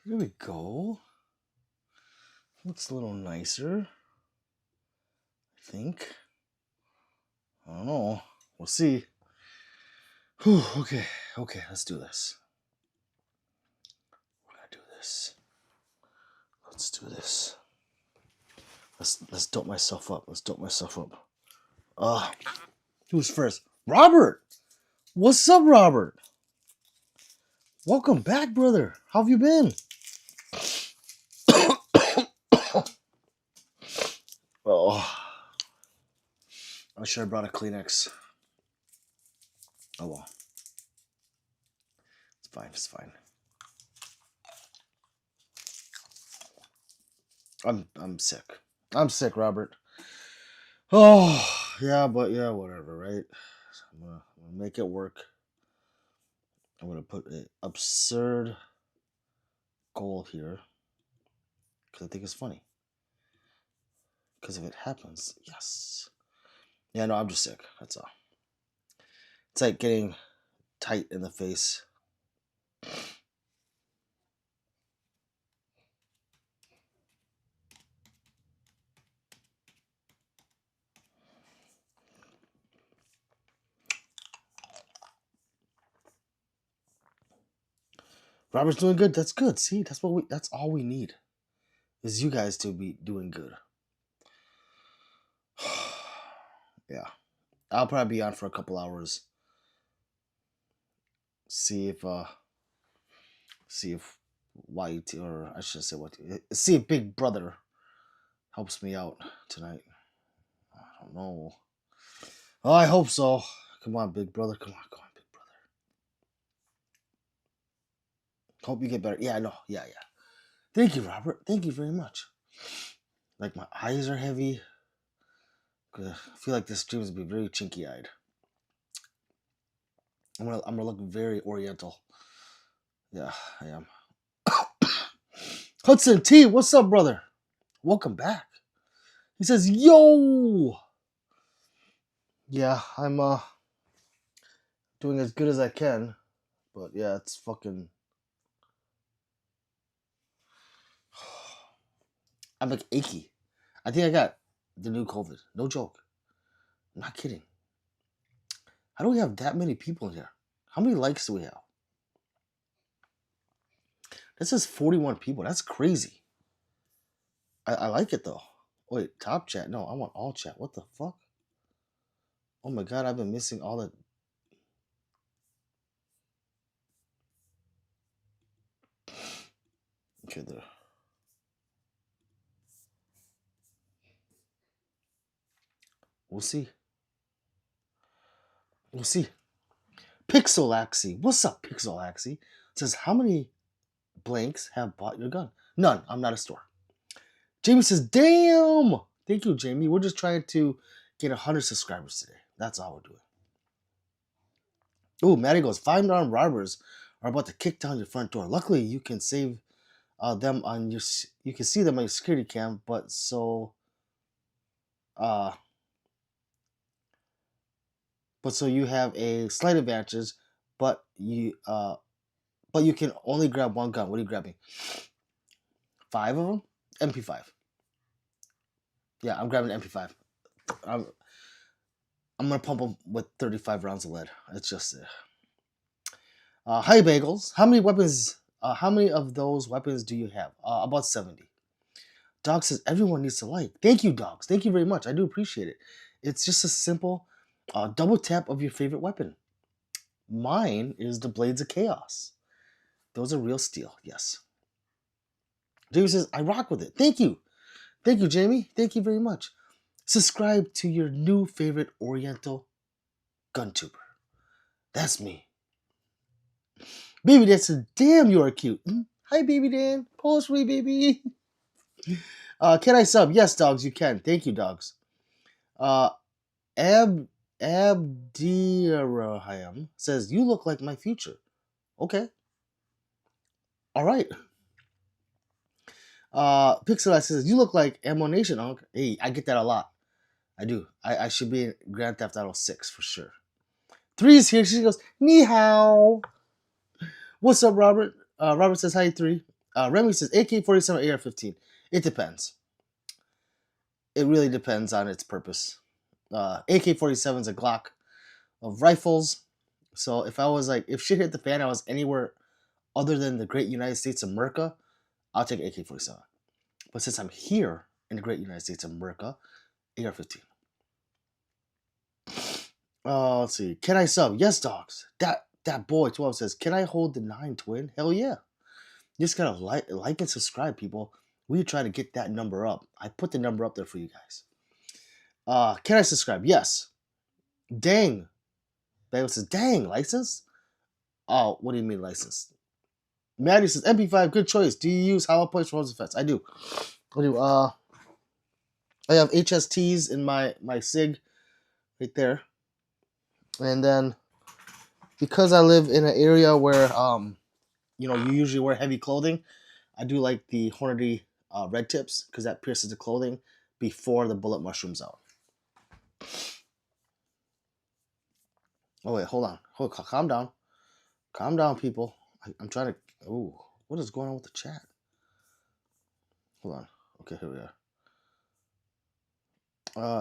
There we go. Looks a little nicer, I think. I don't know. We'll see. Whew, okay, let's do this. We're gonna do this. Let's do this. Let's dope myself up. Who's first? Robert! What's up, Robert? Welcome back, brother. How have you been? Oh, I should have brought a Kleenex. Oh well. It's fine. I'm sick. I'm sick, Robert. Oh, yeah, but yeah, whatever, right? I'm gonna make it work. I'm gonna put an absurd goal here because I think it's funny. Because if it happens, yes. Yeah, no, I'm just sick. That's all. It's like getting tight in the face. Robert's doing good. That's good. See, that's all we need. Is you guys to be doing good. Yeah. I'll probably be on for a couple hours. See if White, or I should say what, see if Big Brother helps me out tonight. I don't know. Oh, I hope so. Come on, Big Brother. Come on, Big Brother. Hope you get better. Yeah, I know. Yeah. Thank you, Robert. Thank you very much. Like, my eyes are heavy. I feel like this stream is going to be very chinky-eyed. I'm gonna look very oriental. Yeah, I am. Hudson T, what's up, brother? Welcome back. He says, yo! Yeah, I'm doing as good as I can. But yeah, it's fucking... I'm like achy. I think I got the new COVID. No joke. I'm not kidding. How do we have that many people in here? How many likes do we have? This is 41 people. That's crazy. I like it though. Wait, top chat? No, I want all chat. What the fuck? Oh my god, I've been missing all the... Okay, there. We'll see. Pixelaxy. What's up, Pixelaxy? Says, how many blanks have bought your gun? None. I'm not a store. Jamie says, damn! Thank you, Jamie. We're just trying to get 100 subscribers today. That's all we're doing. Ooh, Maddie goes, 5-armed robbers are about to kick down your front door. Luckily, you can save them on your... You can see them on your security cam, but so you have a slight advantage, but you can only grab one gun. What are you grabbing? 5 of them? MP5. Yeah, I'm grabbing an MP5. I'm gonna pump them with 35 rounds of lead. It's just hi bagels. How many weapons? How many of those weapons do you have? About 70. Dog says everyone needs to like. Thank you, dogs. Thank you very much. I do appreciate it. It's just a simple double tap of your favorite weapon. Mine is the Blades of Chaos. Those are real steel. Yes. Jamie says I rock with it. Thank you, Jamie. Thank you very much. Subscribe to your new favorite Oriental gun tuber. That's me. Baby Dan says, damn, you are cute. Hi, Baby Dan. Polish me, baby. Can I sub? Yes, dogs, you can. Thank you, dogs. Abdiraham says, you look like my future. Okay. All right. Pixel says, you look like Ammunition, Unc. Hey, I get that a lot. I do. I should be in Grand Theft Auto 6 for sure. 3 is here. She goes, ni hao. What's up, Robert? Robert says, hi, 3. Remy says AK-47 AR-15. It depends. It really depends on its purpose. AK-47 is a Glock of rifles. So if I was like, if shit hit the fan, I was anywhere other than the great United States of America, I'll take AK-47. But since I'm here in the great United States of America, AR-15. Let's see. Can I sub? Yes, dogs. That boy 12 says, can I hold the 9 twin? Hell yeah. You just gotta like and subscribe, people. We try to get that number up. I put the number up there for you guys. Can I subscribe? Yes. Dang. Bagel says, dang, license? Oh, what do you mean license? Maddie says, MP5, good choice. Do you use hollow points for hose effects? I do. I have HSTs in my SIG right there. And then because I live in an area where you usually wear heavy clothing, I do like the Hornady red tips because that pierces the clothing before the bullet mushrooms out. Oh wait, hold on. Calm down. Calm down, people. I'm trying to. Oh, what is going on with the chat? Hold on. Okay, here we are.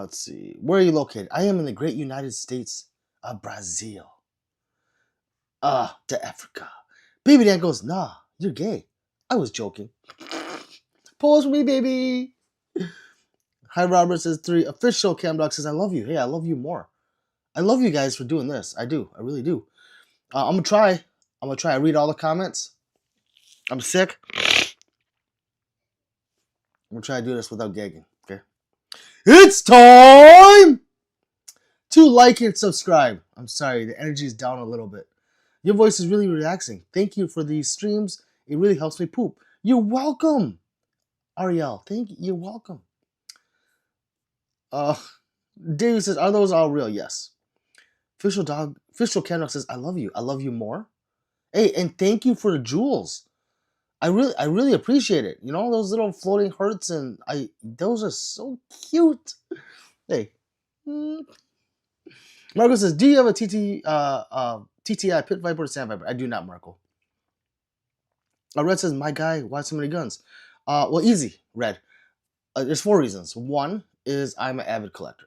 Let's see. Where are you located? I am in the great United States of Brazil. To Africa. Baby Dan goes, nah, you're gay. I was joking. Pause for me, baby. Hi, Robert says 3. Official Cam Dog says, I love you. Hey, I love you more. I love you guys for doing this. I do. I really do. I'm going to try. I read all the comments. I'm sick. I'm going to try to do this without gagging. Okay. It's time to like and subscribe. I'm sorry. The energy is down a little bit. Your voice is really relaxing. Thank you for these streams. It really helps me poop. You're welcome, Ariel. Thank you. You're welcome. David says, are those all real? Yes. Official Kendrick says, I love you. I love you more. Hey, and thank you for the jewels. I really appreciate it. You know, those little floating hearts, and those are so cute. Hey. Marco says, do you have a TTI Pit Viper or Sand Viper? I do not, Marco. Red says, my guy, why so many guns? Well, easy, Red. There's 4 reasons. 1 is I'm an avid collector.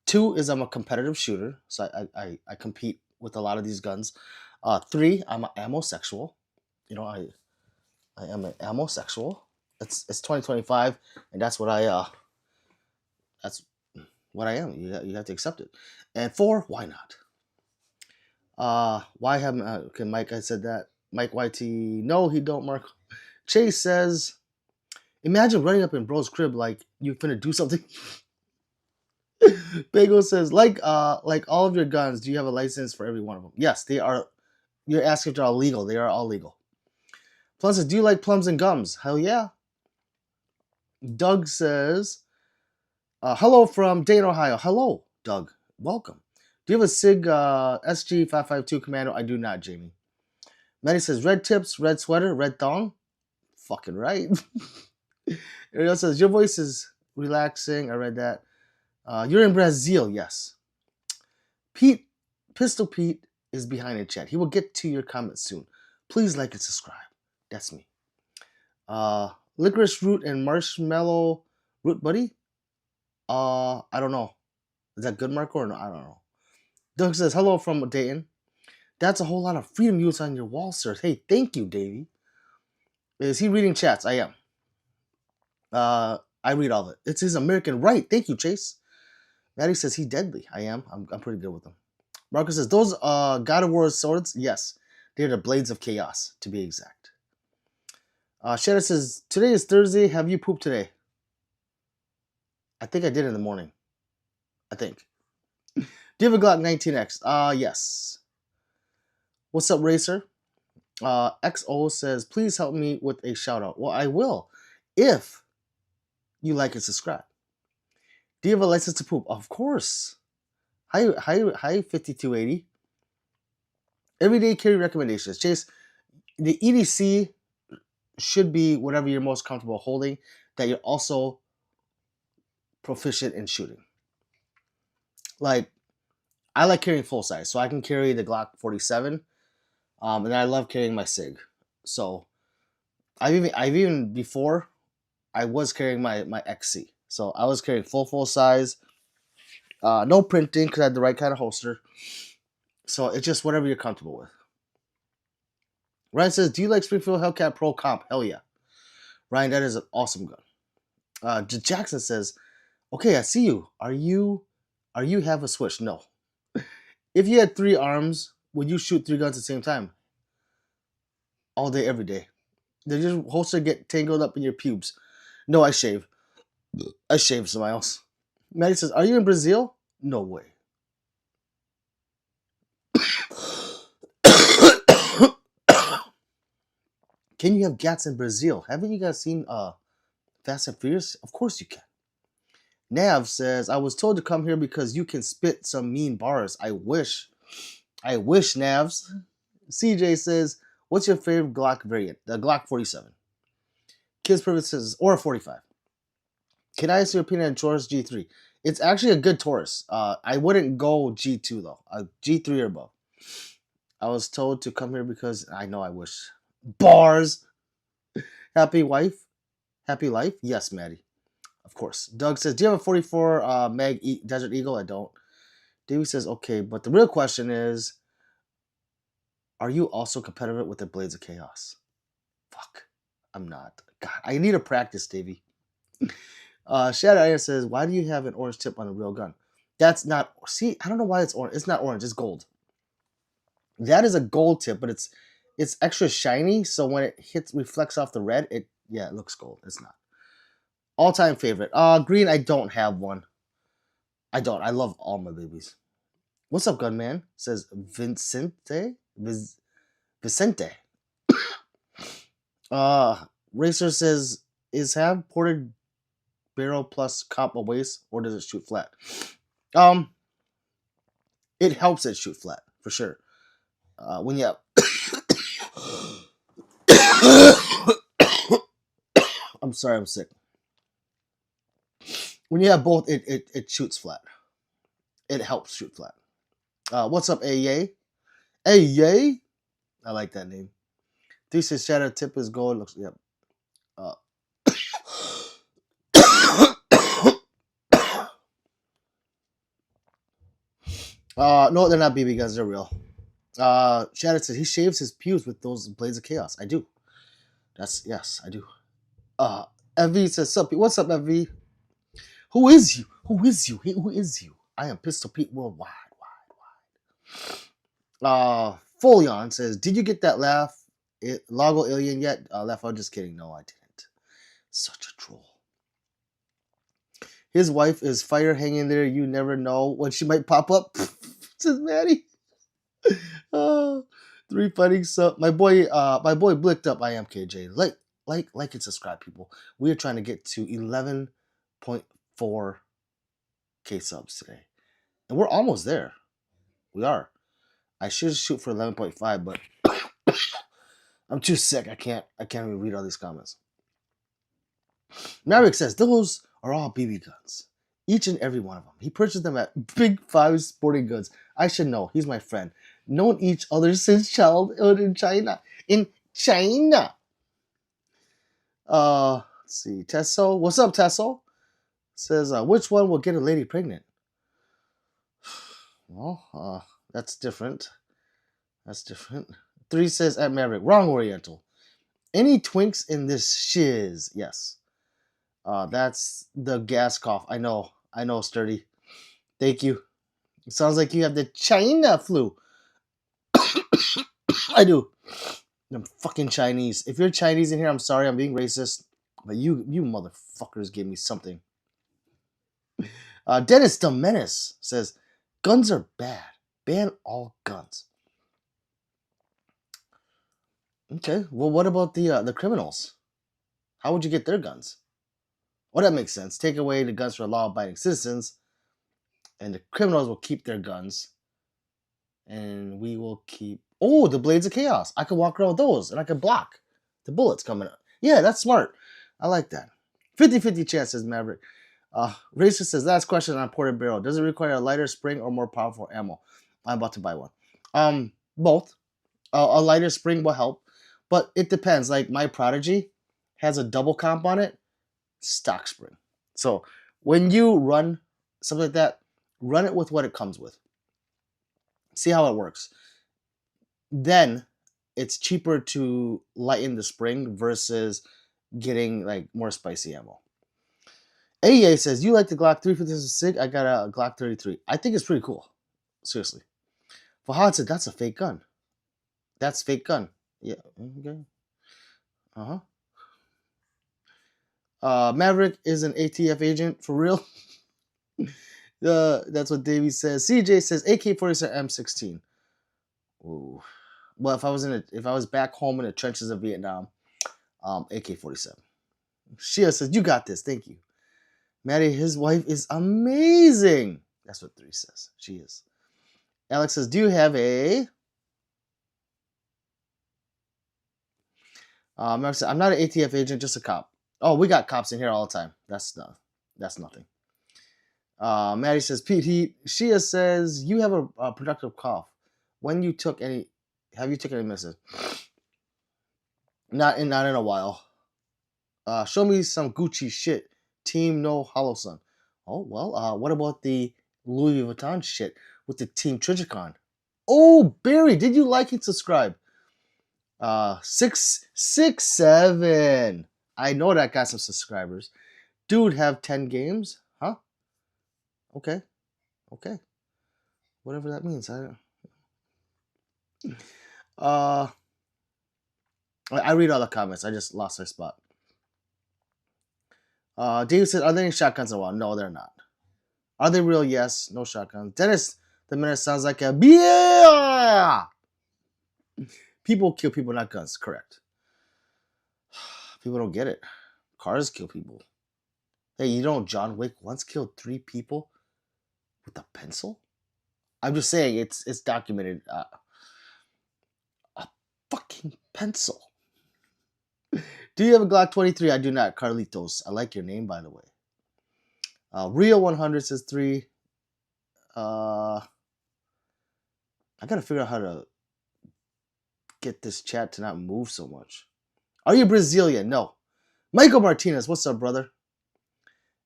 2 is I'm a competitive shooter, so I compete with a lot of these guns. 3, I'm an ammo-sexual. You know, I am an ammo-sexual. It's 2025, and that's what I am. You have to accept it. And 4, why not? Why haven't okay, Mike? I said that. Mike YT, no, he don't. Mark Chase says, imagine running up in bro's crib like you finna do something. Bagel says, like all of your guns, do you have a license for every one of them? Yes, they are. You're asking if they're all legal. They are all legal. Plum says, do you like plums and gums? Hell yeah. Doug says, hello from Dayton, Ohio. Hello, Doug. Welcome. Do you have a SIG SG552 Commando? I do not, Jamie. Maddie says, red tips, red sweater, red thong. Fucking right. Ariel says, your voice is relaxing. I read that. You're in Brazil, yes. Pistol Pete is behind in chat. He will get to your comments soon. Please like and subscribe. That's me. Licorice root and marshmallow root buddy? I don't know. Is that good, Marco, or no? I don't know. Doug says, hello from Dayton. That's a whole lot of freedom use on your wall, sir. Hey, thank you, Davey. Is he reading chats? I am. I read all of it. It's his American right. Thank you, Chase. Maddie says he deadly. I am. I'm pretty good with them. Marcus says, those God of War swords? Yes. They're the blades of chaos, to be exact. Shadow says, today is Thursday. Have you pooped today? I think I did in the morning. I think. Do you have a Glock 19X? Yes. What's up, Racer? XO says, please help me with a shout out. Well, I will if you like and subscribe. Do you have a license to poop? Of course. Hi, 5280. Everyday carry recommendations. Chase, the EDC should be whatever you're most comfortable holding, that you're also proficient in shooting. Like, I like carrying full size, so I can carry the Glock 47, and I love carrying my SIG. So I've even before I was carrying my XC, so I was carrying full size, no printing because I had the right kind of holster. So it's just whatever you're comfortable with. Ryan says, "Do you like Springfield Hellcat Pro Comp?" Hell yeah, Ryan. That is an awesome gun. Jackson says, "Okay, I see you. Are you have a switch? No. If you had 3 arms, would you shoot 3 guns at the same time? All day, every day? Did your holster get tangled up in your pubes? No, I shave. I shave, Smiles." Maddie says, "Are you in Brazil?" No way. Can you have gats in Brazil? Haven't you guys seen Fast and Furious? Of course you can. Nav says, "I was told to come here because you can spit some mean bars. I wish. I wish, Navs." CJ says, "What's your favorite Glock variant?" The Glock 47. Kids Perfect says, "Or a 45. Can I ask your opinion on Taurus G3? It's actually a good Taurus. I wouldn't go G2 though. G3 or above. I was told to come here because I know I wish. Bars. Happy wife? Happy life? Yes, Maddie. Of course." Doug says, "Do you have a 44 Mag Desert Eagle?" I don't. Davey says, "Okay, but the real question is, are you also competitive with the Blades of Chaos?" Fuck. I'm not. God, I need to practice, Davey. Shadow Iron says, "Why do you have an orange tip on a real gun?" That's not. See, I don't know why it's orange. It's not orange. It's gold. That is a gold tip, but it's extra shiny. So when it reflects off the red, it looks gold. It's not. All time favorite. Green. I don't have one. I don't. I love all my babies. What's up, Gunman? Says Vincente. Vicente. Racer says, "Is have ported barrel plus comp a waste, or does it shoot flat?" It helps it shoot flat for sure. When you have I'm sorry, I'm sick. When you have both, it shoots flat. It helps shoot flat. What's up, A Yay? I like that name. This is shadow tip is gold. Looks yep. No, they're not BB guns. They're real. Shadow says he shaves his pubes with those Blades of Chaos. I do. Yes, I do. Evie says, "What's up, Evie? Who is you? Who is you? Who is you? I am Pistol Pete worldwide. Folion says, "Did you get that Lago alien yet?" Laugh, I'm just kidding. No, I didn't. Such a troll. His wife is fire hanging there. You never know when she might pop up. Says Maddie. 3 fighting sub. My boy blicked up. I am KJ. Like and subscribe, people. We are trying to get to 11.4K subs today, and we're almost there. We are. I should shoot for 11.5, but I'm too sick. I can't even read all these comments. Maverick says, "Those are all BB guns. Each and every one of them. He purchased them at Big Five Sporting Goods. I should know. He's my friend. Known each other since childhood in China. Let's see. Tesso. What's up, Tesso? Says, which one will get a lady pregnant?" Well, that's different. That's different. 3 says, at Maverick. Wrong, Oriental. Any twinks in this shiz? Yes. That's the gas cough. I know, Sturdy. Thank you. It sounds like you have the China flu. I do. Them fucking Chinese. If you're Chinese in here, I'm sorry, I'm being racist. But you motherfuckers gave me something. Dennis the Menace says, "Guns are bad. Ban all guns." Okay. Well, what about the criminals? How would you get their guns? Well, that makes sense. Take away the guns for law-abiding citizens, and the criminals will keep their guns, and we will keep... Oh, the Blades of Chaos. I could walk around with those, and I could block the bullets coming up. Yeah, that's smart. I like that. 50-50 chance, says Maverick. Racer says, last question on ported barrel. Does it require a lighter spring or more powerful ammo? I'm about to buy one. Both. A lighter spring will help, but it depends. Like my Prodigy, has a double comp on it, stock spring. So when you run something like that, run it with what it comes with. See how it works. Then it's cheaper to lighten the spring versus getting like more spicy ammo. AEA says, you like the Glock 356 SIG? I got a Glock 33. I think it's pretty cool. Seriously. Fahad said, that's a fake gun. That's fake gun. Yeah. Okay. Uh-huh. Maverick is an ATF agent for real. That's what Davey says. CJ says AK-47 M16. Ooh. Well, if I was back home in the trenches of Vietnam, AK-47. Shia says, you got this. Thank you. Maddie, his wife is amazing. That's what 3 says. She is. Alex says, do you have a... Mark said, I'm not an ATF agent, just a cop. Oh, we got cops in here all the time. That's nothing. Maddie says, Pete Heat. Shia says, you have a productive cough. Have you took any medicine? Not in a while. Show me some Gucci shit. Team No Hollow Sun. Oh, well, what about the Louis Vuitton shit with the Team Trigicon? Oh, Barry, did you like and subscribe? 667. I know that got some subscribers. Dude, have 10 games? Huh? Okay. Whatever that means. I read all the comments. I just lost my spot. David said, are there any shotguns in a while? No, they're not. Are they real? Yes. No shotguns. Dennis, the minute sounds like a yeah. People kill people, not guns. Correct. People don't get it. Cars kill people. Hey, you know John Wick once killed 3 people with a pencil? I'm just saying it's documented. A fucking pencil. Do you have a Glock 23? I do not. Carlitos. I like your name, by the way. Rio 100 says 3. I gotta figure out how to get this chat to not move so much. Are you Brazilian? No. Michael Martinez, what's up, brother?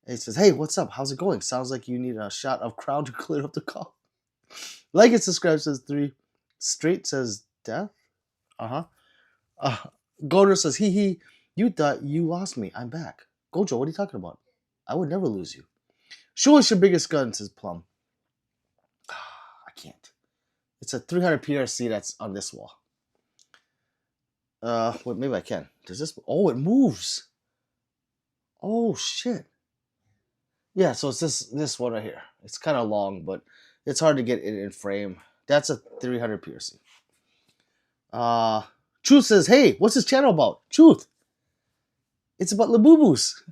And he says, hey, what's up? How's it going? Sounds like you need a shot of Crown to clear up the call. Like and subscribe says 3. Straight says death. Goder says, hee, you thought you lost me. I'm back. Gojo, what are you talking about? I would never lose you. Show us your biggest gun, says Plum. I can't. It's a 300 PRC that's on this wall. Wait, maybe I can. Does this... Oh, it moves. Oh, shit. Yeah, so it's this one right here. It's kind of long, but it's hard to get it in frame. That's a 300 PRC. Truth says, hey, what's this channel about? Truth. It's about Labubu's.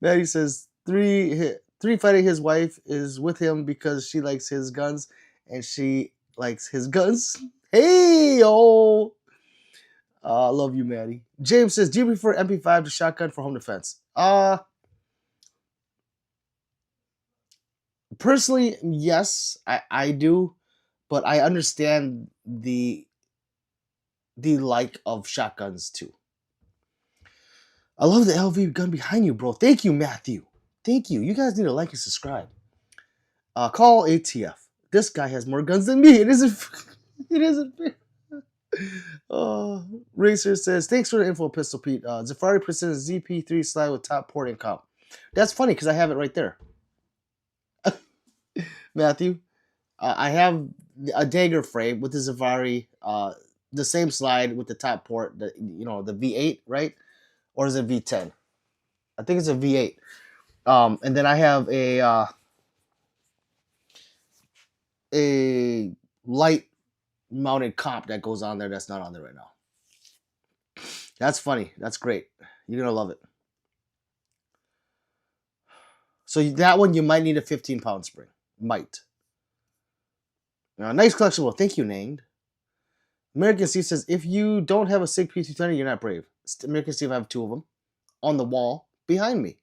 Maddie says, 3 fighting his wife is with him because she likes his guns and she likes his guns. Hey, oh. Love you, Maddie. James says, do you prefer MP5 to shotgun for home defense? Personally, yes, I do, but I understand the like of shotguns too. I love the LV gun behind you, bro. Thank you, Matthew. Thank you. You guys need to like and subscribe. Call ATF. This guy has more guns than me. It isn't fair. Racer says, thanks for the info, Pistol Pete. Zafari Precision ZP3 slide with top port and comp. That's funny because I have it right there. Matthew, I have a dagger frame with the Zafari, the same slide with the top port, the V8, right? Or is it V10? I think it's a V8. And then I have a light mounted comp that goes on there that's not on there right now. That's funny. That's great. You're going to love it. So that one, you might need a 15-pound spring. Might. Nice collection. Well, thank you, Named. American Steve says, if you don't have a SIG P220, you're not brave. American Steve, I have 2 of them on the wall behind me.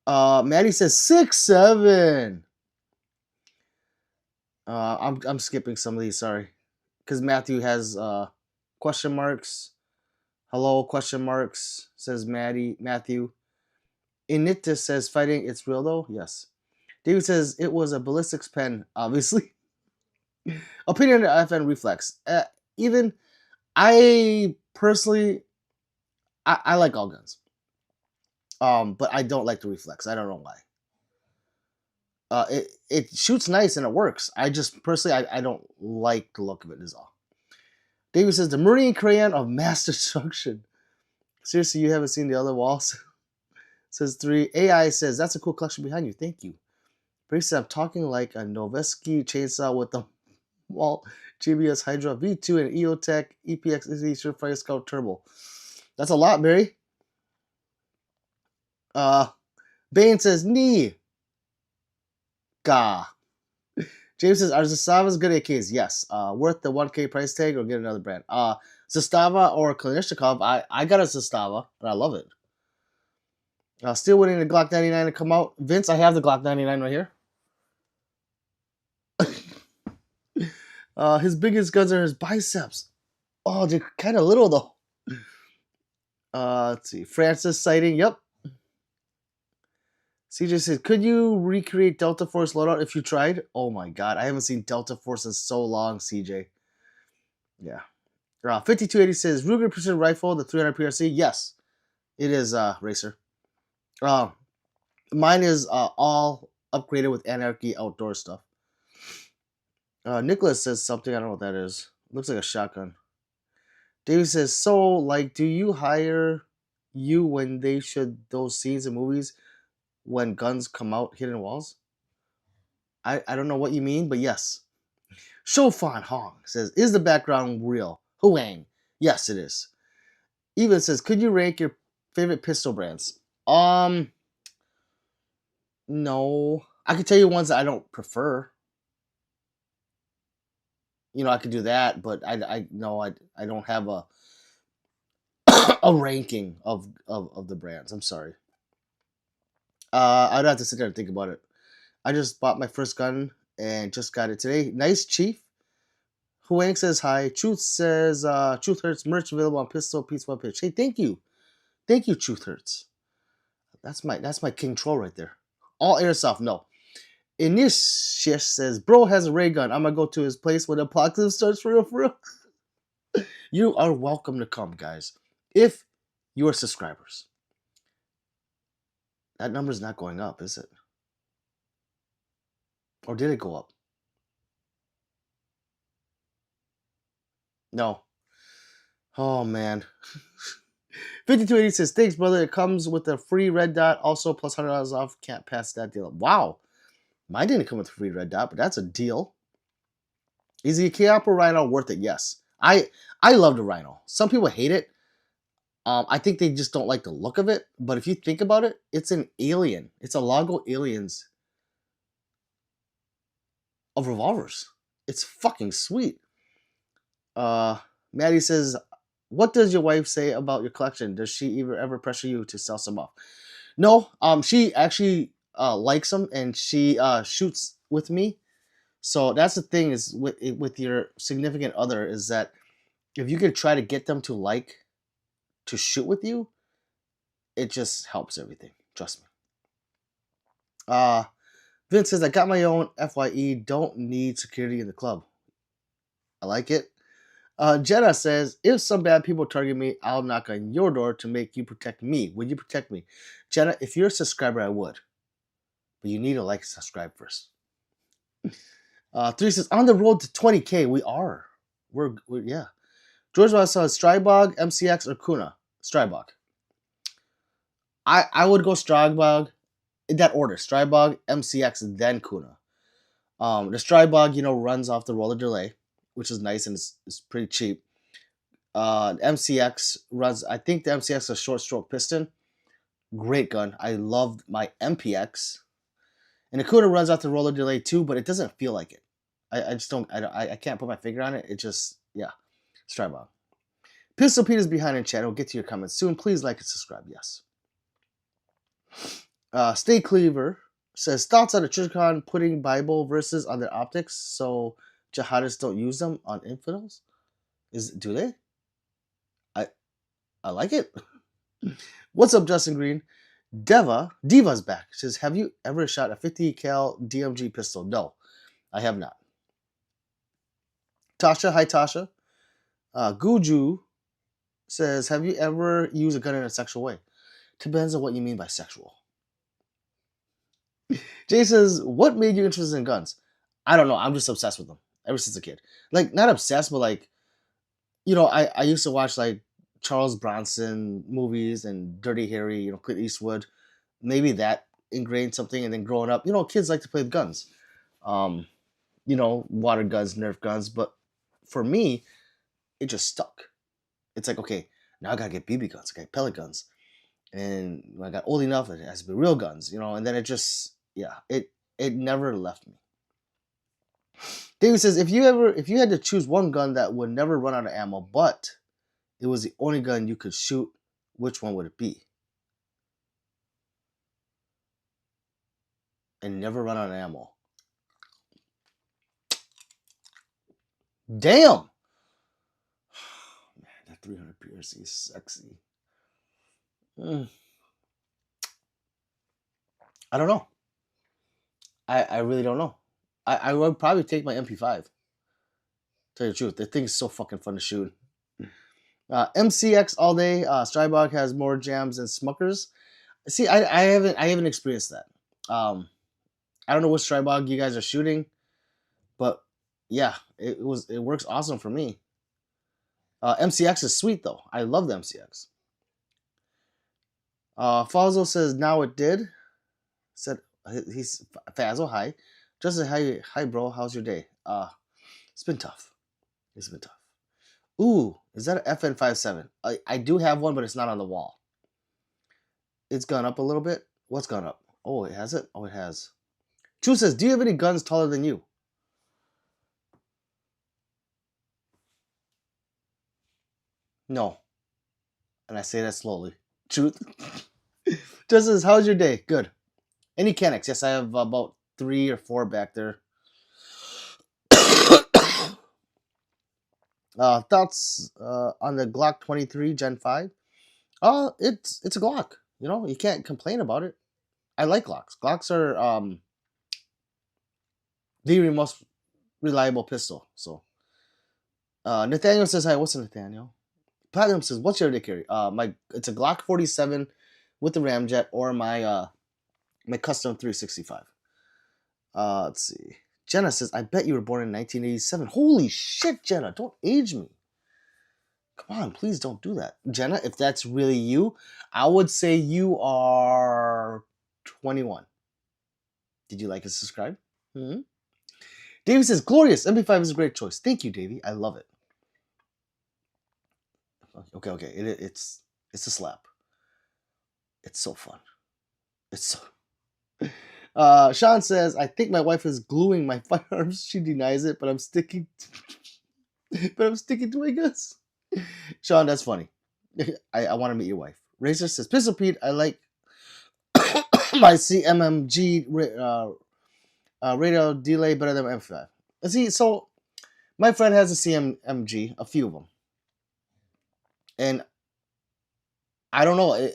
Maddie says 6'7". I'm skipping some of these, sorry. Because Matthew has question marks. Hello, question marks, says Matthew. Initus says, fighting, it's real though? Yes. David says, it was a ballistics pen, obviously. Opinion on FN reflex. Even, I personally, I like all guns. But I don't like the reflex. I don't know why. It shoots nice and it works. I just, personally, I don't like the look of it is all. David says, the Marine crayon of mass destruction. Seriously, you haven't seen the other walls? Says 3. AI says, that's a cool collection behind you. Thank you. Brace says, I'm talking like a Noveski chainsaw with the wall GBS Hydra V2 and EOTech EPX Surefire Scout Turbo. That's a lot, Barry. Bane says, knee. Gah. James says, are Zastavas good AKs? Yes. Worth the 1K price tag or get another brand? Zastava or Kalashnikov. I got a Zastava and I love it. Still waiting the Glock 99 to come out. Vince, I have the Glock 99 right here. His biggest guns are his biceps. Oh, they're kind of little though. Let's see. Francis sighting. Yep. CJ says, could you recreate Delta Force loadout if you tried? Oh my god, I haven't seen Delta Force in so long, CJ. Yeah. 5280 says, Ruger Precision Rifle, the 300 PRC. Yes, it is, Racer. Mine is all upgraded with Anarchy outdoor stuff. Nicholas says something, I don't know what that is. Looks like a shotgun. David says, so, like, do you hire you when they should those scenes in movies when guns come out hitting walls? I don't know what you mean, but yes. Shofan Hong says, is the background real? Huang. Yes, it is. Even says, could you rank your favorite pistol brands? No. I could tell you ones that I don't prefer. You know, I could do that, but I don't have a a ranking of the brands. I'm sorry. I'd have to sit there and think about it. I just bought my first gun and just got it today. Nice, Chief. Huang says hi. Truth says, Truth Hurts merch available on Pistol Pete's webpage. Hey, thank you. Thank you, Truth Hurts. That's my king troll right there. All airsoft, no. Inishish says, bro has a ray gun. I'm gonna go to his place when the apocalypse starts for real. You are welcome to come, guys. If you are subscribers. That number's not going up, is it? Or did it go up? No. Oh, man. 5280 says, thanks, brother. It comes with a free red dot. Also, plus $100 off. Can't pass that deal up. Wow. Mine didn't come with a free red dot, but that's a deal. Is the Cashapp Rhino worth it? Yes. I love the Rhino. Some people hate it. I think they just don't like the look of it. But if you think about it, it's an alien. It's a Lago Aliens of revolvers. It's fucking sweet. Maddie says, what does your wife say about your collection? Does she ever pressure you to sell some off? No. She actually likes them and she shoots with me. So that's the thing is with your significant other is that if you can try to get them to shoot with you, it just helps everything. Trust me. Vince says, I got my own FYE. Don't need security in the club. I like it. Jenna says, if some bad people target me, I'll knock on your door to make you protect me. Would you protect me? Jenna, if you're a subscriber, I would. But you need to like and subscribe first. 3 says, on the road to 20K. We are. We're yeah. George wants to Strybog, MCX, or Kuna. Strybog. I would go Strybog in that order. Strybog, MCX, then Kuna. The Strybog, runs off the roller delay, which is nice and it's pretty cheap. MCX runs, I think the MCX is a short stroke piston. Great gun. I loved my MPX. And the Kuna runs off the roller delay too, but it doesn't feel like it. I just don't, I can't put my finger on it. It just, yeah. Strybog. Pistol Pete is behind in chat. We'll get to your comments soon. Please like and subscribe. Yes. Stay Cleaver says, thoughts on the ChurchCon putting Bible verses on their optics so jihadists don't use them on infidels? Do they? I like it. What's up, Justin Green? Diva's back. She says, have you ever shot a 50 cal DMG pistol? No, I have not. Tasha, hi Tasha. Guju says, have you ever used a gun in a sexual way? Depends on what you mean by sexual. Jay says, what made you interested in guns? I don't know. I'm just obsessed with them ever since a kid. Like, not obsessed, but like, I used to watch like Charles Bronson movies and Dirty Harry, Clint Eastwood. Maybe that ingrained something. And then growing up, kids like to play with guns. Um, water guns, Nerf guns. But for me, it just stuck. It's like, okay, now I gotta get BB guns, I got pellet guns. And when I got old enough, it has to be real guns, and then it just, it never left me. David says, if you had to choose one gun that would never run out of ammo, but it was the only gun you could shoot, which one would it be? And never run out of ammo. Damn! Man, that 300 PRC is sexy. I don't know. I really don't know. I would probably take my MP5. Tell you the truth, that thing is so fucking fun to shoot. MCX all day. Strybog has more jams than Smuckers. See, I haven't experienced that. I don't know what Strybog you guys are shooting, but yeah, it works awesome for me. MCX is sweet though. I love the MCX. Fazzo says now it did. Said he's Fazzo, hi. Justin, hi bro, how's your day? It's been tough. Ooh, is that an FN57? I do have one, but it's not on the wall. It's gone up a little bit. What's gone up? Oh, it has it? Oh, it has. True says, do you have any guns taller than you? No. And I say that slowly. Truth. Just says, how's your day? Good. Any Canucks? Yes, I have about 3 or 4 back there. Thoughts on the Glock 23 Gen 5? It's a Glock. You can't complain about it. I like Glocks. Glocks are the most reliable pistol. So Nathaniel says, hi, what's up, Nathaniel? Platinum says, what's your day carry? It's a Glock 47 with the Ramjet or my custom 365. Let's see. Jenna says, I bet you were born in 1987. Holy shit, Jenna, don't age me. Come on, please don't do that. Jenna, if that's really you, I would say you are 21. Did you like and subscribe? Mm-hmm. Davey says, glorious. MP5 is a great choice. Thank you, Davey. I love it. Okay. It's a slap. It's so fun. It's so... Sean says, I think my wife is gluing my firearms. She denies it, but I'm sticking to my guns. Sean, that's funny. I want to meet your wife. Razor says, Pistol Pete, I like my CMMG radio delay better than my M5. See, so my friend has a CMMG, a few of them. And I don't know,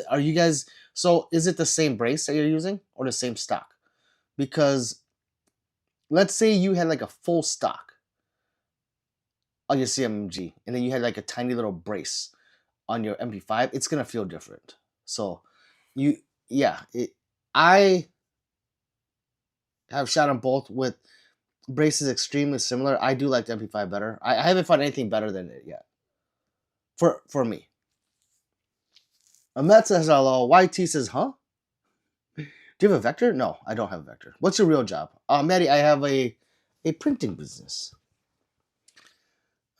are you guys... So is it the same brace that you're using or the same stock? Because let's say you had like a full stock on your CMG and then you had like a tiny little brace on your MP5, it's going to feel different. So I have shot them both with braces extremely similar. I do like the MP5 better. I haven't found anything better than it yet. For me. Ahmet says hello. YT says, huh? Do you have a vector? No, I don't have a vector. What's your real job? Maddie, I have a printing business.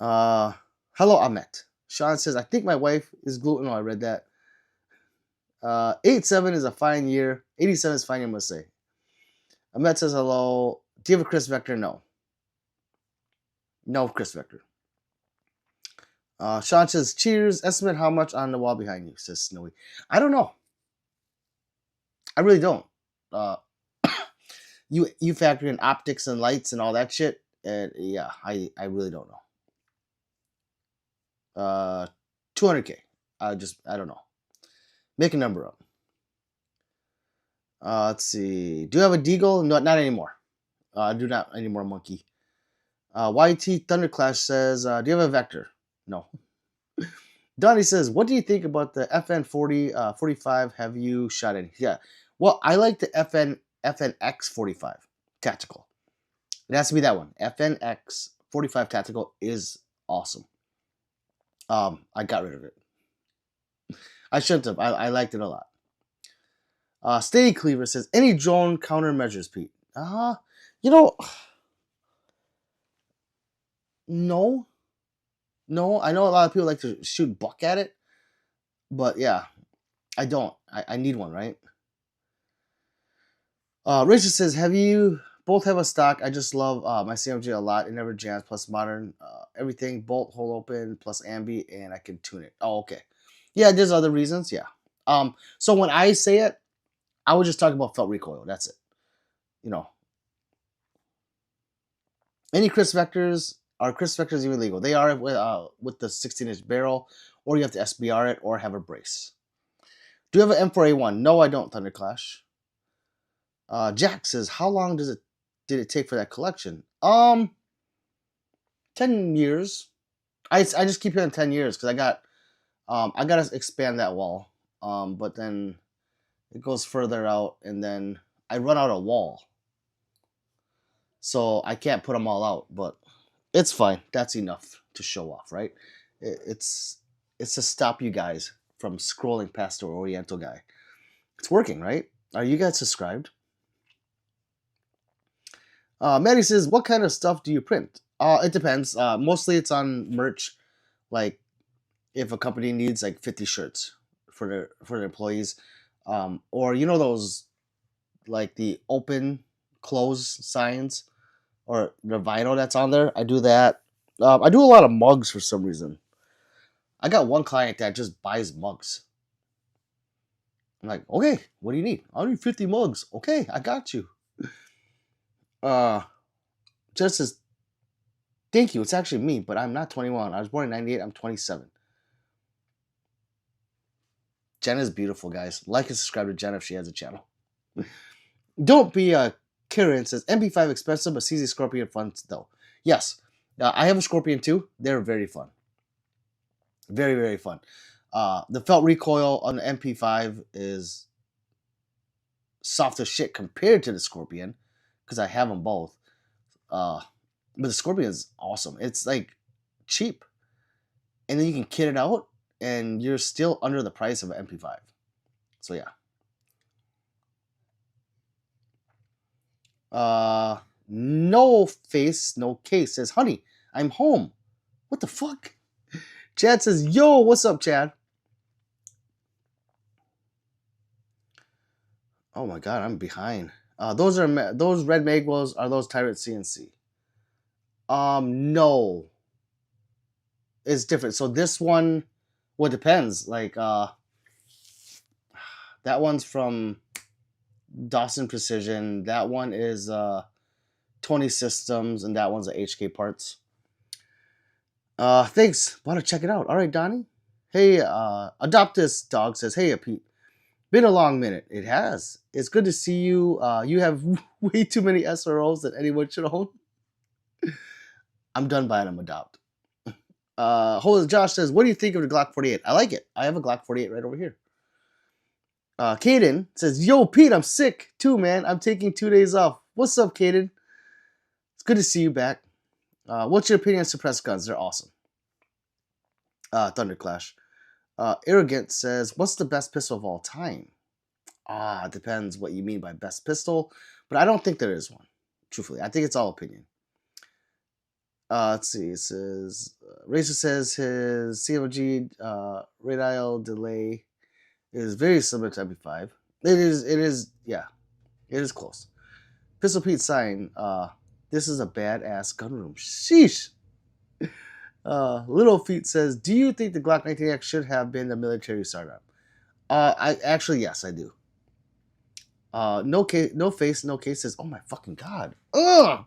Hello, Ahmet. Sean says, I think my wife is gluten. Oh, I read that. 87 is a fine year. 87 is fine year, I must say. Ahmet says hello. Do you have a Chris Vector? No. No Chris Vector. Sean says, cheers. Estimate how much on the wall behind you, says Snowy. I don't know. I really don't. You factor in optics and lights and all that shit. And yeah, I really don't know. 200K. I don't know. Make a number up. Let's see. Do you have a deagle? No, not anymore. I do not anymore, monkey. YT Thunderclash says, do you have a vector? No. Donnie says, what do you think about the FN 45? Have you shot any? Yeah. Well, I like the FNX 45 tactical. It has to be that one. FNX 45 tactical is awesome. I got rid of it. I shouldn't have. I liked it a lot. Steady Cleaver says, any drone countermeasures, Pete? You know, no. No, I know a lot of people like to shoot buck at it, but yeah, I don't. I need one, right? Rachel says, have you both have a stock? I just love my CMG a lot. It never jams, plus modern everything, bolt, hole open, plus ambi, and I can tune it. Oh, okay. Yeah, there's other reasons, yeah. So when I say it, I was just talking about felt recoil. That's it. You know. Any Chris Vectors, are Chris Vectors even legal? They are with the 16-inch barrel, or you have to SBR it, or have a brace. Do you have an M4A1? No, I don't, Thunderclash. Jack says, how long did it take for that collection? 10 years. I just keep hearing 10 years because I gotta expand that wall. But then it goes further out, and then I run out of wall. So I can't put them all out, but it's fine. That's enough to show off, right? It's to stop you guys from scrolling past the Oriental guy. It's working, right? Are you guys subscribed? Maddie says, what kind of stuff do you print? It depends. Mostly it's on merch. Like if a company needs like 50 shirts for their employees, or you know those like the open close signs or the vinyl that's on there. I do that. I do a lot of mugs for some reason. I got one client that just buys mugs. I'm like, okay, what do you need? I need 50 mugs. Okay, I got you. Just says, thank you. It's actually me, but I'm not 21. I was born in 98. I'm 27. Jenna's beautiful, guys. Like and subscribe to Jenna if she has a channel. Don't be a Karen says, MP5 expensive, but CZ Scorpion fun though. Yes. I have a Scorpion too. They're very fun. Very, very fun. The felt recoil on the MP5 is soft as shit compared to the Scorpion because I have them both. But the Scorpion is awesome. It's like cheap. And then you can kit it out and you're still under the price of an MP5. So yeah. No face, no case says, honey, I'm home. What the fuck? Chad says, yo, what's up, Chad? Oh my god, I'm behind. Those red Magwells are those Tyrant CNC. No. It's different. So this one, well, it depends. Like, that one's from Dawson Precision. That one is 20 Systems, and that one's a HK Parts. Thanks. Want to check it out. All right, Donnie. Hey, Adopt This Dog says, hey, Pete. Been a long minute. It has. It's good to see you. You have way too many SROs that anyone should own. I'm done buying them. Adopt. Josh says, what do you think of the Glock 48? I like it. I have a Glock 48 right over here. Caden says, yo, Pete, I'm sick too, man. I'm taking 2 days off. What's up, Caden? It's good to see you back. What's your opinion on suppressed guns? They're awesome. Thunderclash. Arrogant says, what's the best pistol of all time? It depends what you mean by best pistol, but I don't think there is one, truthfully. I think it's all opinion. Let's see. It says, Razor says his CMG radial delay is very similar to MP5. It is, yeah. It is close. Pistol Pete sign, this is a badass gun room. Sheesh. Little Feet says, do you think the Glock 19X should have been a military startup? Yes, I do. No face, no case says, oh my fucking god. Ugh!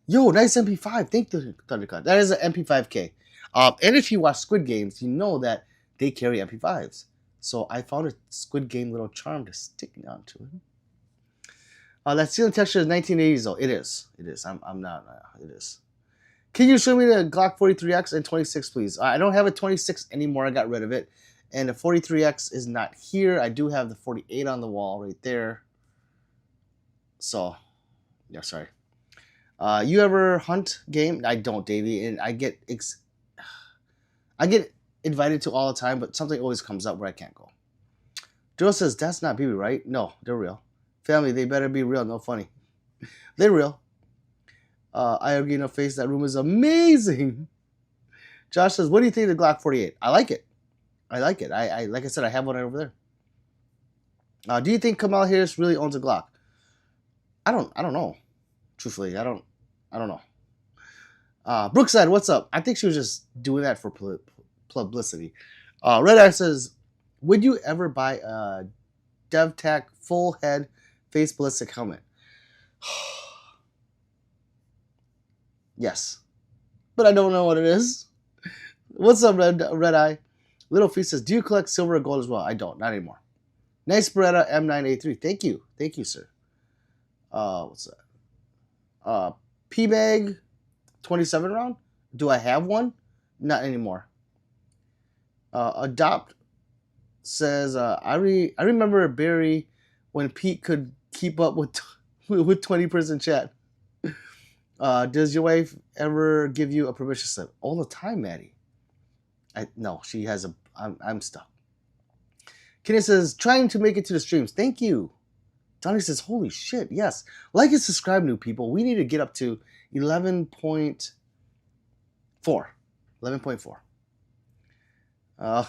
Yo, nice MP5. Thank you, Thundercut. That is an MP5K. And if you watch Squid Games, you know that they carry MP5s. So I found a Squid Game little charm to stick onto it. That ceiling texture is 1980s though. It is. It is. I'm not. It is. Can you show me the Glock 43X and 26, please? I don't have a 26 anymore. I got rid of it. And the 43X is not here. I do have the 48 on the wall right there. So, yeah, sorry. You ever hunt game? I don't, Davey. And I get invited to all the time, but something always comes up where I can't go. Joe says, that's not BB, right? No, they're real. Family, they better be real, no funny. They're real. I agree, no face. That room is amazing. Josh says, what do you think of the Glock 48? I like it. I like it. I like I said, I have one right over there. Do you think Kamala Harris really owns a Glock? I don't know. Truthfully, I don't know. Brookside, what's up? I think she was just doing that for publicity. Red Eye says, would you ever buy a DevTech full head face ballistic helmet? Yes, but I don't know what it is. What's up, Red Eye? Little Feast says, do you collect silver or gold as well? I don't, not anymore. Nice Beretta M9A3. Thank you, sir. What's that? P-Bag 27 round. Do I have one? Not anymore. Adopt says, I remember Barry when Pete could keep up with 20-person chat. Does your wife ever give you a permission slip? All the time, Maddie. No, she has a. I'm stuck. Kenny says, trying to make it to the streams. Thank you. Donnie says, holy shit, yes. Like and subscribe, new people. We need to get up to 11.4. 11.4.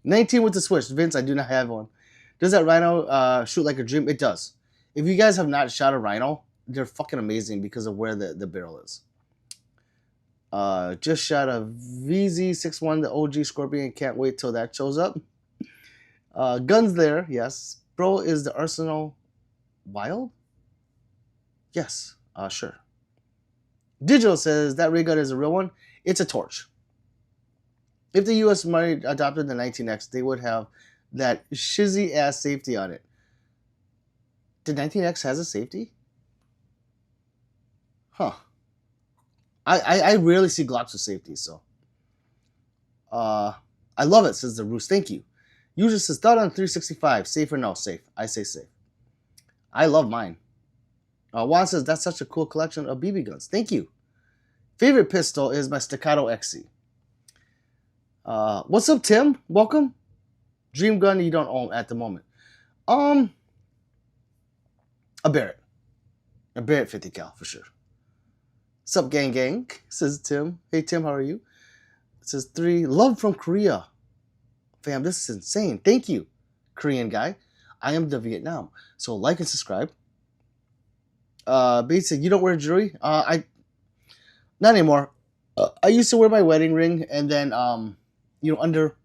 19 with the Switch. Vince, I do not have one. Does that Rhino shoot like a dream? It does. If you guys have not shot a Rhino, they're fucking amazing because of where the barrel is. Just shot a VZ61, the OG Scorpion. Can't wait till that shows up. Guns there, yes. Bro, is the Arsenal wild? Yes, sure. Digital says that ray gun is a real one. It's a torch. If the U.S. might adopted the 19X, they would have that shizzy ass safety on it. The 19X has a safety? Huh. I rarely see Glocks with safety, so. I love it, says the Roos. Thank you. User says, thought on 365. Safe or no? Safe. I say safe. I love mine. Juan says, that's such a cool collection of BB guns. Thank you. Favorite pistol is my Staccato XC. What's up, Tim? Welcome. Dream gun you don't own at the moment. A Barrett. A Barrett 50 cal for sure. Sup, gang, says Tim. Hey, Tim, how are you? It says 3. Love from Korea. Fam, this is insane. Thank you, Korean guy. I am the Vietnam. So like and subscribe. Bates said, you don't wear jewelry? Not anymore. I used to wear my wedding ring, and then, under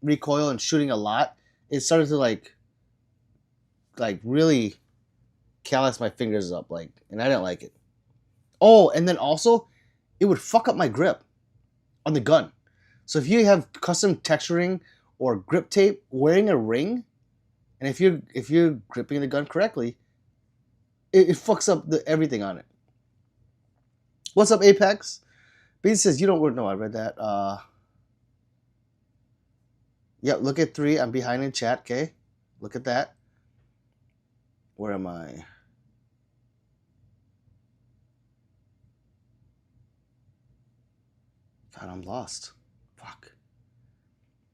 recoil and shooting a lot, it started to like really callous my fingers up, and I didn't like it. Oh, and then also, it would fuck up my grip on the gun. So if you have custom texturing or grip tape, wearing a ring, and if you're gripping the gun correctly, it fucks up everything on it. What's up, Apex? B says, you don't know. I read that. Yeah, look at 3. I'm behind in chat, okay? Look at that. Where am I? God, I'm lost. Fuck.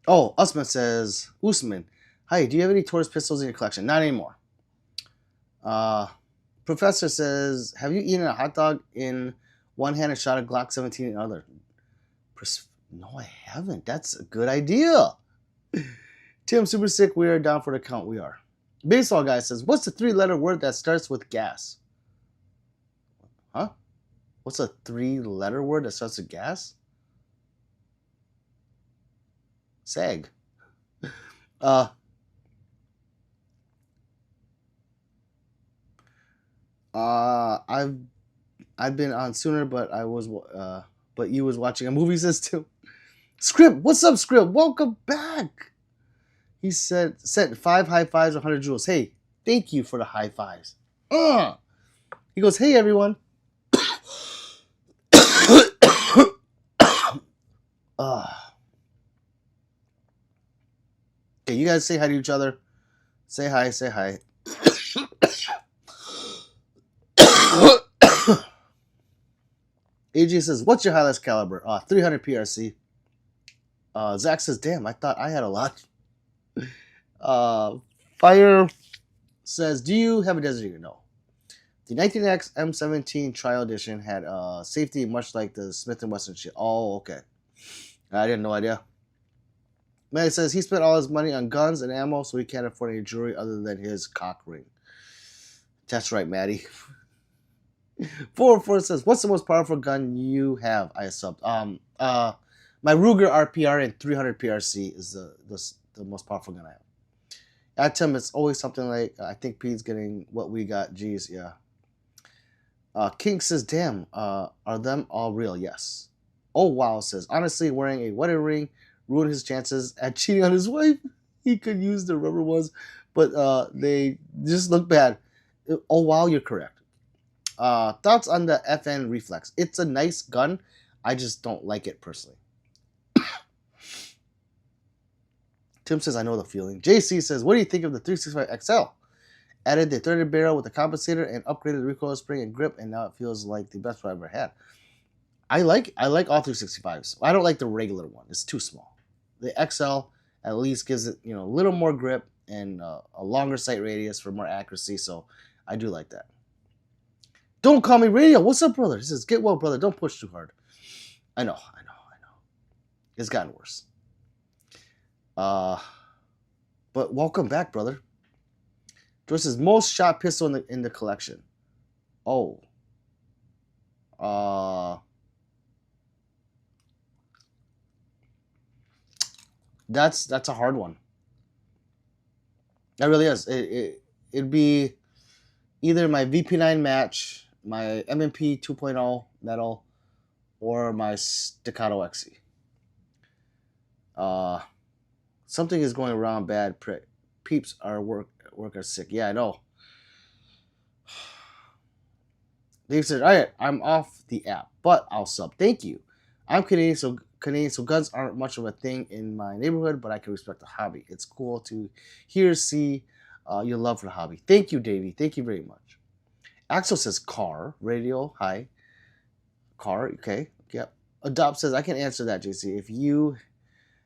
Oh, Usman, hi, do you have any Taurus pistols in your collection? Not anymore. Professor says, have you eaten a hot dog in one hand and shot a Glock 17 in the other? No, I haven't. That's a good idea. Tim, super sick. We are down for the count. We are. Baseball guy says, what's the 3-letter word that starts with gas? Huh? What's a 3-letter word that starts with gas? Sag. I've been on sooner, but I was but you was watching a movie, says Tim. Script, what's up, Script? Welcome back. He said, sent 5 high fives, 100 jewels. Hey, thank you for the high fives. He goes, hey, everyone. Okay, you guys say hi to each other. Say hi, say hi. AJ says, what's your highest caliber? 300 PRC. Zach says, damn, I thought I had a lot. Fire says, do you have a designator? No. The 19X M17 Trial Edition had safety much like the Smith & Wesson shit. Oh, okay. I had no idea. Maddie says he spent all his money on guns and ammo, so he can't afford any jewelry other than his cock ring. That's right, Maddie. 404 says, what's the most powerful gun you have? I subbed. My Ruger RPR and 300 PRC is the most powerful gun I have. At Tim, it's always something like, I think Pete's getting what we got. Jeez, yeah. King says, damn, are them all real? Yes. Oh, wow, says, honestly, wearing a wedding ring ruined his chances at cheating on his wife. He could use the rubber ones, but they just look bad. Oh, wow, you're correct. Thoughts on the FN Reflex? It's a nice gun. I just don't like it personally. Tim says, I know the feeling. JC says, what do you think of the 365 XL? Added the 30 barrel with the compensator and upgraded the recoil spring and grip, and now it feels like the best one I've ever had. I like all 365s. I don't like the regular one. It's too small. The XL at least gives it, a little more grip and a longer sight radius for more accuracy, so I do like that. Don't call me radio. What's up, brother? He says, get well, brother. Don't push too hard. I know. It's gotten worse. But welcome back, brother. George says, most shot pistol in the collection. Oh. That's a hard one. That really is. It'd be either my VP9 match, my MMP 2.0 metal, or my Staccato XC. Something is going around bad. Peeps are workers sick. Yeah, I know. Dave said, all right, I'm off the app, but I'll sub. Thank you. I'm Canadian, so guns aren't much of a thing in my neighborhood, but I can respect the hobby. It's cool to see your love for the hobby. Thank you, Davey. Thank you very much. Axel says, car, radio, hi. Car, okay, yep. Adopt says, I can answer that, JC. If you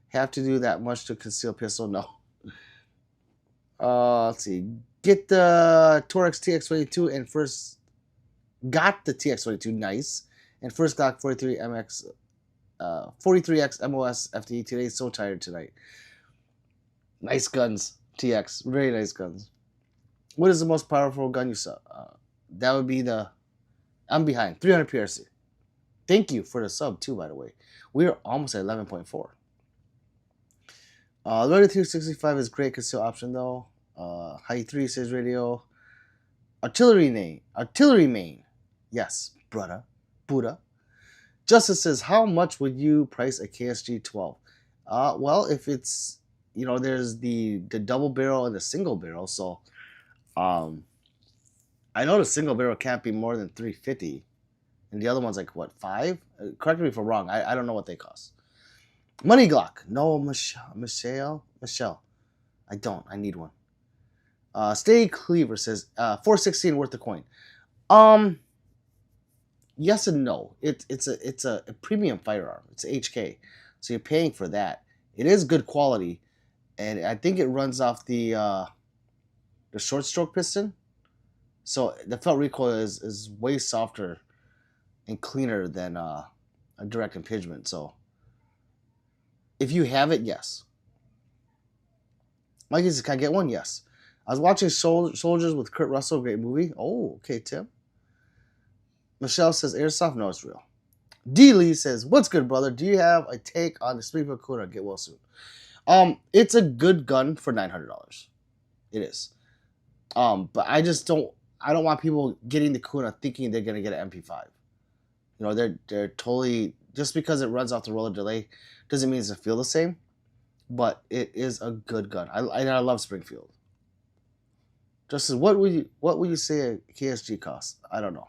have to do that much to conceal pistol, no. Let's see. Get the Torex TX22 and first got the TX22, nice. And first Glock 43 MX 43X MOS FTE today. So tired tonight. Nice guns, TX. Very nice guns. What is the most powerful gun you saw? That would be the... I'm behind. 300 PRC. Thank you for the sub, too, by the way. We are almost at 11.4. The Ready 365 is great conceal option, though. High 3 says radio. Artillery main. Yes, brother. Buddha. Justice says, how much would you price a KSG 12? Well, if it's, there's the double barrel and the single barrel, so I know the single barrel can't be more than $350, and the other one's like, what, $5? Correct me if I'm wrong. I don't know what they cost. Money Glock. No, Michelle. I don't. I need one. Stay Cleaver says, 416 worth the coin. Yes and no. It's a premium firearm. It's a HK, so you're paying for that. It is good quality, and I think it runs off the short stroke piston, so the felt recoil is way softer and cleaner than a direct impingement. So if you have it, yes. Mike says, can I get one? Yes. I was watching Soldiers with Kurt Russell. Great movie. Oh, okay, Tim. Michelle says, airsoft? No, it's real. D. Lee says, what's good, brother? Do you have a take on the Springfield Kuna? Get well soon. It's a good gun for $900. It is. But I don't want people getting the Kuna thinking they're going to get an MP5. They're totally Just because it runs off the roller delay doesn't mean it's gonna feel the same. But it is a good gun. I love Springfield. Justin, what would you say a KSG costs? I don't know.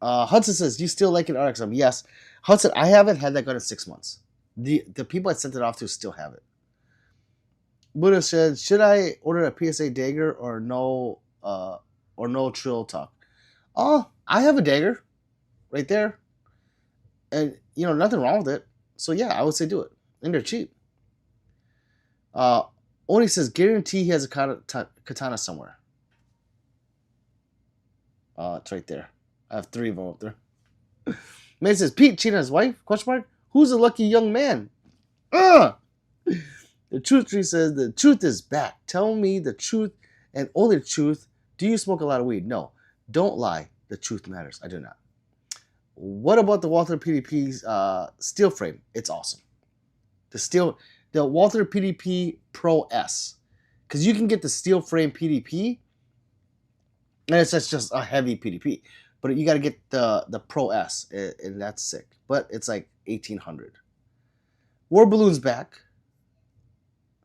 Hudson says, "Do you still like an RXM?" Yes, Hudson. I haven't had that gun in 6 months. The people I sent it off to still have it. Buddha said, "Should I order a PSA dagger or no? No trill talk?" Oh, I have a dagger right there, and nothing wrong with it. So yeah, I would say do it, and they're cheap. Oni says, "Guarantee he has a katana somewhere." It's right there. I have 3 of them up there. Man says, "Pete cheating on his wife? Question mark. Who's the lucky young man?" Ugh! The truth tree says, "The truth is back. Tell me the truth and only the truth. Do you smoke a lot of weed?" No. Don't lie. The truth matters. I do not. What about the Walther PDP steel frame? It's awesome. The Walther PDP Pro S. Because you can get the steel frame PDP, and it's just a heavy PDP. But you got to get the Pro S, and that's sick. But it's like 1,800. War Balloon's back.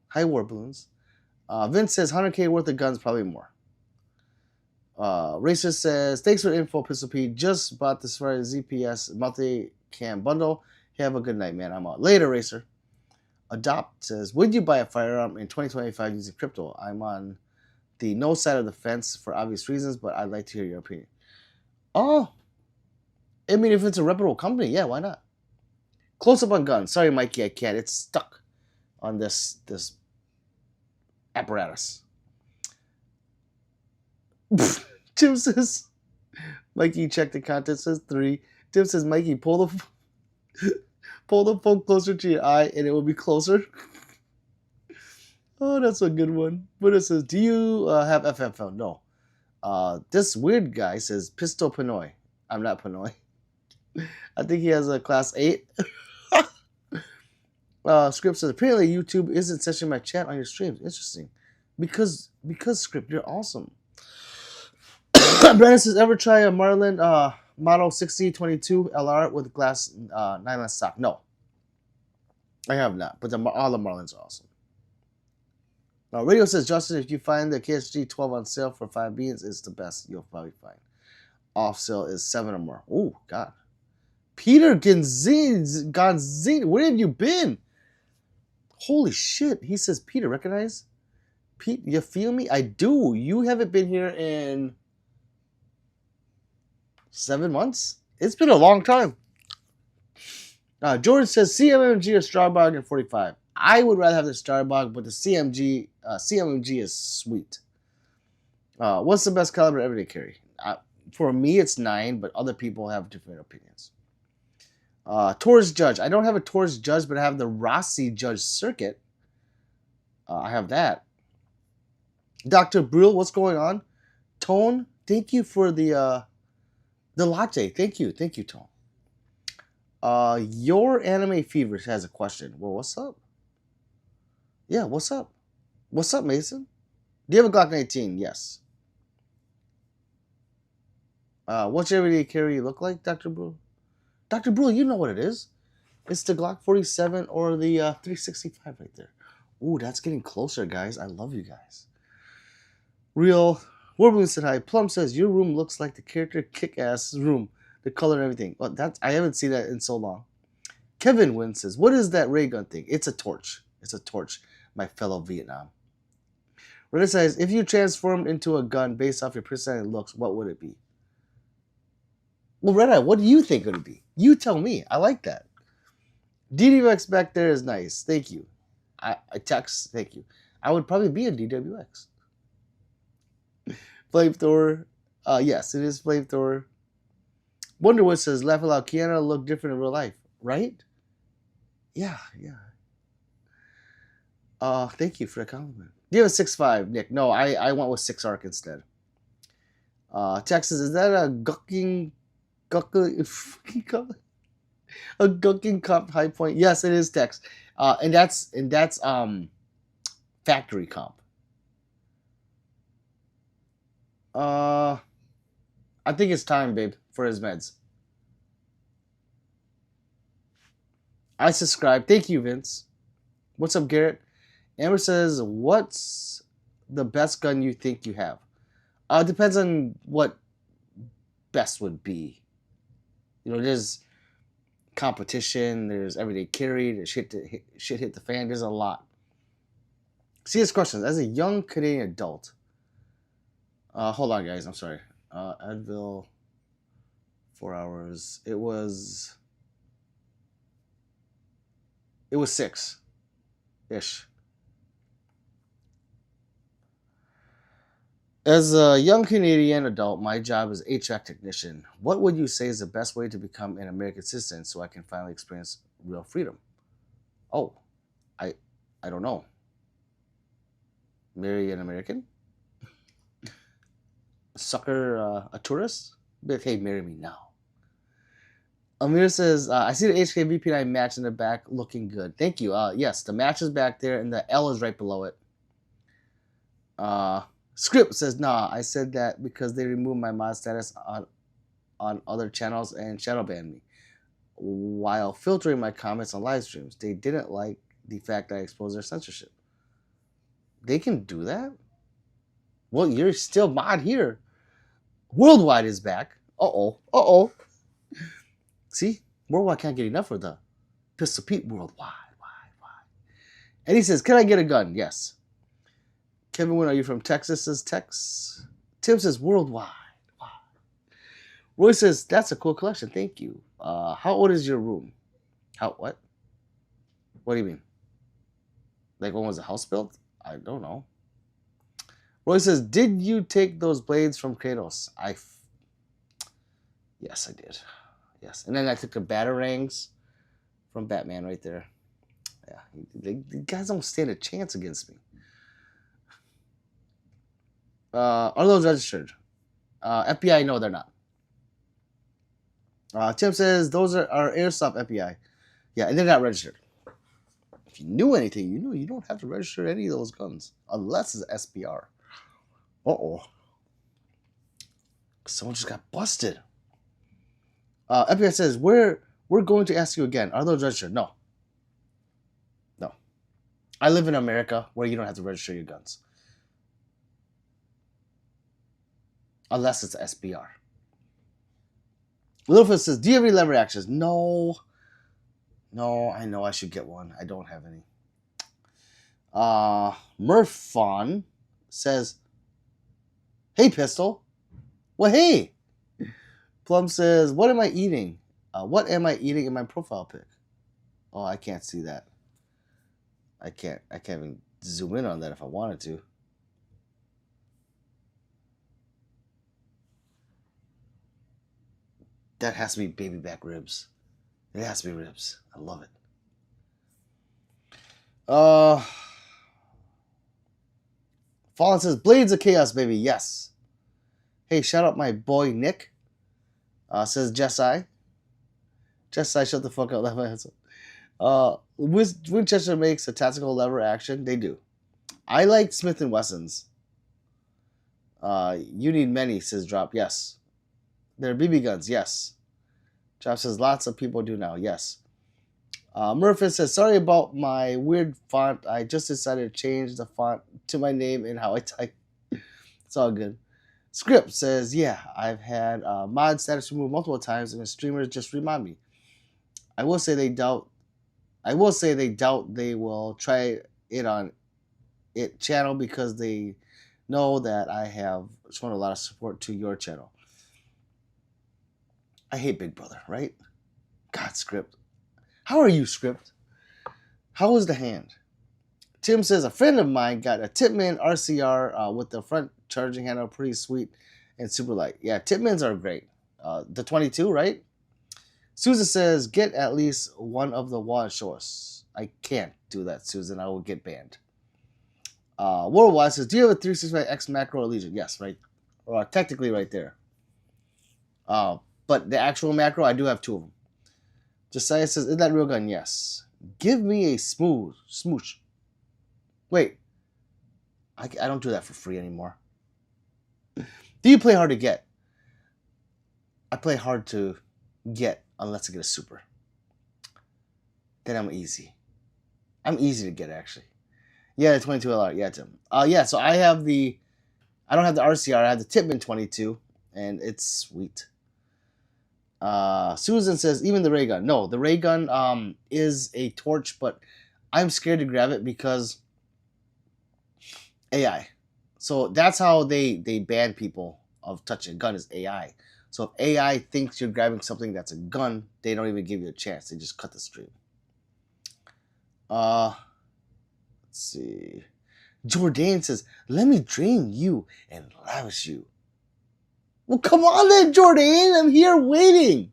Hi, War Balloons. Vince says 100K worth of guns, probably more. Racer says, "Thanks for the info, Pistol P. Just bought this for ZPS multi-cam bundle. Have a good night, man. I'm out." Later, Racer. Adopt says, "Would you buy a firearm in 2025 using crypto?" I'm on the no side of the fence for obvious reasons, but I'd like to hear your opinion. Oh, I mean, if it's a reputable company, yeah, why not? Close up on guns. Sorry, Mikey, I can't. It's stuck on this apparatus. Tim says, "Mikey, check the content." Says 3. Tim says, "Mikey, pull the phone closer to your eye, and it will be closer." Oh, that's a good one. Buddha says, "Do you have FFL?" No. This weird guy says, "Pistol Pinoy." I'm not Pinoy. I think he has a class 8. Script says, "Apparently YouTube isn't censoring my chat on your streams." Interesting. Because Script, you're awesome. Brandon says, "Ever try a Marlin Model 6022 LR with glass nylon stock?" No. I have not, but all the Marlins are awesome. Radio says, "Justin, if you find the KSG 12 on sale for 5 beans, it's the best you'll probably find. Off sale is 7 or more." Oh, God. Peter Gonzine, where have you been? Holy shit. He says, "Peter, recognize?" Pete, you feel me? I do. You haven't been here in 7 months? It's been a long time. Jordan says, "CMMG or Starbog in 45. I would rather have the Starbog, but the CMMG is sweet. What's the best caliber everyday carry? For me, it's 9, but other people have different opinions. Taurus Judge. I don't have a Taurus Judge, but I have the Rossi Judge Circuit. I have that. Dr. Brule, what's going on? Tone, thank you for the latte. Thank you, Tone. Your Anime Fever has a question. Well, what's up? Yeah, what's up? What's up, Mason? Do you have a Glock 19? Yes. What's your everyday carry look like, Dr. Brule? Dr. Brule, you know what it is. It's the Glock 47 or the 365 right there. Ooh, that's getting closer, guys. I love you guys. Real Warballoon said hi. Plum says, "Your room looks like the character Kick-Ass room. The color and everything." Well, I haven't seen that in so long. Kevin Wynn says, "What is that ray gun thing?" It's a torch. It's a torch, my fellow Vietnam. Reddit says, "If you transformed into a gun based off your personality and looks, what would it be?" Well, Reddit, what do you think it would be? You tell me. I like that. DWX back there is nice. Thank you. I text. Thank you. I would probably be a DWX. Flamethrower. Yes, it is Flamethrower. Wonderwood says, "Laugh aloud. Kiana look different in real life, right?" Yeah. Thank you for the compliment. Do you have a 6.5, Nick? No, I went with 6 arc instead. Texas, is that a gucking comp high point? Yes, it is, Tex. And that's factory comp. I think it's time, babe, for his meds. I subscribe. Thank you, Vince. What's up, Garrett? Amber says, what's the best gun you think you have? Depends on what best would be. You know, there's competition, there's everyday carry, there's shit hit the fan. There's a lot. Serious questions. As a young Canadian adult, hold on, guys. I'm sorry. Advil, 4 hours. It was 6 ish. As a young Canadian adult, my job is HVAC technician. What would you say is the best way to become an American citizen so I can finally experience real freedom? Oh, I don't know. Marry an American? Sucker a tourist? Be like, hey, marry me now. Amir says, I see the HK VP9 match in the back looking good. Thank you. Yes, the match is back there and the L is right below it. Script says, nah, I said that because they removed my mod status on other channels and shadow banned me while filtering my comments on live streams. They didn't like the fact that I exposed their censorship. They can do that? Well, you're still mod here. Worldwide is back. Uh-oh. See? Worldwide can't get enough of the Pistol Pete worldwide. And he says, can I get a gun? Yes. Kevin Wynn, are you from Texas? Says Tex. Tim says worldwide. Wow. Roy says, that's a cool collection. Thank you. How old is your room? What? What do you mean? Like when was the house built? I don't know. Roy says, did you take those blades from Kratos? Yes, I did. Yes. And then I took the batarangs from Batman right there. Yeah. The guys don't stand a chance against me. Are those registered? FBI, no, they're not. Tim says those are airsoft FBI. Yeah, and they're not registered. If you knew anything, you knew you don't have to register any of those guns unless it's SPR. Uh-oh. Someone just got busted. FBI says, we're going to ask you again. Are those registered? No. I live in America where you don't have to register your guns. Unless it's SBR. Littlefoot says, do you have any lever actions? No, I know I should get one. I don't have any. Murphon says, hey, Pistol. Well, hey. Plum says, what am I eating? What am I eating in my profile pic? Oh, I can't see that. I can't even zoom in on that if I wanted to. That has to be baby back ribs. It has to be ribs. I love it. Fallen says, Blades of Chaos, baby. Yes. Hey, shout out my boy Nick. Says Jessai. Jessai, shut the fuck up. Winchester makes a tactical lever action. They do. I like Smith & Wessons. You need many, says Drop. Yes. They're BB guns. Yes. Drop says lots of people do now. Yes. Murphy says, sorry about my weird font. I just decided to change the font to my name and how I type. It's all good. Script says, yeah, I've had mod status removed multiple times and the streamers just remind me. I will say they doubt they will try it on it channel because they know that I have shown a lot of support to your channel. I hate Big Brother, right? God, Script. How are you, Script? How was the hand? Tim says, a friend of mine got a Tipman RCR with the front charging handle, pretty sweet and super light. Yeah, Tipmans are great. The 22, right? Susan says, get at least one of the wallet shorts. I can't do that, Susan. I will get banned. Worldwide says, do you have a 365X macro or Legion? Yes, right. Technically right there. But the actual macro, I do have 2 of them. Josiah says, is that real gun? Yes. Give me a smooch. Wait. I don't do that for free anymore. Do you play hard to get? I play hard to get unless I get a super. then I'm easy. I'm easy to get, actually. Yeah, the 22 LR. Yeah, Tim. Yeah, so I don't have the RCR. I have the Tipman 22, and it's sweet. Susan says, even the ray gun. No, the ray gun is a torch, but I'm scared to grab it because AI. So that's how they ban people of touching a gun is AI. So if AI thinks you're grabbing something that's a gun, they don't even give you a chance. They just cut the stream. Let's see. Jordan says, let me drain you and lavish you. Well, come on then, Jordan. I'm here waiting.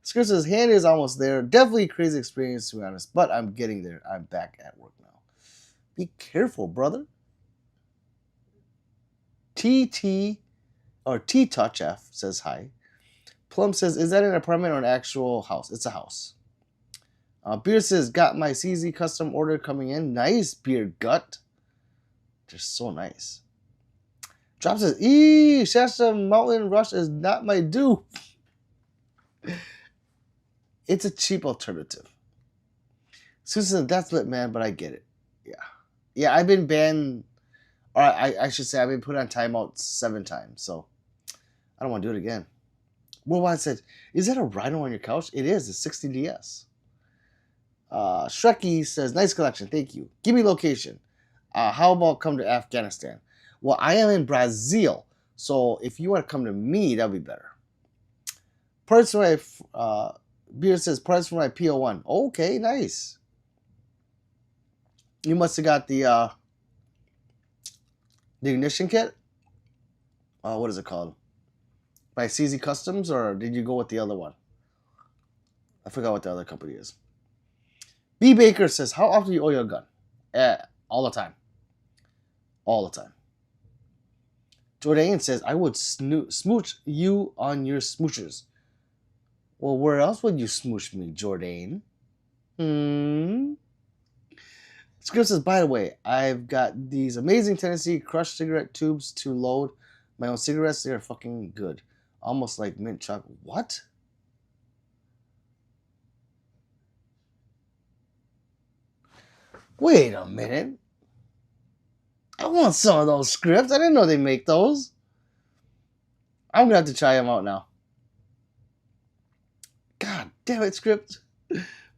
Script says, hand is almost there. Definitely a crazy experience, to be honest, but I'm getting there. I'm back at work now. Be careful, brother. T-Touch F says hi. Plum says, is that an apartment or an actual house? It's a house. Beard says, got my CZ custom order coming in. Nice, Beard Gut. They're so nice. Drop says, Shasta Mountain Rush is not my dupe. It's a cheap alternative. Susan says, that's lit, man, but I get it. Yeah. Yeah, I've been banned, or I should say I've been put on timeout 7 times, so I don't want to do it again. Worldwide said, is that a Rhino on your couch? It is. It's 60DS. Shrekky says, nice collection. Thank you. Give me location. How about come to Afghanistan? Well, I am in Brazil, so if you want to come to me, that would be better. Parts for my, Beard says, parts for my PO1. Okay, nice. You must have got the ignition kit. What is it called? By CZ Customs, or did you go with the other one? I forgot what the other company is. B Baker says, how often do you oil your gun? All the time. All the time. Jordan says, I would smooch you on your smoochers. Well, where else would you smooch me, Jordan? Script says, by the way, I've got these amazing Tennessee crushed cigarette tubes to load my own cigarettes. They're fucking good. Almost like mint chocolate. What? Wait a minute. I want some of those scripts. I didn't know they make those. I'm going to have to try them out now. God damn it, script.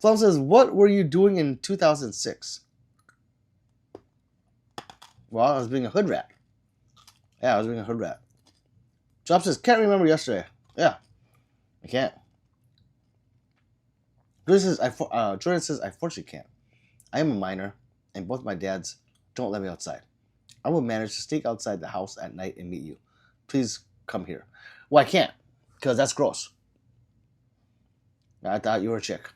Plum says, what were you doing in 2006? Well, I was being a hood rat. Yeah, I was being a hood rat. Drop says, can't remember yesterday. Yeah, I can't. Jordan says, I fortunately can't. I am a minor, and both my dads don't let me outside. I will manage to sneak outside the house at night and meet you. Please come here. Well, I can't, because that's gross. I thought you were a chick.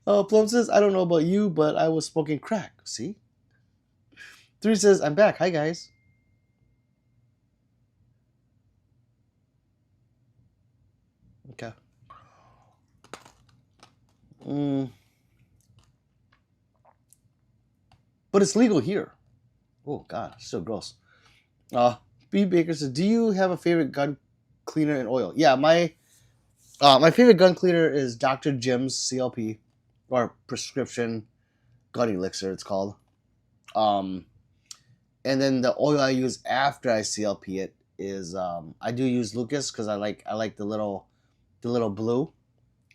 Plum says, I don't know about you, but I was smoking crack. See? 3 says, I'm back. Hi, guys. Okay. But it's legal here. Oh, God. Still gross. B. Baker says, do you have a favorite gun cleaner and oil? Yeah, my favorite gun cleaner is Dr. Jim's CLP, or prescription gun elixir, it's called. And then the oil I use after I CLP it is I do use Lucas because I like the little blue,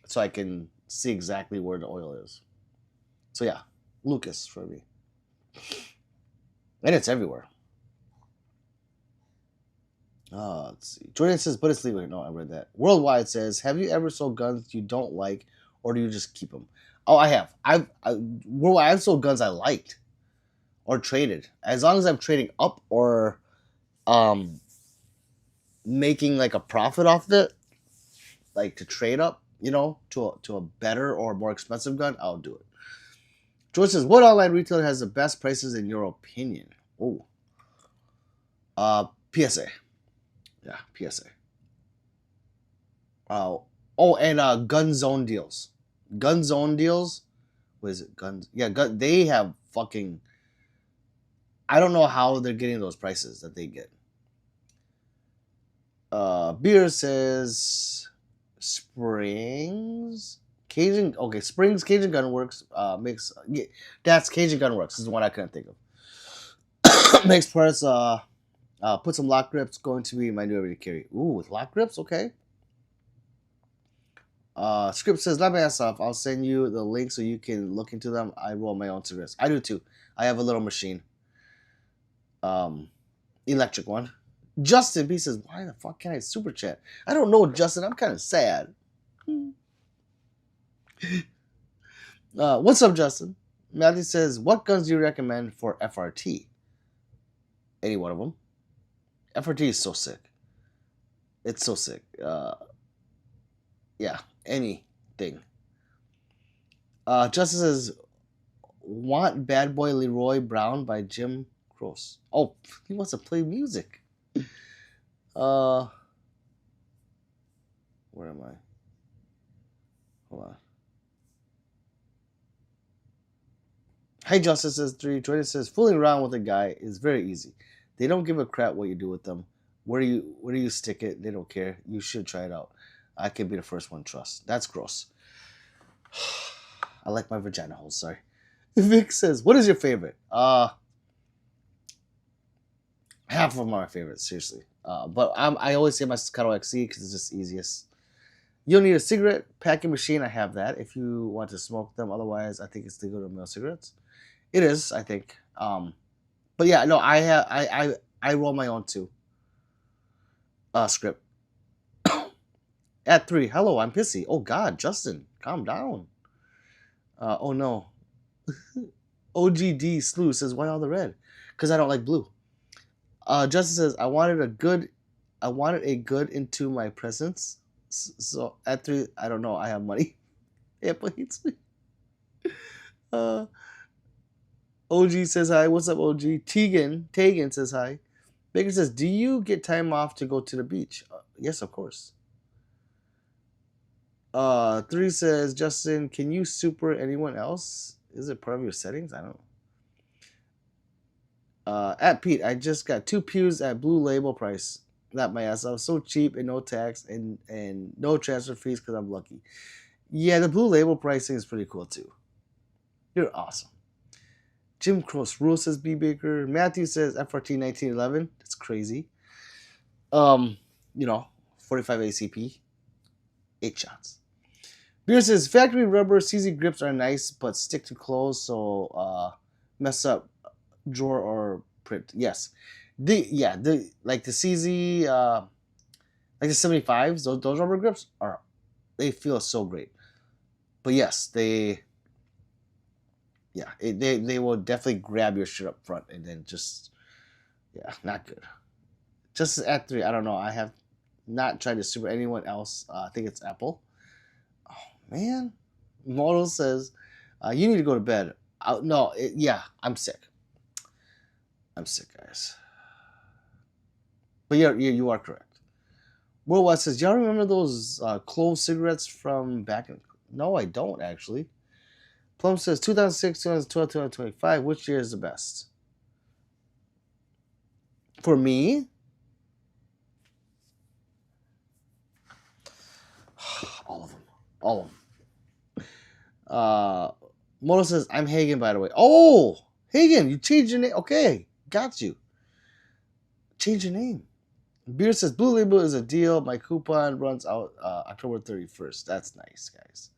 so I can see exactly where the oil is. So yeah, Lucas for me, and it's everywhere. Let's see. Jordan says, but it's legal. No, I read that. Worldwide says, have you ever sold guns you don't like, or do you just keep them? Oh, I have. I've sold guns I liked, or traded. As long as I'm trading up or making like a profit off it, like to trade up, to a better or more expensive gun, I'll do it. George says, what online retailer has the best prices in your opinion? Oh, PSA. Yeah, PSA. And Gun Zone deals. Gun Zone deals. What is it? Guns. Yeah, they have fucking. I don't know how they're getting those prices that they get. Beer says Springs Cajun. Okay, Springs Cajun Gunworks makes. Yeah, that's Cajun Gunworks. This is the one I couldn't think of. Makes parts. Put some lock grips. Going to be my new everyday carry. Ooh, with lock grips. Okay. Script says, "Not my ass off. I'll send you the link so you can look into them. I roll my own cigarettes. I do too. I have a little machine. Um, electric one." Justin B says, "Why the fuck can't I super chat? I don't know, Justin. I'm kind of sad." What's up, Justin? Matthew says, "What guns do you recommend for FRT?" Any one of them. FRT is so sick. It's so sick. Yeah, anything. Justin says, "Want Bad Boy Leroy Brown by Jim Croce." Oh, he wants to play music. Where am I? Hold on. Hey, Justice says 320 says, "Fooling around with a guy is very easy. They don't give a crap what you do with them. Where do you stick it? They don't care. You should try it out. I can be the first one. Trust." That's gross. I like my vagina holes. Sorry. Vic says, "What is your favorite?" Half of them are my favorites. Seriously. But I always say my Staccato XC because it's just easiest. You'll need a cigarette packing machine. I have that if you want to smoke them. Otherwise, I think it's legal to mail cigarettes. It is, I think. But yeah, no, I roll my own too. Script. At 3, hello, I'm pissy. Oh God, Justin, calm down. Oh no. OGD Slew says, "Why all the red?" Because I don't like blue. Justin says, I wanted a good into my presence. So at 3, I don't know. I have money. Apple hates me. OG says hi. What's up, OG? Tegan says hi. Baker says, "Do you get time off to go to the beach?" Yes, of course. 3 says, "Justin, can you super anyone else? Is it part of your settings? I don't know." At Pete, I just got 2 pews at Blue Label price. Not my ass off. So cheap and no tax and no transfer fees because I'm lucky. Yeah, the Blue Label pricing is pretty cool too. You're awesome. Jim Croce Rule says B Baker. Matthew says FRT 1911. That's crazy. 45 ACP, 8 shots. Beer says factory rubber CZ grips are nice, but stick to clothes, so mess up drawer or print. Yes, the CZ like the 75s. Those rubber grips they feel so great. But yes, they will definitely grab your shit up front and then just not good. Just at 3, I don't know. I have not tried to super anyone else. I think it's Apple. Oh man, Model says you need to go to bed. I'm sick. I'm sick, guys. But you are correct. Worldwide says, "Y'all remember those clove cigarettes from back in?" No, I don't actually. Plum says 2006, 2012, 2025. Which year is the best? For me, all of them. All of them. Moto says, "I'm Hagen, by the way." Oh, Hagen, you changed your name. Okay, got you. Change your name. Beer says, "Blue Label is a deal. My coupon runs out October 31st. That's nice, guys."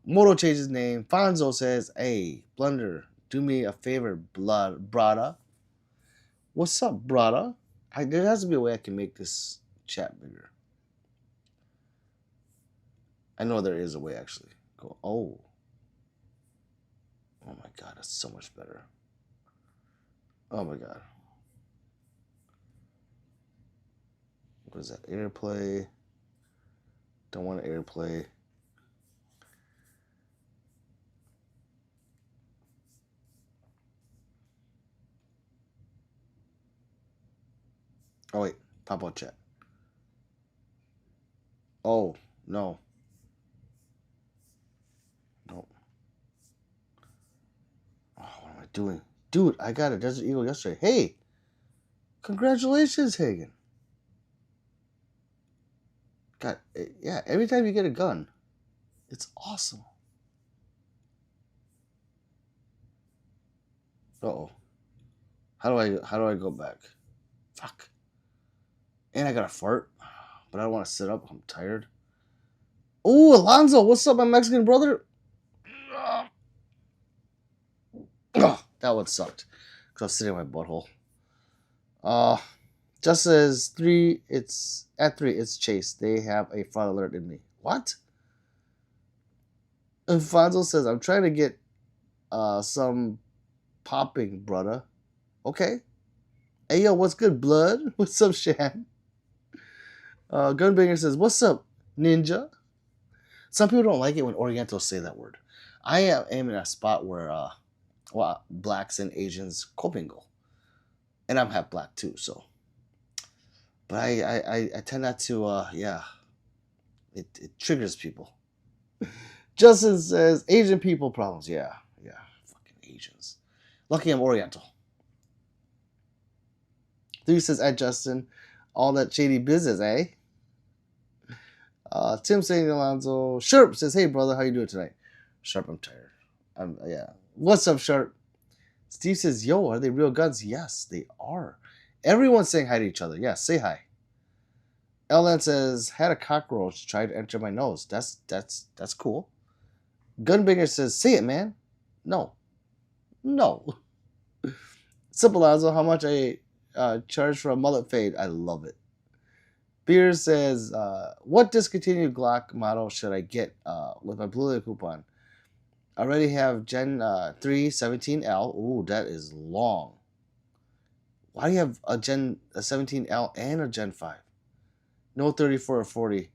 Moto changed his name. Fonzo says, "Hey, Blunder, do me a favor, brada." What's up, brada? There has to be a way I can make this chat bigger. I know there is a way, actually. Go. Oh my God, that's so much better. Oh my God. What is that? AirPlay. Don't want to AirPlay. Oh wait, pop out chat. Oh no. No. Oh, what am I doing? Dude, I got a Desert Eagle yesterday. Hey, congratulations, Hagen. God, yeah, every time you get a gun, It's awesome. Uh-oh. How do I go back? Fuck. And I got a fart, but I don't want to sit up. I'm tired. Oh, Alonzo, what's up, my Mexican brother? Oh, that one sucked. Because I was sitting in my butthole. Uh just as three, it's at three, it's Chase. They have a fraud alert in me. What? Alfonso says, I'm trying to get some popping, brother. Okay. Hey yo, what's good, blood? What's up, Shan? Gunbanger says, what's up, ninja? Some people don't like it when Orientals say that word. I am in a spot where well, blacks and Asians commingle. And I'm half black too, so. But I tend not to, yeah. It triggers people. Justin says, Asian people problems. Yeah, yeah. Fucking Asians. Lucky I'm Oriental. 3 says, at Justin, all that shady business, eh? Tim saying Alonzo. Sharp says, hey, brother, how you doing tonight? Sharp, I'm tired. Yeah. What's up, Sharp? Steve says, yo, are they real guns? Yes, they are. Everyone's saying hi to each other. Yes, say hi. Ellen says, had a cockroach try to enter my nose. That's cool. Gunbanger says, say it, man. No. No. Simple Alonzo, how much I charge for a mullet fade? I love it. Beer says, what discontinued Glock model should I get with my Blue Label coupon? I already have Gen 3 17L. Ooh, that is long. Why do you have a 17L and a Gen 5? No 34 or 40.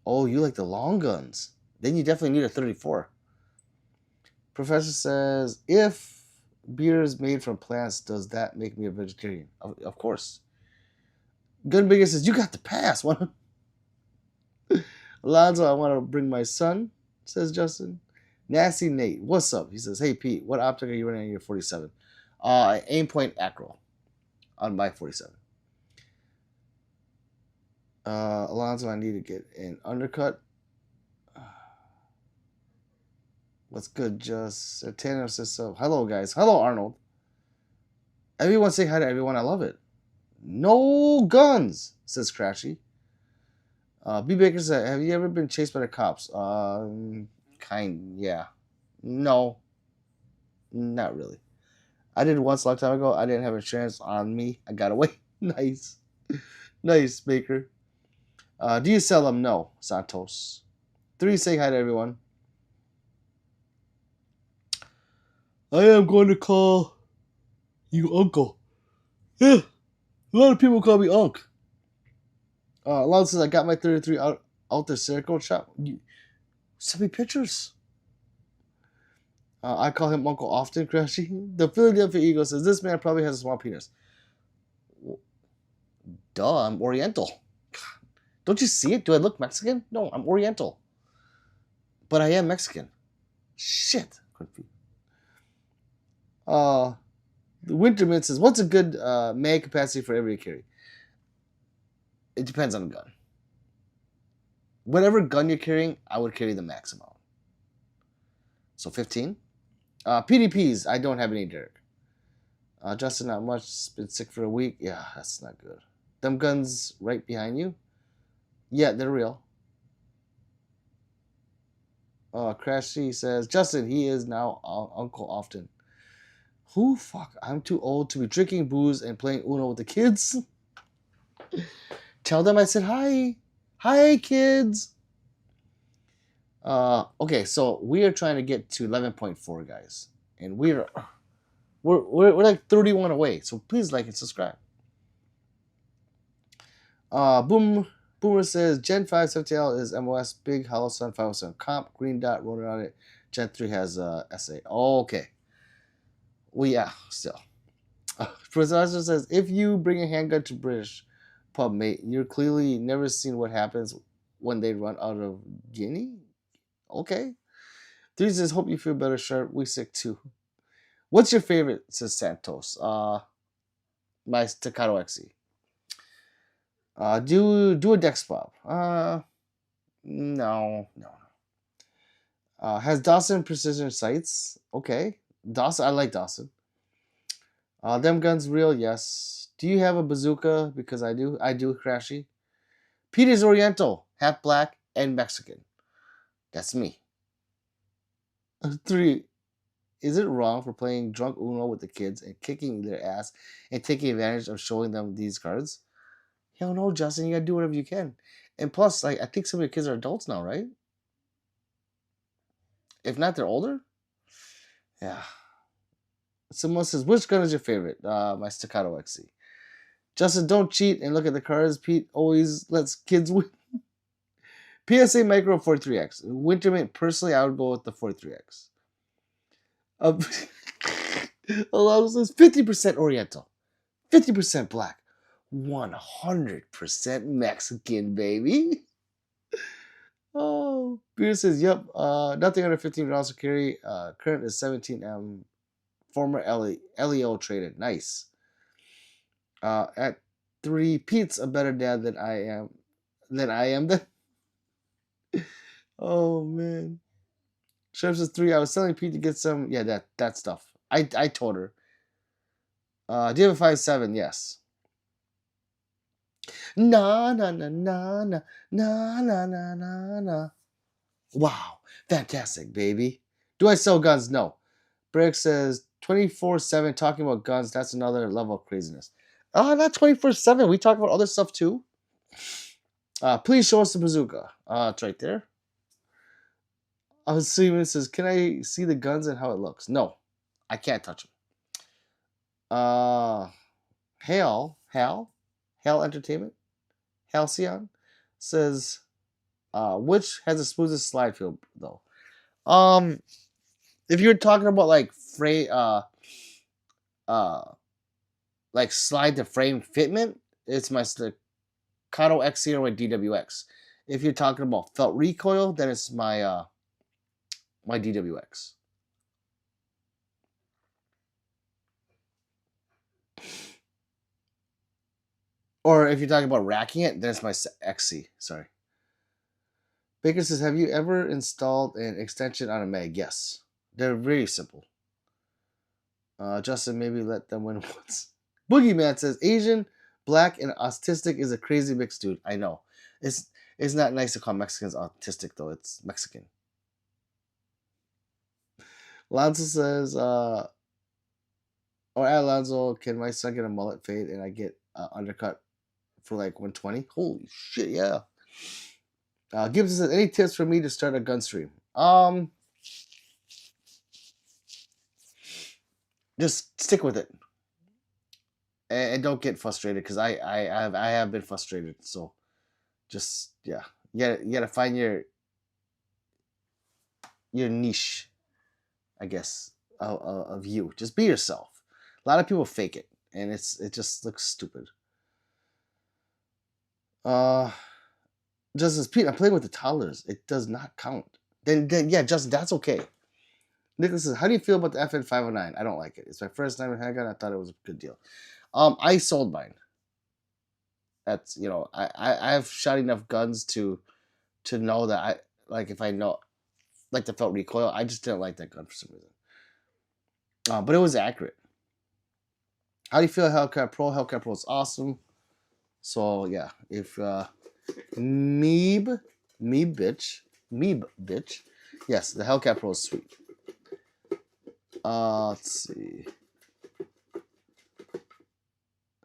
Oh, you like the long guns. Then you definitely need a 34. Professor says, if beer is made from plants, does that make me a vegetarian? Of course. Gunbigger says, you got the pass. Alonzo, I want to bring my son, says Justin. Nasty Nate, what's up? He says, hey, Pete, what optic are you running on your 47? Aim point acro on my 47. Alonzo, I need to get an undercut. What's good, just Tanner says so. Hello, guys. Hello, Arnold. Everyone say hi to everyone. I love it. No guns, says Crashy. B. Baker said, have you ever been chased by the cops? Yeah. No. Not really. I did once a long time ago. I didn't have insurance on me. I got away. Nice. Nice, Baker. Do you sell them? No, Santos. 3, say hi to everyone. I am going to call you uncle. Yeah, a lot of people call me Unc. Alon says, I got my 33 out the circle shop. Send me pictures. I call him Uncle often, Crashy. The Philadelphia Eagle says, this man probably has a small penis. Duh, I'm Oriental. Don't you see it? Do I look Mexican? No, I'm Oriental. But I am Mexican. Shit. The Winterman says, what's a good mag capacity for every carry? It depends on the gun. Whatever gun you're carrying, I would carry the max amount. So 15. PDPs, I don't have any, Derek. Justin, not much. Been sick for a week. Yeah, that's not good. Them guns right behind you? Yeah, they're real. Crashy says, Justin, he is now Uncle often. Who? Fuck, I'm too old to be drinking booze and playing Uno with the kids. Tell them I said hi. Hi, kids. Okay, so we are trying to get to 11.4, guys. And we're like 31 away. So please like and subscribe. Boomer says Gen 5 70L is MOS, Big Hollow Sun 507 comp, green dot rolling on it. Gen 3 has SA. Okay. Well, yeah, still. Professor says, if you bring a handgun to British pub, mate, you're clearly never seen what happens when they run out of Guinea? Okay. 3 says, hope you feel better, Sharp. We sick too. What's your favorite, says Santos? My Staccato XE. Do a dex pop. No. Has Dawson precision sights? Okay. Dawson, I like Dawson. Them guns real? Yes. Do you have a bazooka? Because I do. I do, Crashy. Peter's Oriental, half black and Mexican. That's me. 3. Is it wrong for playing drunk Uno with the kids and kicking their ass and taking advantage of showing them these cards? Hell no, Justin. You gotta do whatever you can. And plus, like, I think some of your kids are adults now, right? If not, they're older. Yeah. Someone says, which gun is your favorite? My Staccato XC. Justin, don't cheat and look at the cards. Pete always lets kids win. PSA Micro 43X. Wintermint, personally, I would go with the 43X. Allow says 50% Oriental, 50% black, 100% Mexican, baby. Oh, Beer says, yep, nothing under $15 to carry. Current is 17M. Former LEO traded. Nice. At 3, Pete's a better dad than I am. Oh man. Sheriff says 3. I was telling Pete to get some. Yeah, that stuff. I told her. Do you have a 5.7? Yes. Na na na na na na na na na na. Wow, fantastic, baby. Do I sell guns? No. Brick says 24/7 talking about guns. That's another level of craziness. Not 24/7. We talk about other stuff too. Please show us the bazooka. It's right there. Steven says, can I see the guns and how it looks? No, I can't touch them. Hal Entertainment, Halcyon says, which has the smoothest slide feel though? If you're talking about like like slide to frame fitment, it's my Staccato XC or my DWX. If you're talking about felt recoil, then it's my my DWX. Or if you're talking about racking it, then it's my XC. Sorry. Baker says, have you ever installed an extension on a mag? Yes. They're very simple. Justin, maybe let them win once. Boogeyman says, Asian, black, and autistic is a crazy mix, dude. I know. It's not nice to call Mexicans autistic, though. It's Mexican. Alonzo says, or Alonzo, can my son get a mullet fade and I get undercut for like 120? Holy shit, yeah. Gibson says, any tips for me to start a gun stream? Just stick with it, and don't get frustrated because I have been frustrated. So, just yeah, you gotta find your niche, I guess, of you. Just be yourself. A lot of people fake it, and it just looks stupid. Justice Pete, I'm playing with the toddlers. It does not count. Then yeah, Justin, that's okay. Nicholas says, how do you feel about the FN 509? I don't like it. It's my first time in handgun. I thought it was a good deal. I sold mine. That's I have shot enough guns to know that I like if I know like the felt recoil. I just didn't like that gun for some reason. But it was accurate. How do you feel Hellcat Pro? Hellcat Pro is awesome. So yeah, if Meeb bitch. Yes, the Hellcat Pro is sweet. Let's see.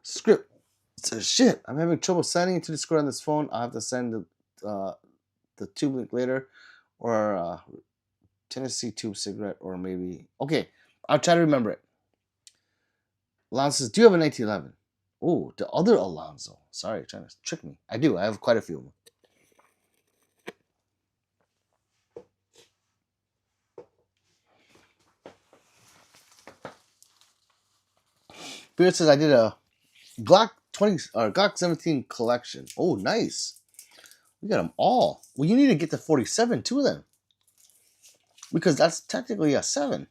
Script says, shit, I'm having trouble signing into Discord on this phone. I'll have to send the tube link later, or Tennessee tube cigarette, or maybe. Okay, I'll try to remember it. Alonzo says, do you have a 1911? Oh, the other Alonzo. Sorry, trying to trick me. I do. I have quite a few of them. Beard says I did a Glock 20 or Glock 17 collection. Oh, nice. We got them all. Well, you need to get the 47 too, then, because that's technically a 7.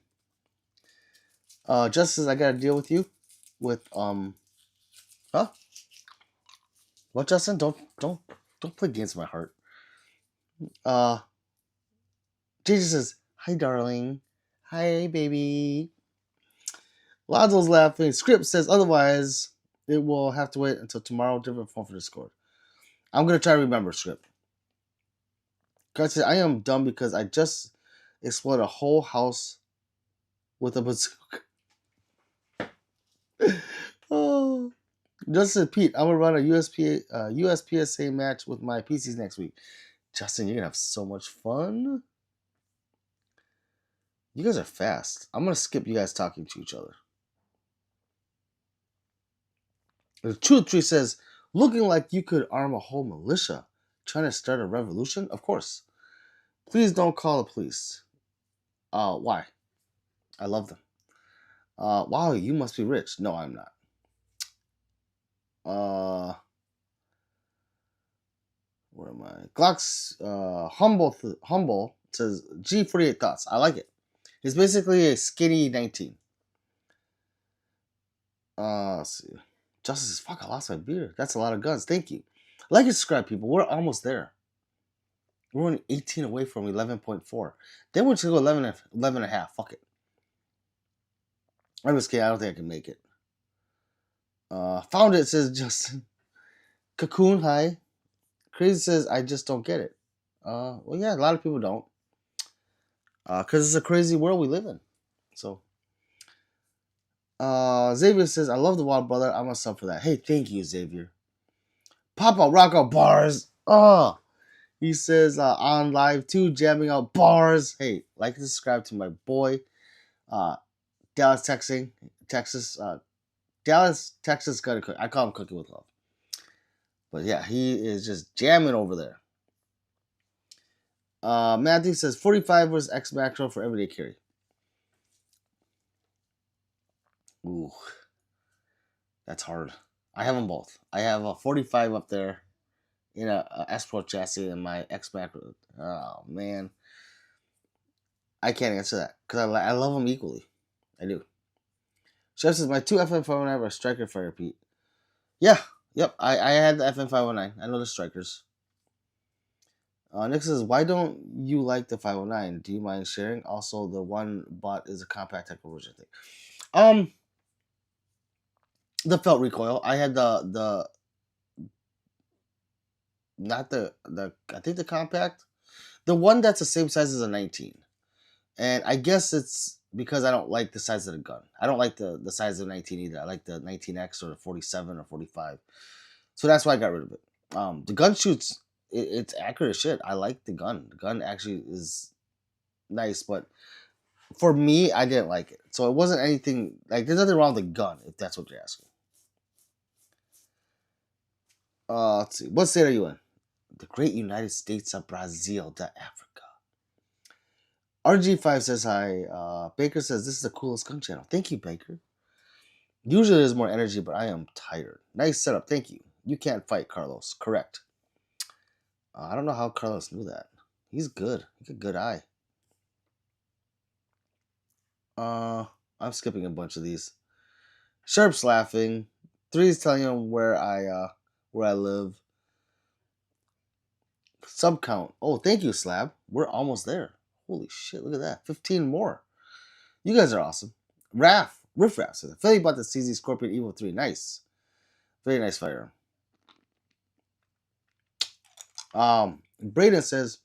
Just as I got to deal with you with huh? What, Justin? Don't play games with my heart. JJ says, hi, darling. Hi, baby. Lonzo's laughing. Script says otherwise, it will have to wait until tomorrow. Different phone for Discord. I'm going to try to remember Script. God says, I am dumb because I just exploded a whole house with a bazooka. Oh. Justin Pete, I'm going to run a USPSA match with my PCs next week. Justin, you're going to have so much fun. You guys are fast. I'm going to skip you guys talking to each other. The Truth Tree says, looking like you could arm a whole militia trying to start a revolution? Of course. Please don't call the police. Why? I love them. Wow, you must be rich. No, I'm not. Where am I? Glock's humble says G48 thoughts. I like it. He's basically a skinny 19. Let's see. Justice says, fuck, I lost my beer. That's a lot of guns. Thank you. Like and subscribe, people. We're almost there. We're only 18 away from 11.4. Then we're just going to go 11 and a half. Fuck it. I'm just kidding. I don't think I can make it. Found it, says Justin. Cocoon, hi. Crazy says, I just don't get it. Well, yeah, a lot of people don't. Because it's a crazy world we live in. So, Xavier says, I love the Wild Brother. I'm a sub for that. Hey, thank you, Xavier. Papa Rock out bars. He says, on live too, jamming out bars. Hey, like and subscribe to my boy, Dallas, Texas. Dallas, Texas, gotta cook. I call him Cooking with Love. But yeah, he is just jamming over there. Matthew says 45 versus X Macro for everyday carry. Ooh, that's hard. I have them both. I have a 45 up there in a S Pro chassis and my X Macro. Oh man, I can't answer that because I love them equally. I do. Chef says my two FM519 are striker fire Pete. Yeah, yep. I had the FM519. I know the strikers. Nick says, why don't you like the 509? Do you mind sharing? Also, the one bought is a compact technical version thing. The felt recoil. I had the not the I think the compact, the one that's the same size as a 19. And I guess it's because I don't like the size of the gun. I don't like the size of the 19 either. I like the 19X or the 47 or 45. So that's why I got rid of it. The gun shoots. It's accurate as shit. I like the gun. The gun actually is nice, but for me, I didn't like it. So it wasn't anything like there's nothing wrong with the gun if that's what you're asking. Let's see. What state are you in? The great United States of Brazil, the Africa. RG5 says hi. Baker says this is the coolest gun channel. Thank you, Baker. Usually there's more energy, but I am tired. Nice setup. Thank you. You can't fight, Carlos. Correct. I don't know how Carlos knew that. He's good. He's a good eye. I'm skipping a bunch of these. Sharp's laughing. Three's telling him where I live. Sub count. Oh, thank you, Slab. We're almost there. Holy shit, look at that. 15 more. You guys are awesome. Riff Raff says, I feel like about the CZ Scorpion Evo 3. Nice. Very nice firearm. Braden says,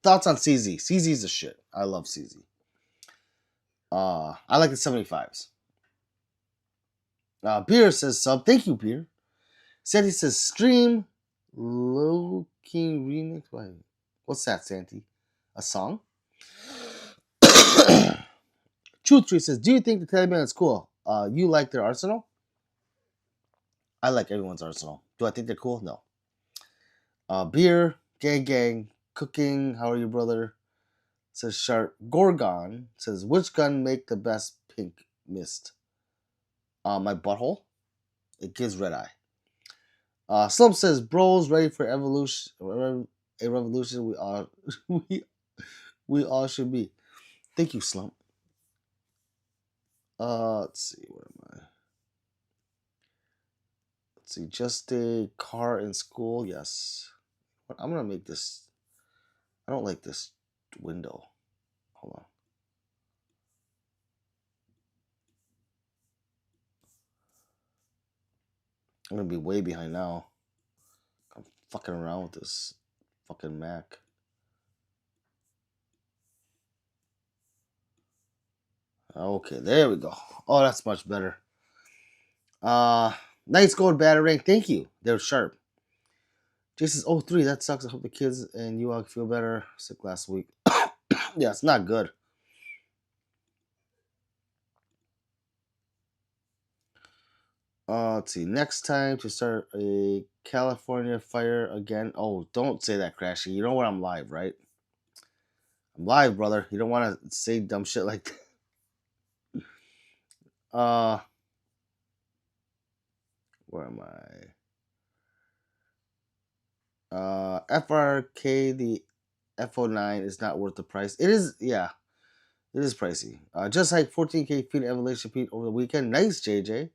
thoughts on CZ. CZ's a shit. I love CZ. I like the 75s. Beer says sub. Thank you, Beer. Santi says stream. Low King remix. What's that, Santi? A song? Truth Tree says, do you think the Taliban is cool? You like their arsenal? I like everyone's arsenal. Do I think they're cool? No. Beer, gang, cooking. How are you, brother? Says Sharp. Gorgon says, which gun make the best pink mist? My butthole. It gives red eye. Slump says, bros ready for evolution. A revolution we all we all should be. Thank you, Slump. Let's see, where am I? Let's see, just a car in school. Yes. I'm gonna make this. I don't like this window. Hold on. I'm gonna be way behind now. I'm fucking around with this fucking Mac. Okay, there we go. Oh, that's much better. Uh, nice gold battering. Thank you. They're sharp. Jason's 03. That sucks. I hope the kids and you all feel better. Sick last week. Yeah, it's not good. Let's see. Next time to start a California fire again. Oh, don't say that, Crashy. You know where I'm live, right? I'm live, brother. You don't want to say dumb shit like that. Where am I? FRK, the F09 is not worth the price. It is, yeah, it is pricey. Just like 14K feet of elevation feet over the weekend. Nice, JJ.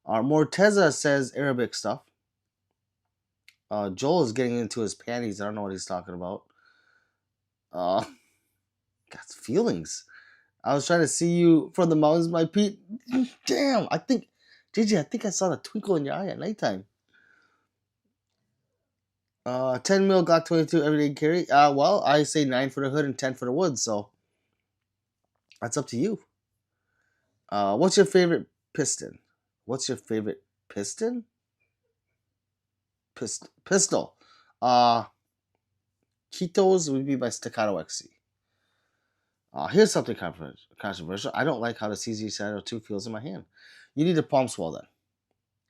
Morteza says Arabic stuff. Joel is getting into his panties. I don't know what he's talking about. Got feelings. I was trying to see you from the mountains, my Pete. Damn, I think, JJ, I think I saw the twinkle in your eye at nighttime. 10 mil Glock 22 everyday carry. Well, I say 9 for the hood and 10 for the woods, so that's up to you. What's your favorite piston? What's your favorite piston? Pistol. Ketos would be by Staccato XC. Here's something controversial. I don't like how the CZ Shadow 2 feels in my hand. You need a palm swell then.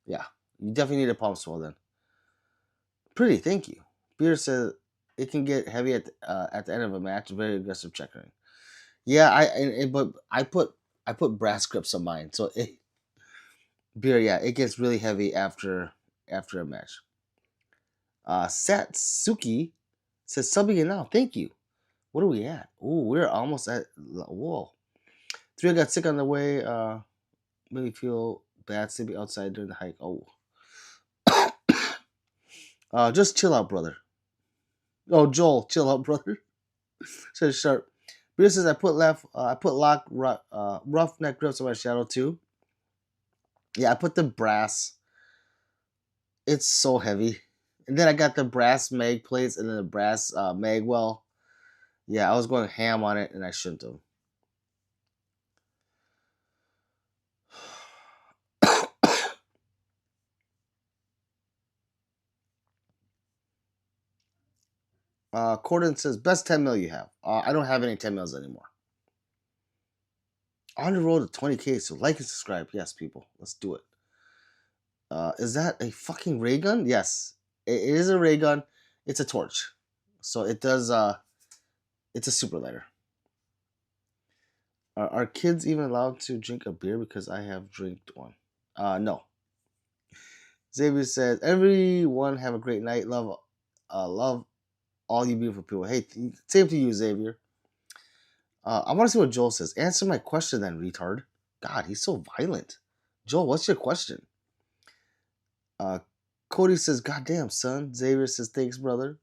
Yeah, you definitely need a palm swell then. Pretty, thank you. Beer says it can get heavy at the end of a match. Very aggressive checkering. Yeah, but I put brass grips on mine, so beer. Yeah, it gets really heavy after a match. Satsuki says subbing it now. Thank you. What are we at? Oh, we're almost at. Whoa. 3 got sick on the way. Really feel bad sleeping outside during the hike. Oh. Just chill out, brother. Oh, Joel, chill out, brother. Says sharp. Beer says I put rough neck grips on my shadow too. Yeah, I put the brass. It's so heavy. And then I got the brass mag plates and then the brass mag well. Yeah, I was going ham on it and I shouldn't have. Corden says best 10 mil you have. I don't have any 10 mils anymore. On the road to 20K, so like and subscribe. Yes, people, let's do it. Is that a fucking ray gun? Yes, it is a ray gun. It's a torch, so it does. It's a super lighter. Are kids even allowed to drink a beer? Because I have drank one. No. Xavier says, "Everyone have a great night. Love all you beautiful people." Hey, same to you, Xavier. I want to see what Joel says. Answer my question, then, retard. God, he's so violent. Joel, what's your question? Cody says, "God damn, son." Xavier says, "Thanks, brother."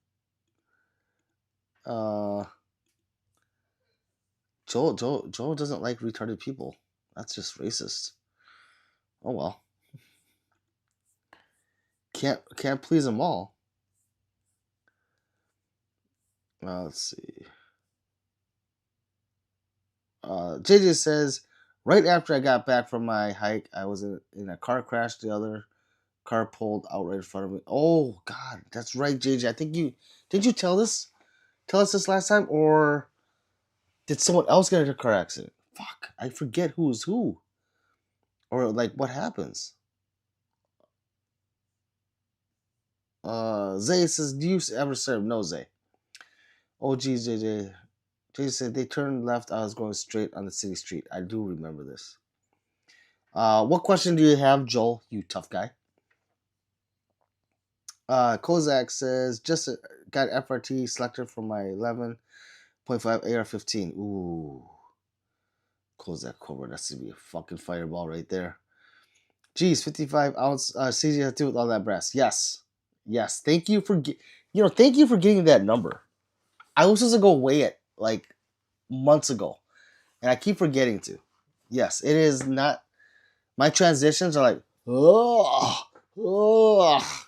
Joel doesn't like retarded people. That's just racist. Oh well. Can't please them all. Let's see. JJ says, right after I got back from my hike, I was in a car crash. The other car pulled out right in front of me. Oh God, that's right, JJ. I think did you tell us this last time, or did someone else get into a car accident? Fuck, I forget who's who, or like what happens. Zay says, do you ever serve? No, Zay. Oh geez, JJ. JJ said they turned left. I was going straight on the city street. I do remember this. What question do you have, Joel? You tough guy. Kozak says, just got FRT selector for my 11.5 AR-15. Ooh. Kozak Cobra, that's gonna be a fucking fireball right there. Geez, 55 ounce CZ2 with all that brass. Yes. Thank you for getting that number. I was supposed to go weigh it like months ago, and I keep forgetting to. Yes, it is not. My transitions are like, oh, oh.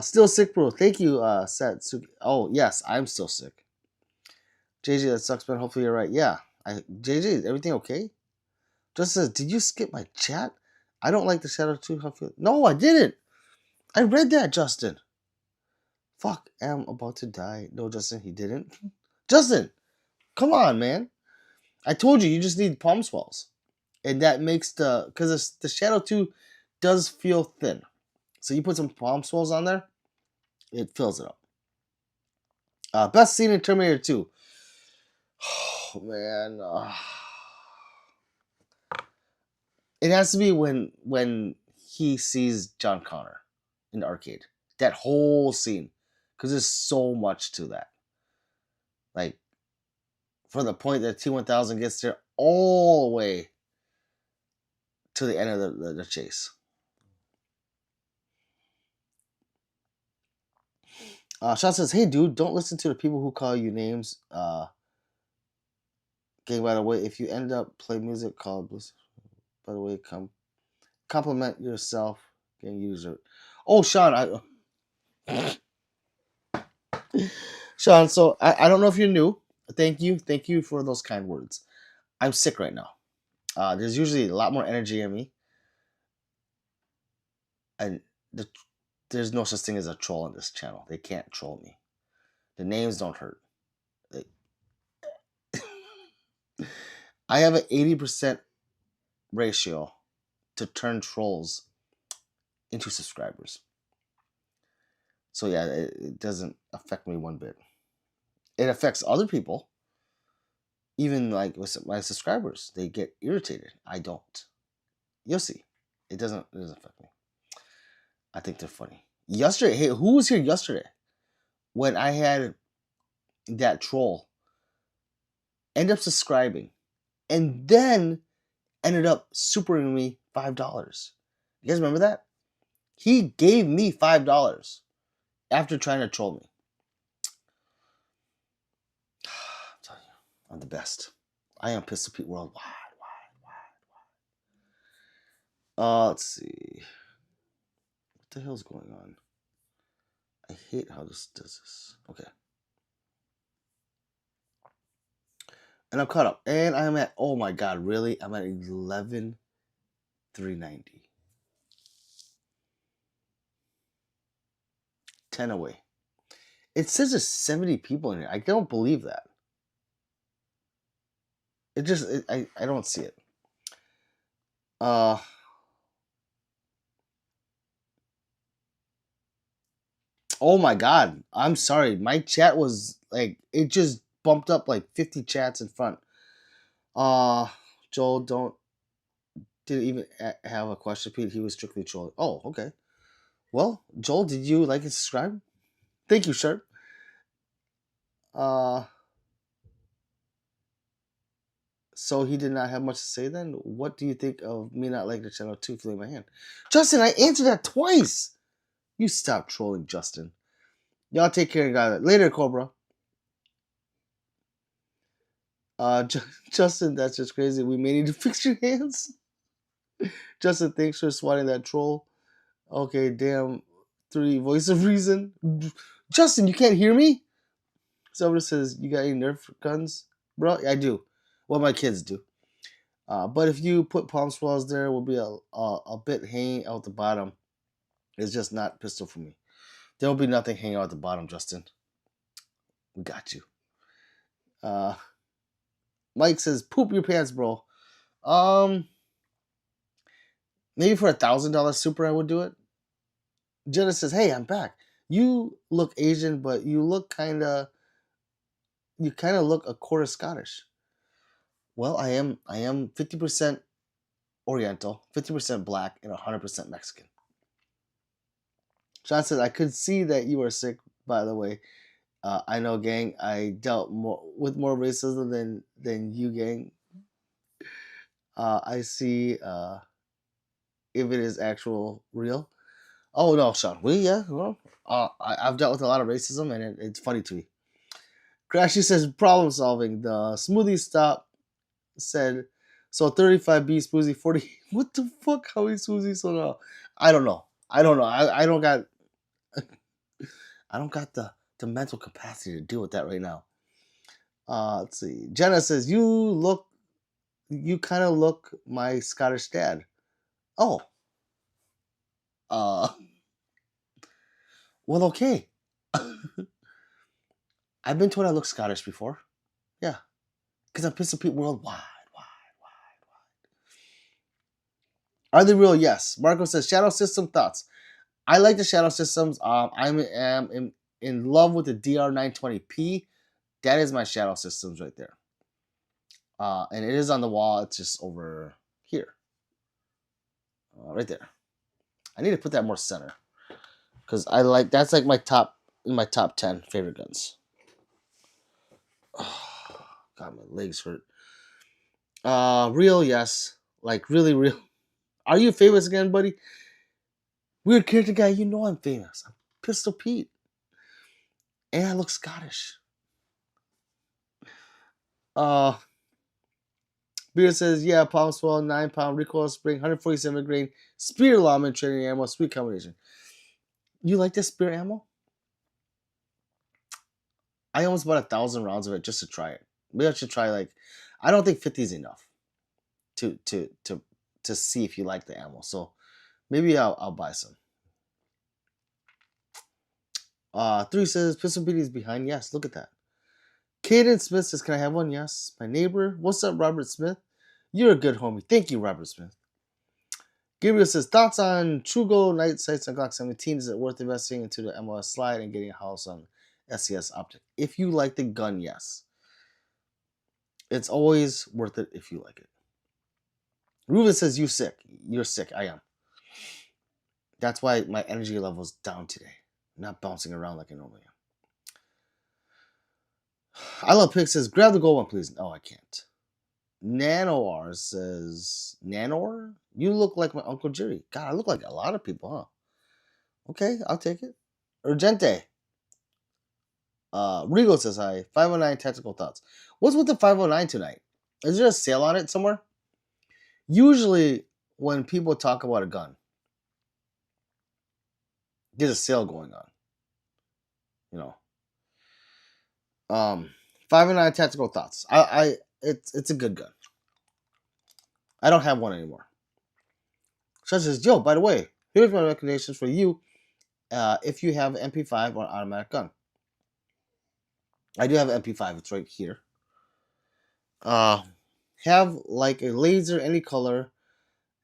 Still sick, bro. Thank you, Satsuki. Oh, yes, I'm still sick. JJ, that sucks, man. Hopefully you're right. Yeah. JJ, is everything okay? Just says, did you skip my chat? I don't like the Shadow 2. No, I didn't. I read that, Justin. Fuck, I'm about to die. No, Justin, he didn't. Justin, come on, man. I told you, you just need palm swells. And that makes because the Shadow 2 does feel thin. So you put some palm swells on there, it fills it up. Best scene in Terminator 2. Oh, man. It has to be when he sees John Connor in the arcade. That whole scene. Because there's so much to that. Like, from the point that T-1000 gets there all the way to the end of the chase. Sean says, hey, dude, don't listen to the people who call you names. Gang, by the way, if you end up play music called Blues, by the way, compliment yourself. Gang user. Oh, Sean, Sean, so I don't know if you're new. Thank you for those kind words. I'm sick right now. There's usually a lot more energy in me, and there's no such thing as a troll on this channel. They can't troll me. The names don't hurt. I have an 80% ratio to turn trolls into subscribers. So yeah, it doesn't affect me one bit. It affects other people. Even like with my subscribers, they get irritated. I don't. You'll see. It doesn't affect me. I think they're funny. Yesterday, hey, who was here yesterday when I had that troll end up subscribing and then ended up supering me $5? You guys remember that? He gave me $5 after trying to troll me. I'm telling you, I'm the best. I am Pistol Pete worldwide. Let's see. What the hell's going on? I hate how this does this. Okay. And I'm caught up. And I'm at, oh my god, really? I'm at 11,390. 10 away. It says there's 70 people in here. I don't believe that. I don't see it. Oh my god. I'm sorry. My chat was like, it just bumped up like 50 chats in front. Joel didn't even have a question, Pete. He was strictly trolling. Oh, okay. Well, Joel, did you like and subscribe? Thank you, sir. So he did not have much to say then? What do you think of me not liking the channel 2 feeling my hand? Justin, I answered that twice. You stop trolling, Justin. Y'all take care, guys. Later, Cobra. Justin, that's just crazy. We may need to fix your hands. Justin, thanks for swatting that troll. Okay, damn. 3 voice of reason. Justin, you can't hear me? Someone says, you got any Nerf guns? Bro, I do. Well, my kids do. But if you put palm swells there, will be a bit hanging out the bottom. It's just not pistol for me. There will be nothing hanging out at the bottom, Justin. We got you. Mike says, poop your pants, bro. Maybe for $1,000 super, I would do it. Jenna says, hey, I'm back. You look Asian, but you kind of look a quarter Scottish. Well, I am 50% Oriental, 50% black, and 100% Mexican. Sean says, I could see that you are sick, by the way. I know, gang. I dealt with more racism than you, gang. I see if it is actual real. Oh, no, Sean. Yeah. Well, I've dealt with a lot of racism, and it's funny to me. Crashy says problem solving. The smoothie stop said so 35B smoothie 40. What the fuck? How many smoothies so now? I don't know. I don't know. I don't got I don't got the mental capacity to deal with that right now. Let's see. Jenna says you kind of look my Scottish dad. Oh. Uh well, okay. I've been told I look Scottish before. Yeah. Because I'm Pistol Pete worldwide. Are they real? Yes. Marco says shadow system thoughts. I like the shadow systems. I'm in love with the DR920P. That is my shadow systems right there. And it is on the wall. It's just over here, right there. I need to put that more center because that's like my top 10 favorite guns. Oh, God, my legs hurt. Real, yes. Like really real. Are you famous again, buddy? Weird character guy, you know I'm famous. I'm Pistol Pete. And I look Scottish. Beer says, yeah, palm swell, 9-pound recoil spring, 147 grain, spear lawman training ammo, sweet combination. You like this spear ammo? I almost bought 1,000 rounds of it just to try it. Maybe I should try I don't think 50 is enough to see if you like the ammo. So maybe I'll buy some. 3 says Pistol Pete is behind. Yes, look at that. Caden Smith says, can I have one? Yes. My neighbor. What's up, Robert Smith? You're a good homie. Thank you, Robert Smith. Gabriel says, thoughts on Trugo night sights on Glock 17? Is it worth investing into the MLS slide and getting a house on SCS Optic? If you like the gun, yes. It's always worth it if you like it. Ruben says, you sick. You're sick. I am. That's why my energy level's down today. I'm not bouncing around like I normally am. I love Pig says, grab the gold one, please. No, I can't. Nanoar says, Nanor? You look like my Uncle Jerry. God, I look like a lot of people, huh? Okay, I'll take it. Urgente. Regal says hi. 509 Tactical Thoughts. What's with the 509 tonight? Is there a sale on it somewhere? Usually, when people talk about a gun, there's a sale going on. You know. 509 Tactical Thoughts. It's a good gun. I don't have one anymore. Such as, yo, by the way, here's my recommendations for you if you have an MP5 or an automatic gun. I do have an MP5. It's right here. Have like a laser, any color.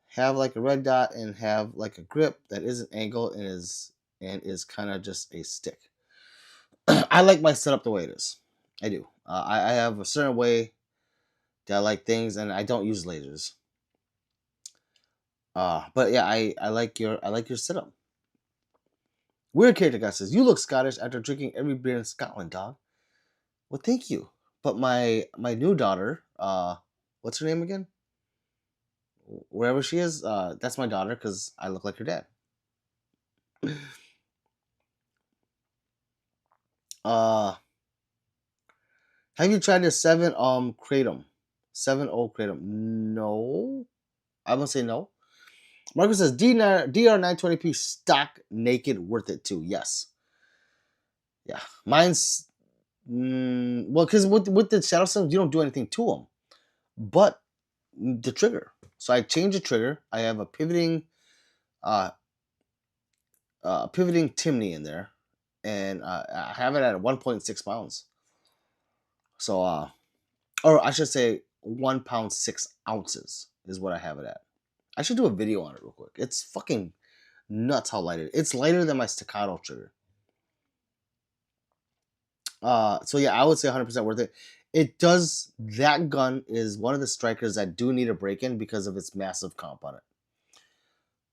Have like a red dot and have like a grip that isn't angled and is kind of just a stick. I like my setup the way it is. I do. I have a certain way that I like things, and I don't use lasers. But yeah, I like your setup. Weird character guy says, you look Scottish after drinking every beer in Scotland, dog. Well, thank you. But my new daughter, what's her name again? Wherever she is, that's my daughter because I look like her dad. Have you tried the 7 kratom? 7-0 kratom? No. I'm gonna say no. Marcus says DR920P stock naked worth it too. Yes. Yeah. Mine's well, because with the shadow systems, you don't do anything to them, but the trigger. So I change the trigger. I have a pivoting Timney in there, and I have it at 1.6 pounds. So or I should say 1 pound 6 ounces is what I have it at. I should do a video on it real quick. It's fucking nuts how light it is. It's lighter than my staccato trigger. So yeah, I would say 100% worth it. It does. That gun is one of the strikers that do need a break-in because of its massive comp on it.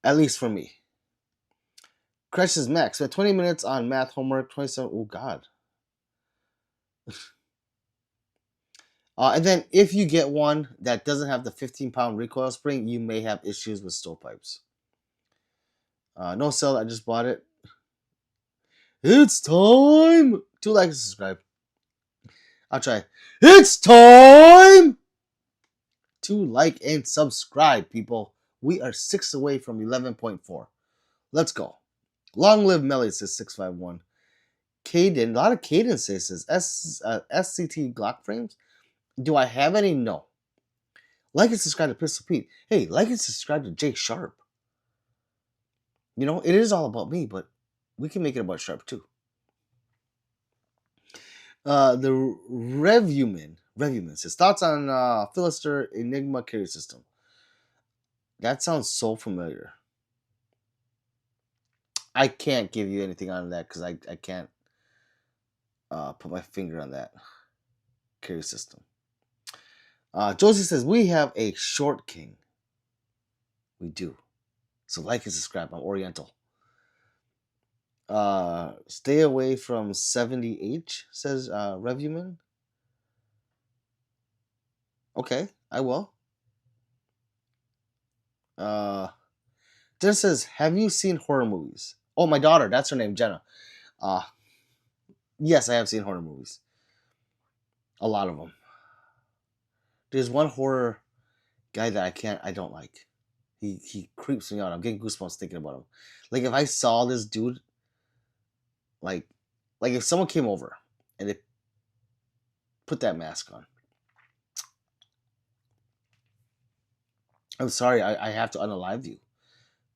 At least for me. Crashes Max. Spent 20 minutes on math homework. 27. Oh God. And then if you get one that doesn't have the 15-pound recoil spring, you may have issues with stovepipes. No sell. I just bought it. It's time to like and subscribe. I'll try. It's time to like and subscribe, people. We are 6 away from 11.4. Let's go. Long live Melly, says 651. Caden, a lot of Cadence says SCT Glock frames. Do I have any? No. Like and subscribe to Pistol Pete. Hey, like and subscribe to Jake Sharp. You know, it is all about me, but we can make it about Sharp too. The Reviewman says thoughts on Philister Enigma carry system. That sounds so familiar. I can't give you anything on that because I can't put my finger on that carry system. Josie says we have a short king. We do. So like and subscribe. I'm Oriental. Stay away from 70H, says Reviewman. Okay, I will. Jenna says, have you seen horror movies? Oh, my daughter, that's her name, Jenna. Yes, I have seen horror movies. A lot of them. There's one horror guy that I don't like. He creeps me out. I'm getting goosebumps thinking about him. Like if I saw this dude, like if someone came over and they put that mask on, I'm sorry, I have to unalive you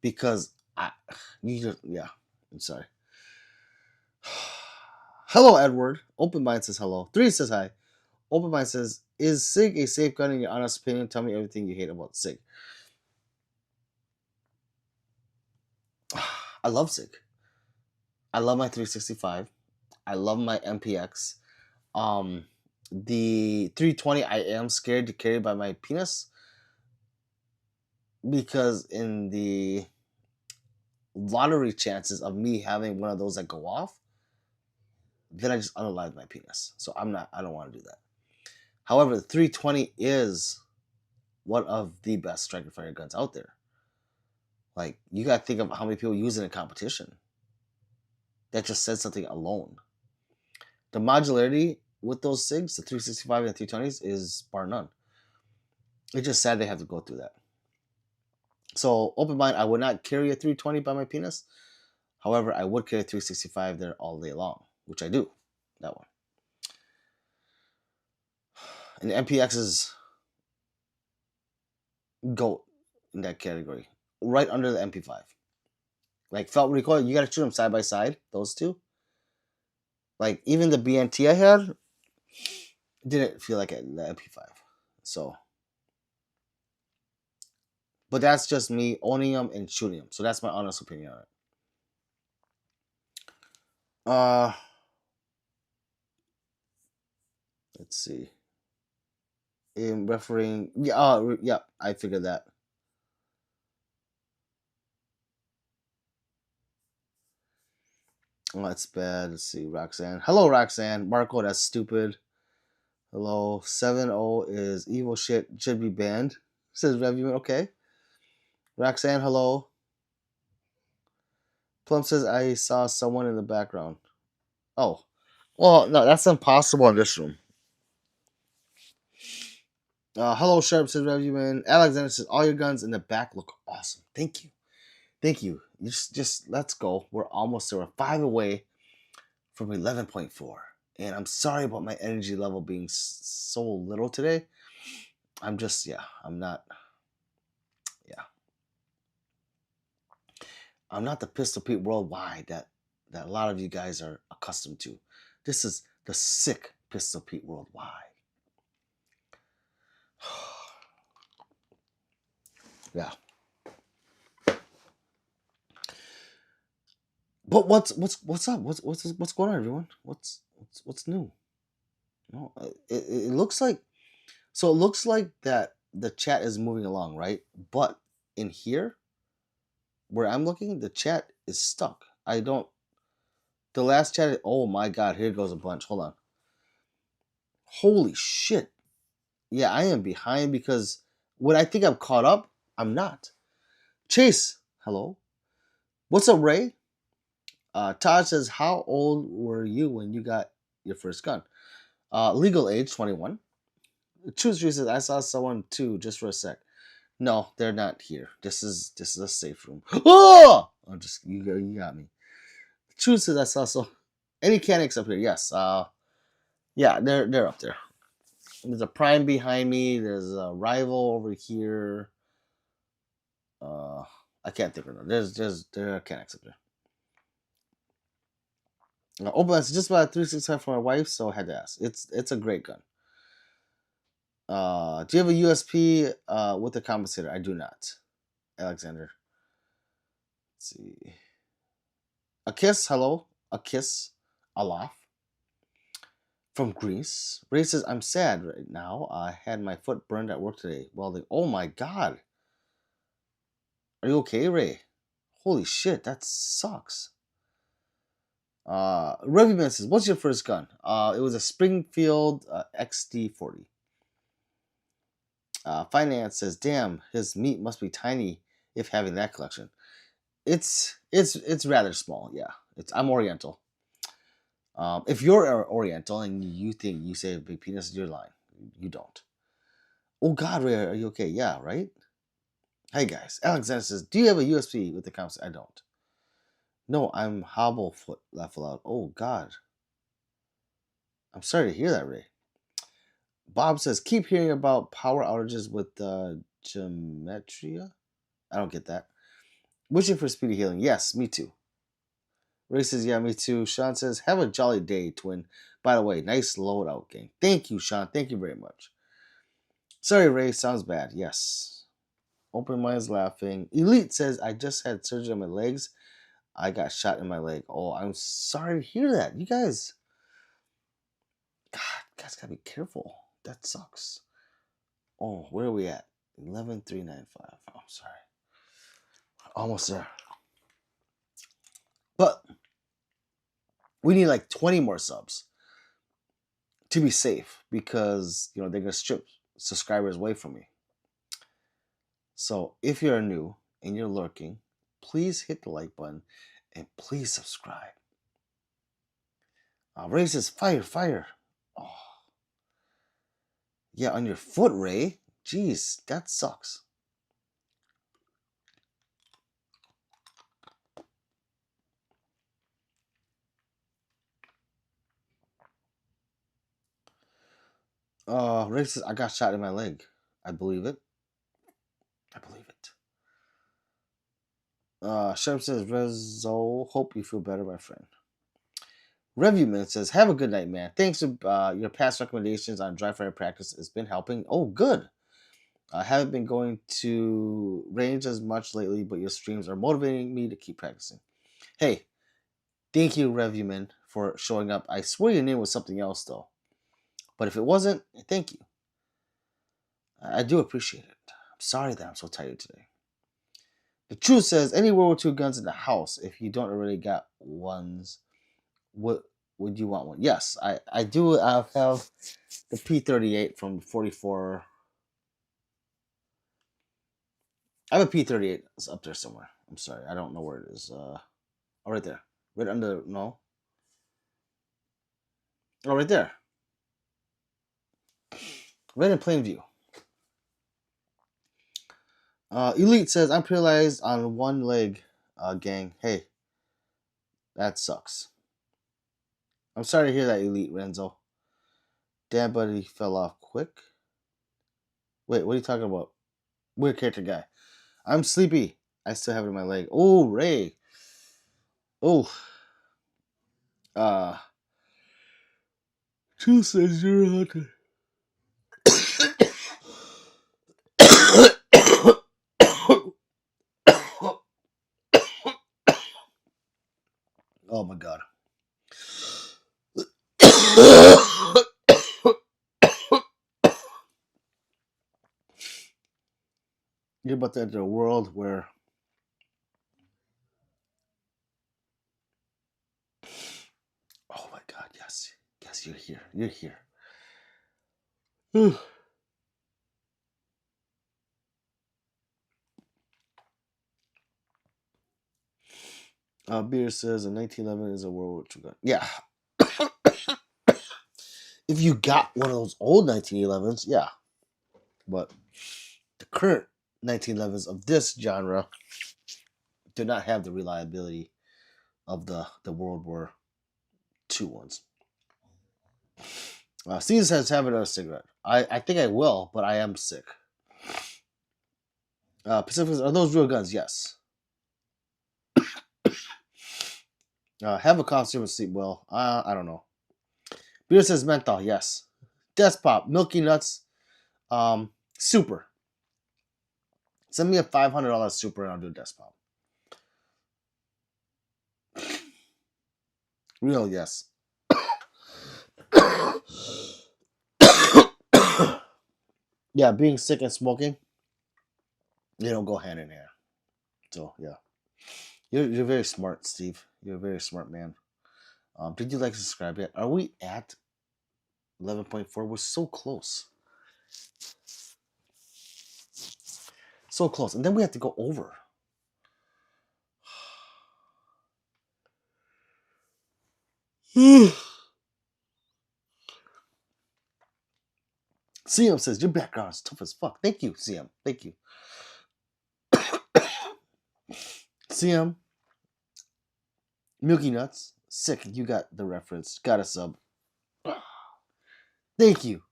because I'm sorry. Hello, Edward. Open Mind says hello. 3 says hi. Open Mind says, is SIG a safe gun in your honest opinion? Tell me everything you hate about SIG. I love SIG. I love my 365. I love my MPX. The 320 I am scared to carry by my penis because in the lottery chances of me having one of those that go off, then I just unalive my penis. So I don't want to do that. However, the 320 is one of the best striker fire guns out there. Like, you got to think of how many people use it in competition. That just says something alone. The modularity with those SIGs, the 365 and the 320s, is bar none. It's just sad they have to go through that. So, open mind, I would not carry a 320 by my penis. However, I would carry a 365 there all day long, which I do. That one. And the MPX is GOAT in that category. Right under the MP5. Like, felt recoil, you gotta shoot them side by side, those two. Like, even the BNT I had didn't feel like the MP5. So, but that's just me owning them and shooting them. So that's my honest opinion on it. Let's see. In referring, yeah, I figured that. Oh, that's bad. Let's see, Roxanne. Hello, Roxanne. Marco, that's stupid. Hello. 7-0 is evil shit. Should be banned. Says Review. Okay. Roxanne, hello. Plum says I saw someone in the background. Oh. Well, no, that's impossible in this room. Hello, Sharp, says Reviewman. Alexander says all your guns in the back look awesome. Thank you. Thank you. Just let's go. We're almost there. We're 5 away from 11.4. And I'm sorry about my energy level being so little today. I'm not the Pistol Pete worldwide that a lot of you guys are accustomed to. This is the sick Pistol Pete worldwide. Yeah. But what's up? What's going on, everyone? What's new? No, it looks like that the chat is moving along, right? But in here, where I'm looking, the chat is stuck. The last chat. Oh my God! Here goes a bunch. Hold on. Holy shit! Yeah, I am behind because when I think I'm caught up, I'm not. Chase, hello. What's up, Ray? Todd says, how old were you when you got your first gun? Legal age, 21. Truth says, I saw someone too, just for a sec. No, they're not here. This is a safe room. Oh! I'm just you got me. Truth says, I saw so any mechanics up here. Yes. Yeah, they're up there. There's a Prime behind me. There's a Rival over here. Uh, I can't think of it. There are mechanics up there. It's just about 365 for my wife, so I had to ask. It's a great gun. Do you have a USP with a compensator? I do not. Alexander. Let's see. A kiss, hello. A kiss. A laugh. From Greece. Ray says, I'm sad right now. I had my foot burned at work today. Welding. Oh my god. Are you okay, Ray? Holy shit, that sucks. Revyman says, what's your first gun? It was a Springfield XD40. Finance says, damn, his meat must be tiny if having that collection. It's rather small, yeah. I'm Oriental. If you're Oriental and you think you say a big penis, you're lying. You don't. Oh God, Ray, are you okay? Yeah, right? Hey guys, Alexander says, do you have a USB with the comps? I don't. No, I'm hobblefoot, laugh aloud. Oh God. I'm sorry to hear that, Ray. Bob says, keep hearing about power outages with geometria. I don't get that. Wishing for speedy healing. Yes, me too. Ray says, yeah, me too. Sean says, have a jolly day, twin. By the way, nice loadout game. Thank you, Sean. Thank you very much. Sorry, Ray. Sounds bad. Yes. Open Minds laughing. Elite says, I just had surgery on my legs. I got shot in my leg. Oh, I'm sorry to hear that. You guys, God, you guys gotta be careful. That sucks. Oh, where are we at? 11,395. Oh, I'm sorry. Almost there. But we need like 20 more subs to be safe because, they're going to strip subscribers away from me. So if you're new and you're lurking, please hit the like button and please subscribe. Ray says, fire. Oh. Yeah, on your foot, Ray. Jeez, that sucks. Ray says, I got shot in my leg. I believe it. Sherm says, Rezo, hope you feel better, my friend. Reviewman says, have a good night, man. Thanks for your past recommendations on dry fire practice. It's been helping. Oh, good. I haven't been going to range as much lately, but your streams are motivating me to keep practicing. Hey, thank you, Reviewman, for showing up. I swear your name was something else, though. But if it wasn't, thank you. I do appreciate it. I'm sorry that I'm so tired today. The truth says, any World War II guns in the house, if you don't already got ones, would you want one? Yes, I do. I have the P38 from 44. I have a P38. It's up there somewhere. I'm sorry. I don't know where it is. Oh, right there. Right under, no. Oh, right there. Right in plain view. Elite says, I'm paralyzed on one leg, gang. Hey, that sucks. I'm sorry to hear that, Elite Renzo. Damn, buddy fell off quick. Wait, what are you talking about? Weird character guy. I'm sleepy. I still have it in my leg. Oh, Ray. Oh. Two says you're a hunter. Oh my god. You're about to enter a world where oh my god, yes. Yes, you're here. You're here. Beer says a 1911 is a World War II gun. Yeah. If you got one of those old 1911s, yeah. But the current 1911s of this genre do not have the reliability of the World War II ones. Steve says, have another cigarette. I think I will, but I am sick. Pacific, are those real guns? Yes. Have a costume and sleep well. I don't know. Beer says menthol. Yes. Despop, Milky Nuts, Super. Send me a $500 Super and I'll do a Despop. Real, yes. Yeah, being sick and smoking, they don't go hand in hand. So yeah, you're very smart, Steve. You're a very smart man. Did you like to subscribe yet? Are we at 11.4? We're so close. So close. And then we have to go over. CM says, your background is tough as fuck. Thank you, CM. Thank you. CM, Milky Nuts, sick. You got the reference. Got a sub. Thank you.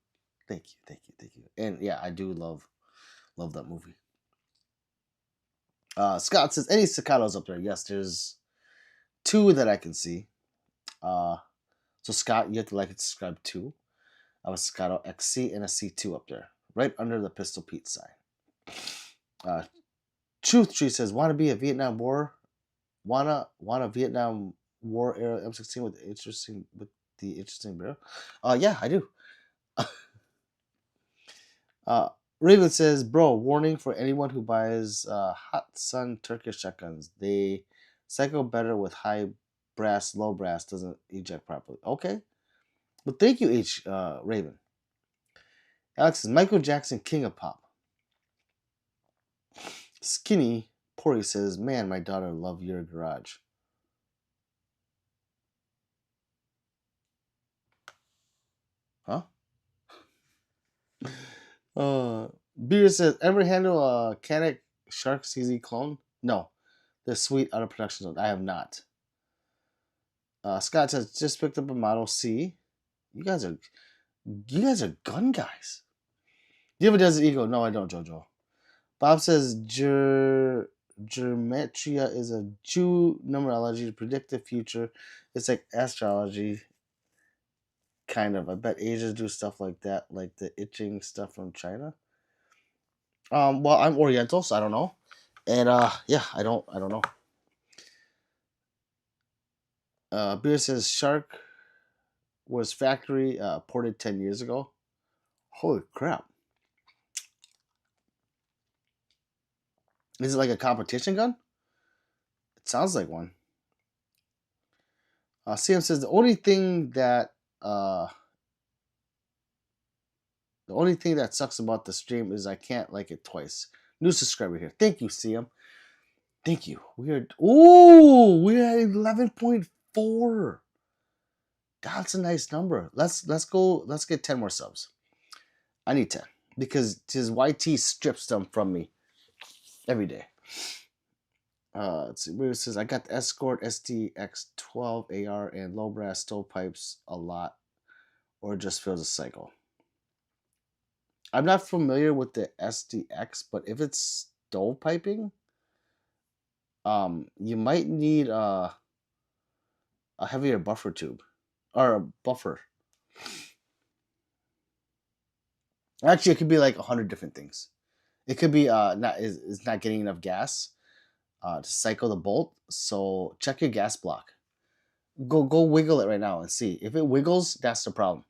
Thank you. Thank you. Thank you. And yeah, I do love that movie. Scott says, any staccatos up there? Yes, there's 2 that I can see. So Scott, you have to like and subscribe too. I have a Staccato XC and a C2 up there, right under the Pistol Pete sign. Truth Tree says, want to be a Vietnam War? Want a Vietnam War era M16 with the interesting barrel? Yeah, I do. Raven says, bro, warning for anyone who buys Hot Sun Turkish shotguns. They cycle better with high brass, low brass doesn't eject properly. Okay. But thank you, Raven. Alex says, Michael Jackson, King of Pop. Skinny Pori says, man, my daughter love your garage. Huh? Beer says, ever handle a Canik Shark CZ clone? No. They're sweet out of production zone. I have not. Scott says, just picked up a Model C. You guys are gun guys. Do you have a Desert Eagle? No, I don't, Jojo. Bob says, Gematria is a Jew numerology to predict the future. It's like astrology. Kind of. I bet Asians do stuff like that, like the itching stuff from China. Well, I'm Oriental, so I don't know. And yeah, I don't know. Beer says Shark was factory ported 10 years ago. Holy crap. Is it like a competition gun? It sounds like one. CM says the only thing that sucks about the stream is I can't like it twice. New subscriber here. Thank you, CM. Thank you. We're at 11.4. That's a nice number. Let's go. Let's get 10 more subs. I need 10 because his YT strips them from me every day. Let's see. Where it says I got the Escort STX12 AR and low brass stovepipes a lot, or just feels a cycle. I'm not familiar with the SDX, but if it's stovepiping, you might need a heavier buffer tube or a buffer. Actually, it could be like 100 different things. It could be it's not getting enough gas to cycle the bolt. So check your gas block. Go wiggle it right now and see. If it wiggles, that's the problem.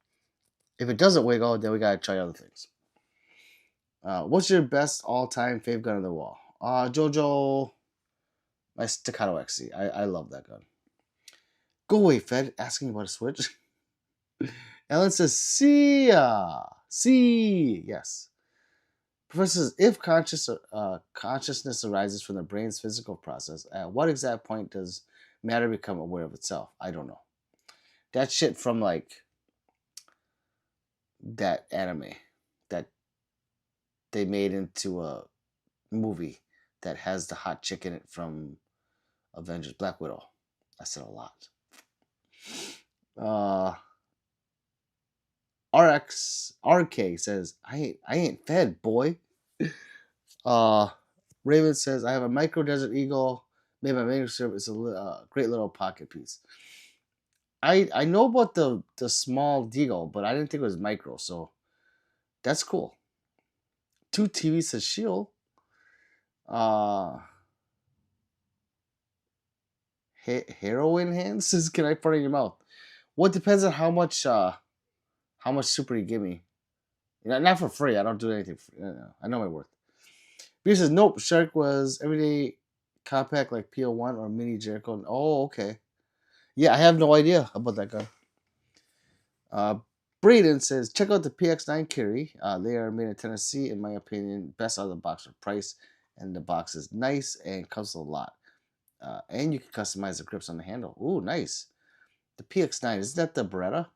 If it doesn't wiggle, then we gotta try other things. What's your best all-time fave gun on the wall? Jojo, my Staccato XC. I love that gun. Go away, Fed. Asking about a Switch. Ellen says, see ya. See. Yes. Professor says, if consciousness arises from the brain's physical process, at what exact point does matter become aware of itself. I don't know. That shit from like that anime that they made into a movie that has the hot chick in it from Avengers Black Widow. I said a lot. Uh RK says, I ain't fed, boy. Uh Raven says, I have a micro Desert Eagle made by manuscript. It's a great little pocket piece. I know about the small deagle, but I didn't think it was micro, so that's cool. 2 TV says shield. Uh heroin hands says, can I put it in your mouth? Well, it depends on how much super you give me. Not for free. I don't do anything. I know my worth. Beer says, nope. Shark was everyday compact like PO1 or mini Jericho. Oh, okay. Yeah, I have no idea about that gun. Braden says, check out the PX9 carry. They are made in Tennessee, in my opinion. Best out of the box for price. And the box is nice and comes with a lot. And you can customize the grips on the handle. Ooh, nice. The PX9, isn't that the Beretta?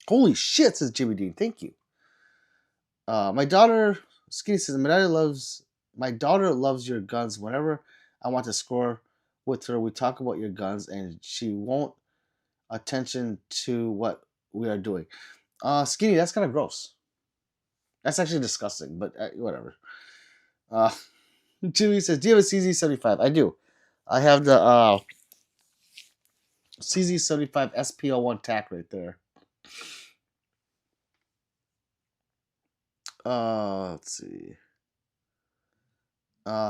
Holy shit, says Jimmy Dean. Thank you. My daughter, Skinny says, my daughter loves your guns. Whenever I want to score with her, we talk about your guns, and she won't attention to what we are doing. Skinny, that's kind of gross. That's actually disgusting, but whatever. Jimmy says, do you have a CZ75? I do. I have the CZ75 SPO1 TAC right there. Let's see.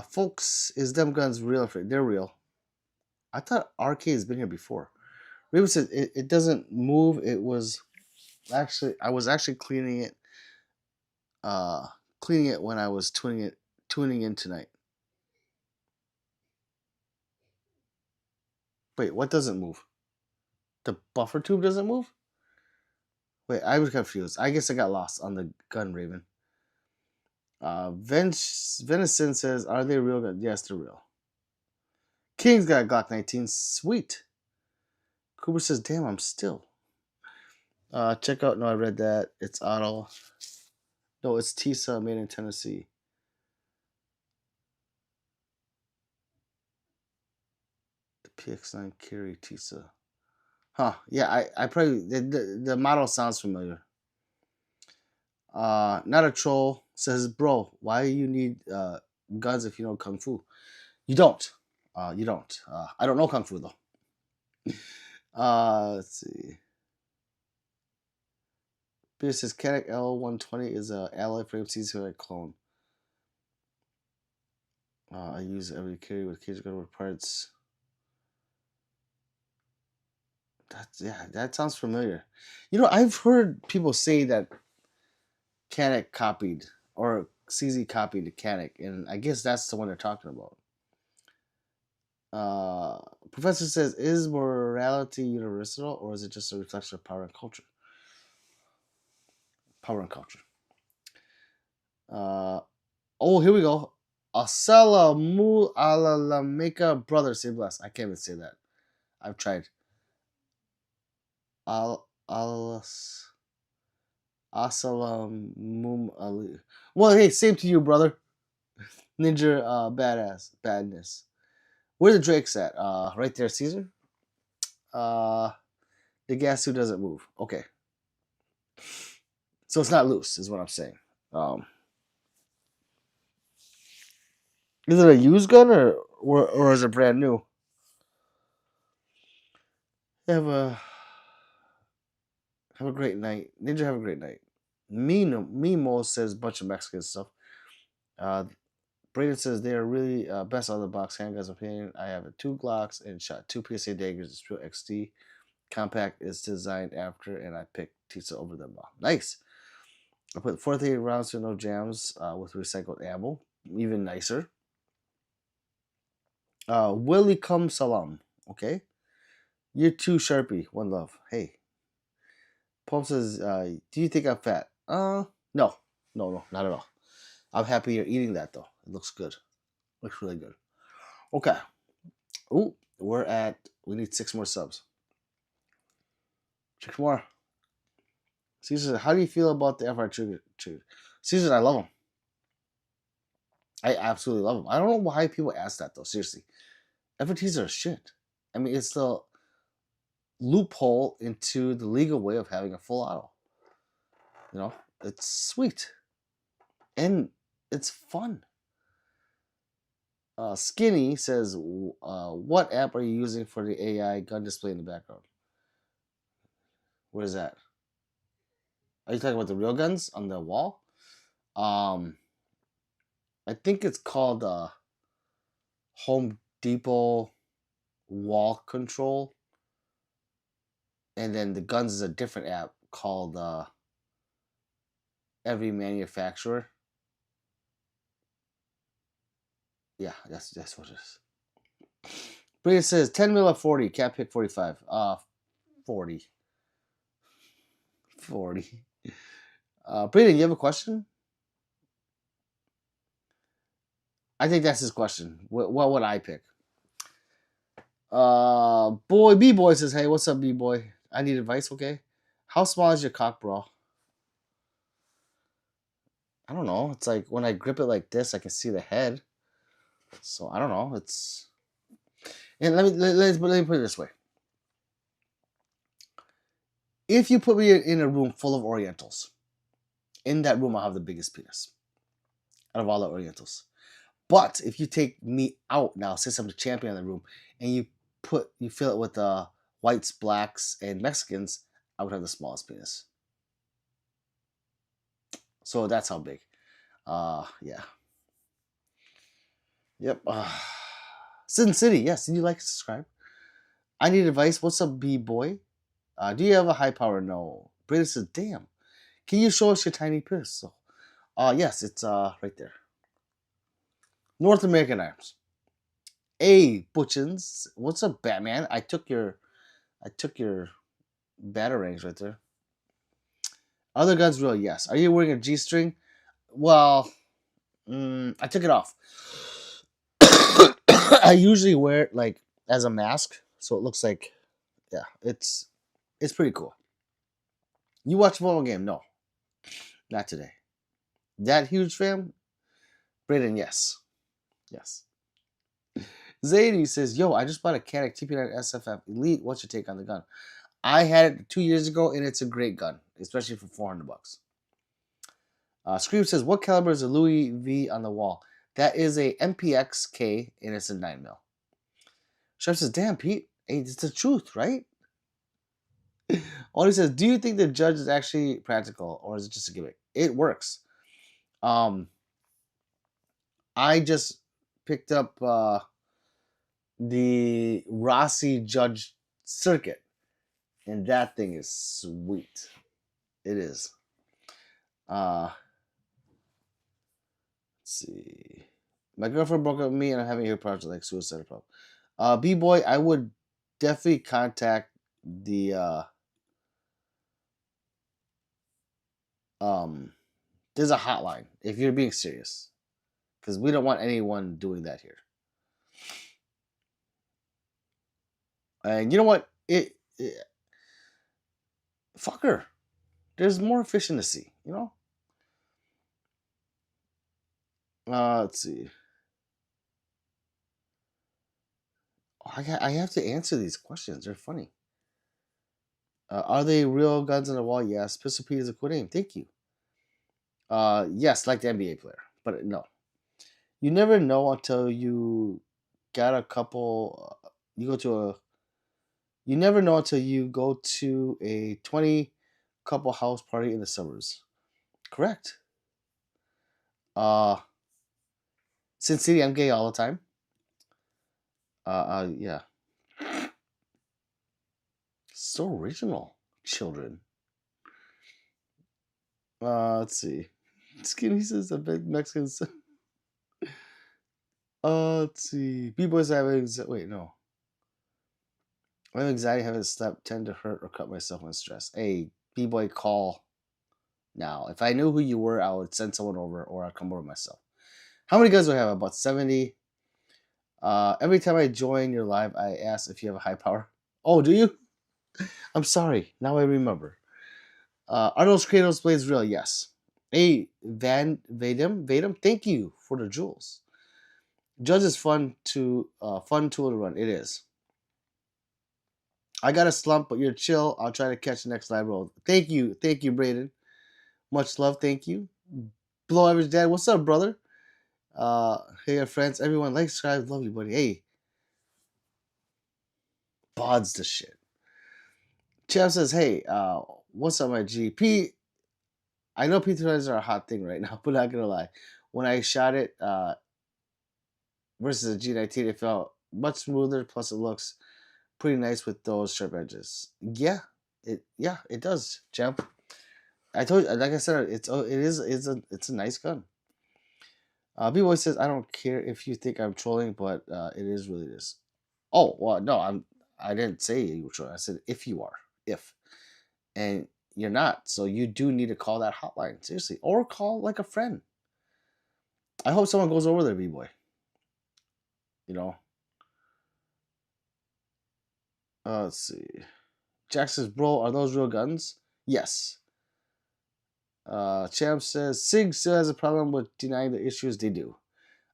Folks, is them guns real? They're real. I thought RK has been here before. Raven said it doesn't move. It was I was actually cleaning it. Cleaning it when I was tuning in tonight. Wait, what doesn't move? The buffer tube doesn't move? Wait, I was confused. I guess I got lost on the gun, Raven. Venison says, are they real guns? Yes, they're real. King's got a Glock 19. Sweet. Cooper says, damn, I'm still. Check out, no, I read that. It's Otto. No, it's Tisa, made in Tennessee. The PX9 carry Tisa. Huh, yeah, I probably, the model sounds familiar. Not a troll says, bro, why you need guns if you know Kung Fu? You don't. You don't. I don't know Kung Fu, though. Let's see. Beer says, Canik L120 is a alloy frame CZ clone. I use every carry with cage gun with parts. That sounds familiar. I've heard people say that Canik copied or CZ copied the Canik, and I guess that's the one they're talking about. Professor says, is morality universal or is it just a reflection of power and culture? Power and culture. Here we go. Assalamu alalameka brother, say bless. I can't even say that. I've tried. Assalamu ali. Well, hey, same to you, brother. Ninja badness. Where the Drake's at? Right there, Caesar. The gas suit doesn't move. Okay. So it's not loose, is what I'm saying. Is it a used gun or is it brand new? Have a great night, Ninja. Have a great night. Mimo says a bunch of Mexican stuff. Braden says they are really best out of the box handguns. Opinion. I have 2 Glocks and shot 2 PSA daggers. It's real XD. Compact is designed after, and I picked Tisa over them all. Nice. I put 48 rounds to no jams with recycled ammo. Even nicer. Willie Cum Salam. Okay. You're too Sharpie. One love. Hey. Pope says, do you think I'm fat? No, not at all. I'm happy you're eating that though. It looks good. Looks really good. Okay. Ooh, we need 6 more subs. 6 more. Caesar, how do you feel about the FR trigger? Caesar, I love them. I absolutely love them. I don't know why people ask that though. Seriously, FRTs are shit. I mean, it's the loophole into the legal way of having a full auto. You know, it's sweet and it's fun. Skinny says, "What app are you using for the AI gun display in the background? Where is that? Are you talking about the real guns on the wall? Um, I think it's called Home Depot Wall Control, and then the guns is a different app called Every Manufacturer. Yeah, that's what it is. Brady says 10 mil at 40, cap pick 45. 40. 40. Brady, you have a question? I think that's his question. What would I pick? B boy says, "Hey, what's up, B boy? I need advice, okay? How small is your cock, bro?" I don't know. It's like when I grip it like this, I can see the head. So I don't know. It's and let me put it this way. If you put me in a room full of Orientals, in that room I'll have the biggest penis out of all the Orientals. But if you take me out now, since I'm the champion in the room, and you fill it with whites, blacks, and Mexicans, I would have the smallest penis. So that's how big. Yeah. Yep. Sin City, yes. Did you like and subscribe? I need advice. What's up, B boy? Do you have a high power? No. Brady says, "Damn. Can you show us your tiny pistol?" Yes, it's right there. North American Arms. Hey, Butchins. What's up, Batman? I took your batarangs right there. Other guns real, yes. Are you wearing a G string? Well, I took it off. I usually wear it like as a mask, so it looks like, yeah, it's pretty cool. You watch a football game? No, not today. That huge fan? Brayden, yes. Yes. Zadie says, "Yo, I just bought a Canik TP9 SFF Elite. What's your take on the gun? I had it 2 years ago, and it's a great gun, especially for $400. Scream says, "What caliber is a Louis V on the wall?" That is a MPX-K, and it's a 9mm. Chef says, "Damn, Pete, hey, it's the truth, right?" Only says, "Do you think the judge is actually practical, or is it just a gimmick?" It works. I just picked up the Rossi Judge Circuit, and that thing is sweet. It is. Let's see. My girlfriend broke up with me, and I'm having a hair project like suicide problem. B boy, I would definitely contact the there's a hotline if you're being serious, because we don't want anyone doing that here. And you know what? Fuck her. There's more efficiency, you know. Let's see. I have to answer these questions. They're funny. Are they real guns on the wall? Yes. Pistol Pete is a cool name. Thank you. Yes, like the NBA player, but no. You never know until you got a couple. You go to a. You never know until you go to a 20 couple house party in the suburbs. Correct. Sin City, I'm gay all the time. Yeah. So original, children. Let's see. Skinny says a big Mexican. Let's see. B-boys having wait, no. I have anxiety, haven't slept, tend to hurt or cut myself when stressed. Hey, B-boy, call now. If I knew who you were, I would send someone over, or I'd come over myself. How many guns do I have? About 70. Every time I join your live, I ask if you have a high power. Oh, do you? I'm sorry. Now I remember. Are those Kratos blades real? Yes. Hey, Vadem, thank you for the jewels. Judge is fun tool to run. It is. I got a slump, but you're chill. I'll try to catch the next live roll. Thank you, Braden. Much love, thank you. Below average dad, what's up, brother? Hey, friends, everyone, like, subscribe, love you, buddy. Hey, bods the shit. Champ says, hey, what's up, my GP? I know P3s are a hot thing right now, but not gonna lie. When I shot it versus a G19, it felt much smoother. Plus, it looks pretty nice with those sharp edges. It does, champ. I told you, like I said, it's a nice gun. B-Boy says, I don't care if you think I'm trolling, but it is really this. Oh, well, no, I didn't say you were trolling. I said if you are. If. And you're not. So you do need to call that hotline. Seriously. Or call like a friend. I hope someone goes over there, B-Boy. You know. Let's see. Jack says, bro, are those real guns? Yes. Champ says, Sig still has a problem with denying the issues. They do.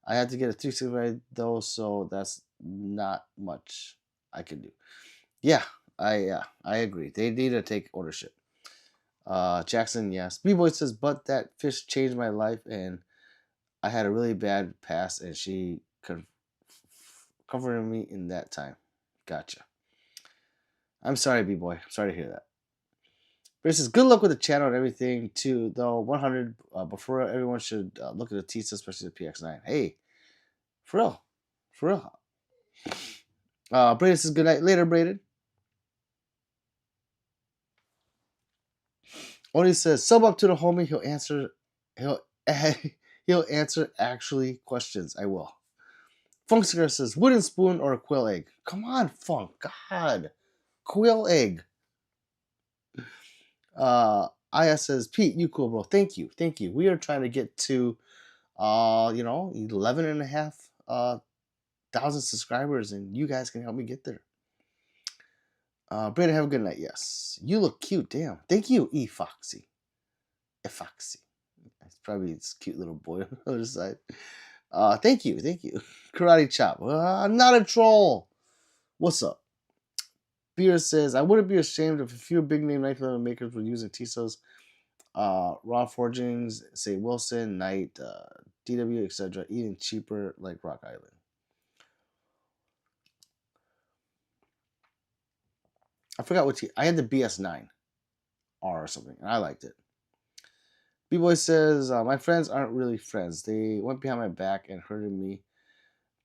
I had to get a 365 though, so that's not much I can do. Yeah, I agree. They need to take ownership. Jackson, yes. B-Boy says, but that fish changed my life, and I had a really bad past, and she comforted me in that time. Gotcha. I'm sorry, B-Boy. I'm sorry to hear that. But it says, good luck with the channel and everything, too, though. 100, before everyone should look at the Tisa, especially the PX9. Hey, for real. For real. Braden says, good night later, Braden. Oni says, sub up to the homie. He'll answer actually questions. I will. Funkster says, wooden spoon or a quill egg? Come on, Funk. God. Quill egg. Aya says, Pete, you cool, bro. Thank you. Thank you. We are trying to get to 11 and a half thousand subscribers, and you guys can help me get there. Brandon, have a good night. Yes. You look cute. Damn. Thank you, Foxy. Foxy. It's probably this cute little boy on the other side. Thank you. Karate Chop. Not a troll. What's up? Beer says, I wouldn't be ashamed if a few big name knife makers were using Tisos, raw forgings, say Wilson, Knight, DW, etc., even cheaper like Rock Island. I forgot what I had the BS9 R or something, and I liked it. B-Boy says, my friends aren't really friends. They went behind my back and hurted me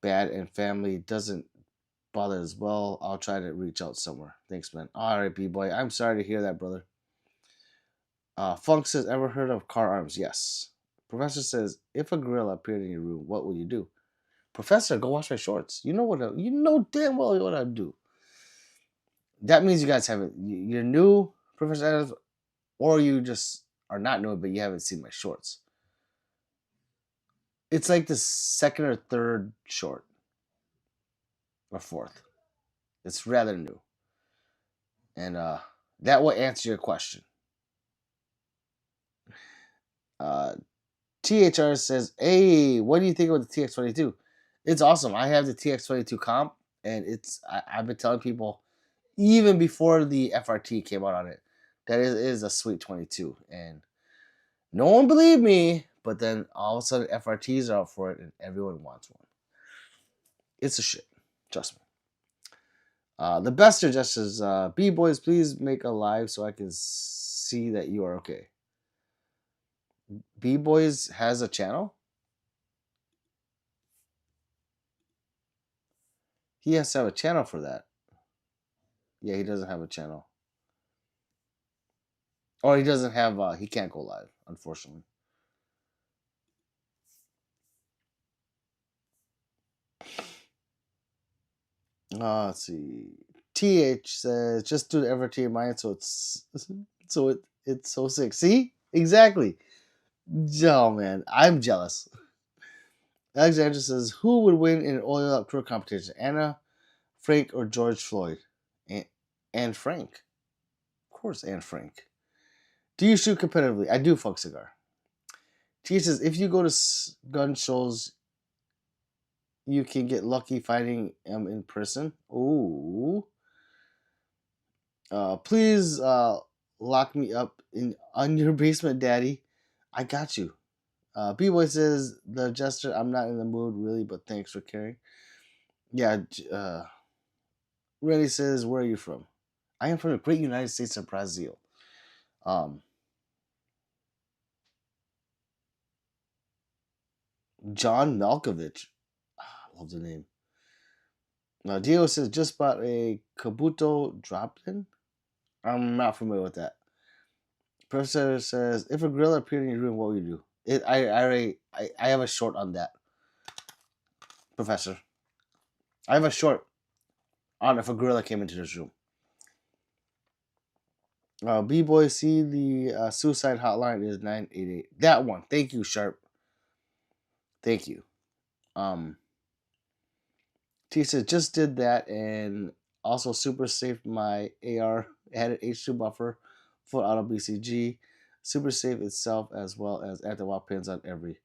bad, and family doesn't bother as well. I'll try to reach out somewhere. Thanks, man. All right, B-Boy. I'm sorry to hear that, brother. Funk says, ever heard of car arms? Yes. Professor says, if a gorilla appeared in your room, what would you do? Professor, go wash my shorts. You know damn well what I'd do. That means you guys haven't. You're new, Professor Adams, or you just are not new, but you haven't seen my shorts. It's like the second or third short, or fourth. It's rather new, and that will answer your question. THR says, hey, what do you think about the TX22? It's awesome. I have the TX22 comp, and I've been telling people, even before the FRT came out on it, that it is a sweet 22. And no one believed me, but then all of a sudden FRTs are out for it, and everyone wants one. It's a shit. Trust me. The best just says, B-Boys, please make a live so I can see that you are okay. B-Boys has a channel? He has to have a channel for that. Yeah, he doesn't have a channel. Or he doesn't have, he can't go live, unfortunately. Let's see. TH says, just do the FRT in mine so it's so sick. See? Exactly. Oh, man. I'm jealous. Alexandra says, who would win in an oil up tour competition? Anna, Frank, or George Floyd? And Frank. Of course, and Frank. Do you shoot competitively? I do, fuck cigar. T says, if you go to gun shows, you can get lucky finding them in person. Ooh. Please lock me up on your basement, Daddy. I got you. B-Boy says, the jester, I'm not in the mood really, but thanks for caring. Yeah, Rennie says, where are you from? I am from the great United States of Brazil. John Malkovich. Love the name. Diego says, just bought a Kabuto drop-in. I'm not familiar with that. Professor says, if a gorilla appeared in your room, what would you do? I have a short on that. Professor. I have a short on if a gorilla came into this room. B-Boy, see the suicide hotline is 988. That one. Thank you, Sharp. Thank you. T says, just did that and also super saved my AR. Added H2 buffer, full auto BCG. Super safe itself as well as anti-wall pins on every.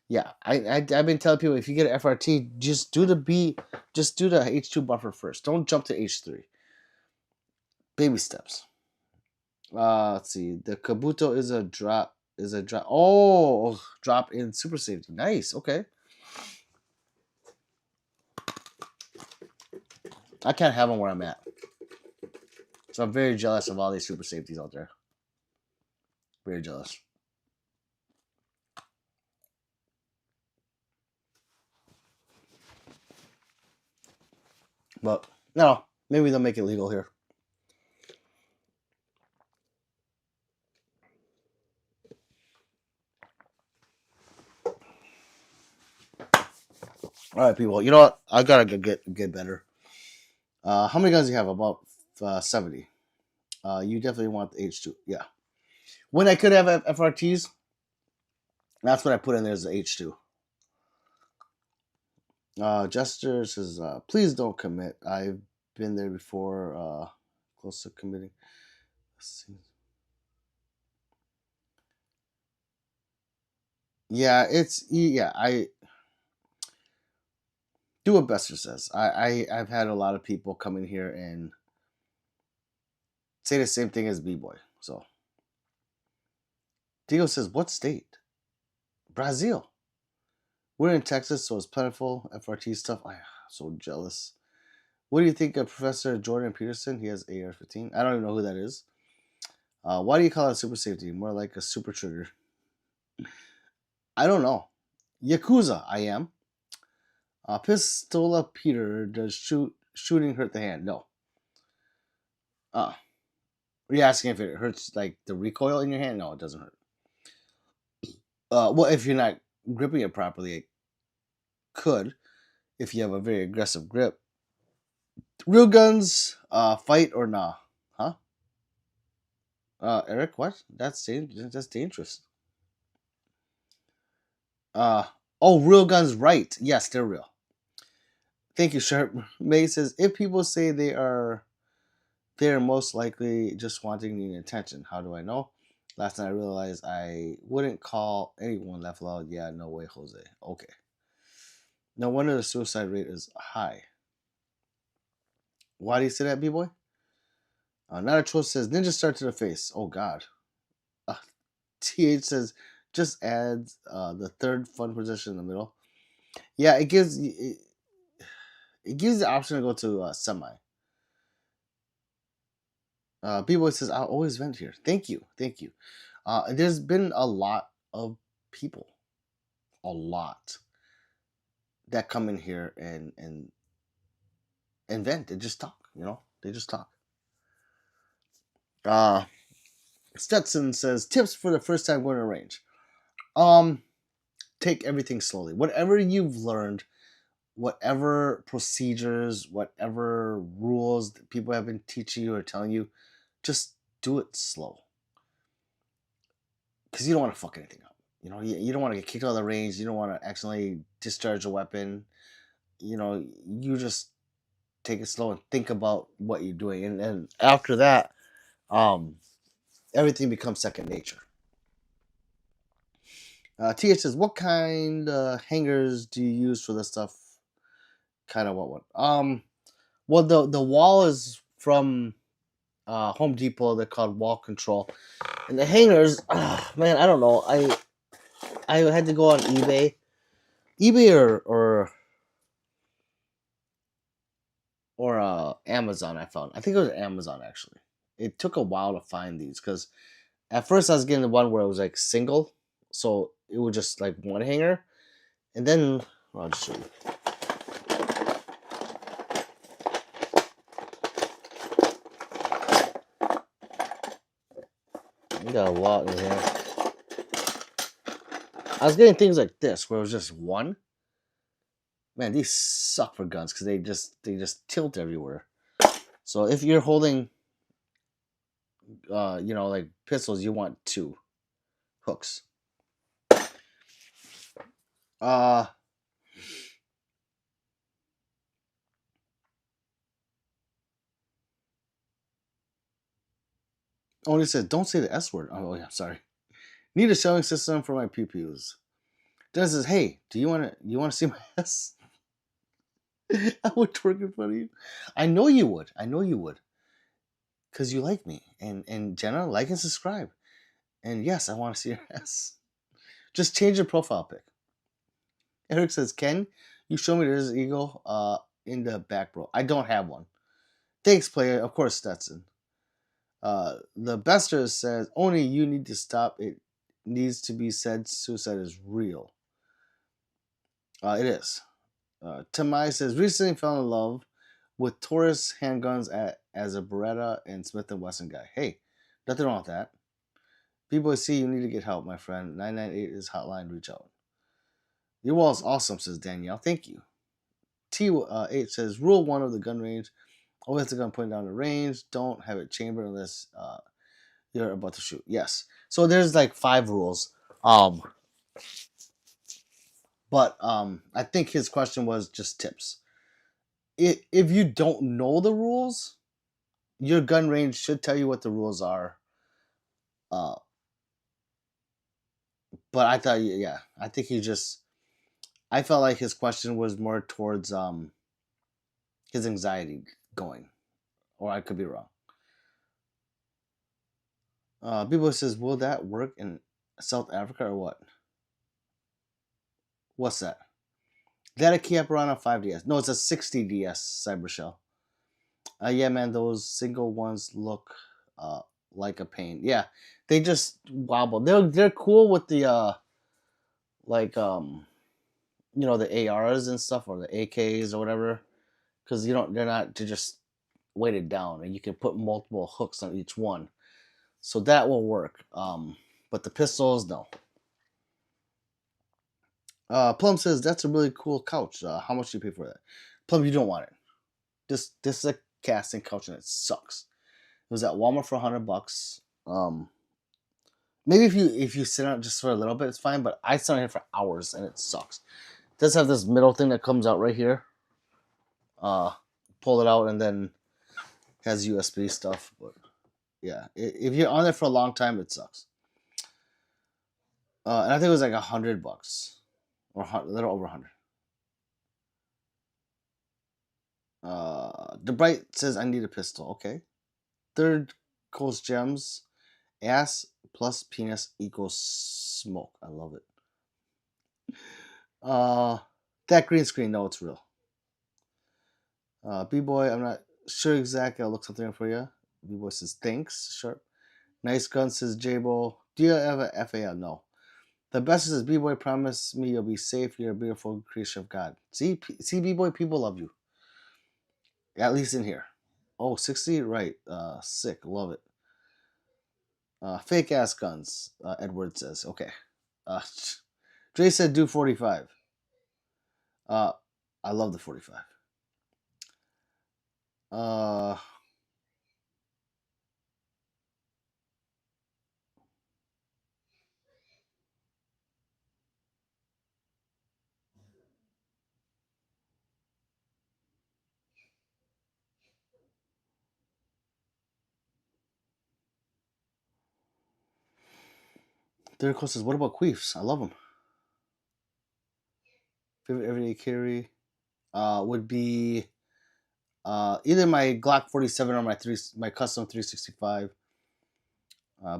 Yeah, I've been telling people if you get an FRT, just do the H2 buffer first. Don't jump to H3. Baby steps. Let's see. The Kabuto is a drop. Oh, drop in super safety. Nice. Okay. I can't have them where I'm at. So I'm very jealous of all these super safeties out there. Very jealous. But no, maybe they'll make it legal here. All right, people. You know what? I gotta get better. How many guns do you have? About 70. You definitely want the H2. Yeah. When I could have FRTs, that's what I put in there as the H2. Jester says, please don't commit. I've been there before, close to committing. Let's see. Yeah, I do what Bester says. I've had a lot of people come in here and say the same thing as B-Boy. So Diego says, what state? Brazil. We're in Texas, so it's plentiful FRT stuff. I'm so jealous. What do you think of Professor Jordan Peterson? He has AR-15. I don't even know who that is. Why do you call it super safety? More like a super trigger. I don't know. Yakuza, I am. Pistola Peter, does shooting hurt the hand? No. Are you asking if it hurts like the recoil in your hand? No, it doesn't hurt. Well, if you're not gripping it properly, it could. If you have a very aggressive grip. Real guns, fight or nah? Huh? Eric, what? That's dangerous. Real guns, right? Yes, they're real. Thank you, Sharp. May says, if people say they're most likely just wanting the attention. How do I know? Last night I realized I wouldn't call anyone laugh loud. Yeah, no way, Jose. Okay. No wonder the suicide rate is high. Why do you say that, B-Boy? Not a Troll says, ninja start to the face. Oh, God. TH says, just adds the third fun position in the middle. Yeah, it gives the option to go to semi. B-Boy says, I'll always vent here. Thank you. There's been a lot of people, a lot, that come in here and vent. They just talk, They just talk. Stetson says, tips for the first time going to range. Take everything slowly. Whatever you've learned, whatever procedures, whatever rules that people have been teaching you or telling you, just do it slow. Because you don't want to fuck anything up. You don't want to get kicked out of the range. You don't want to accidentally discharge a weapon. You just take it slow and think about what you're doing, and after that, um, everything becomes second nature. TH says, "What kind hangers do you use for this stuff?" Kind of what one? Well, the wall is from Home Depot. They're called Wall Control, and the hangers, man, I don't know. I had to go on eBay or Amazon. I found. I think it was Amazon actually. It took a while to find these because at first I was getting the one where it was like single, so it was just like one hanger, and then I'll just show you. We got a lot in here. I was getting things like this where it was just one. Man, these suck for guns because they just tilt everywhere. So if you're holding, like pistols, you want two hooks. Uh, Only said, don't say the S word. Oh yeah, sorry. Need a shelling system for my pew-pews. Dennis says, hey, do you want to see my S? I would twerk in front of you. I know you would. I know you would. Because you like me. And Jenna, like and subscribe. And yes, I want to see your S. Just change your profile pic. Eric says, Ken, you show me there's an eagle in the back, bro. I don't have one. Thanks, player. Of course, Stetson. The Bester says, only you need to stop. It needs to be said suicide is real. It is. Tamai says, recently fell in love with Taurus handguns as a Beretta and Smith & Wesson guy. Hey, nothing wrong with that. B-Boy C, you need to get help, my friend. 998 is hotline. Reach out. Your wall is awesome, says Danielle. Thank you. T8 says, rule one of the gun range. Always have the gun pointing down the range. Don't have it chambered unless you're about to shoot. Yes. So there's like 5 rules. But I think his question was just tips. If you don't know the rules, your gun range should tell you what the rules are. Uh, but I thought, yeah, I think he just. I felt like his question was more towards his anxiety going, or I could be wrong. People says, will that work in South Africa or what? What's that? That a Kia Piranha 5DS? No, it's a 60DS Cyber Shell. Yeah, man, those single ones look uh like a pain. Yeah, they just wobble. They're cool with the like the ARs and stuff or the AKs or whatever, because they're just weighted down and you can put multiple hooks on each one, so that will work. But the pistols, no. Plum says that's a really cool couch. How much do you pay for that? Plum, you don't want it. This is a casting couch and it sucks. It was at Walmart for $100. Maybe if you sit on it just for a little bit, it's fine. But I sit on here for hours and it sucks. It does have this middle thing that comes out right here. Uh, Pull it out and then has USB stuff. But yeah, if you're on there for a long time, it sucks. And I think it was like $100 or a little over 100. The Bright says I need a pistol. Okay. Third Coast Gems. Ass plus penis equals smoke. I love it. Uh, that green screen, no, it's real. B-Boy, I'm not sure exactly. I'll look something up for you. B-Boy says, thanks, sharp. Nice gun, says J-Bo. Do you have a FAL? No. The best says, B-Boy, promise me you'll be safe. You're a beautiful creation of God. See, B-Boy, people love you. At least in here. Oh, 60? Right. Sick. Love it. Fake ass guns, Edward says. Okay. Uh, Dre said, do 45. Uh, I love the 45. Uh, Third course says, what about queefs? I love them. Favorite everyday carry would be either my Glock 47 or my custom 365.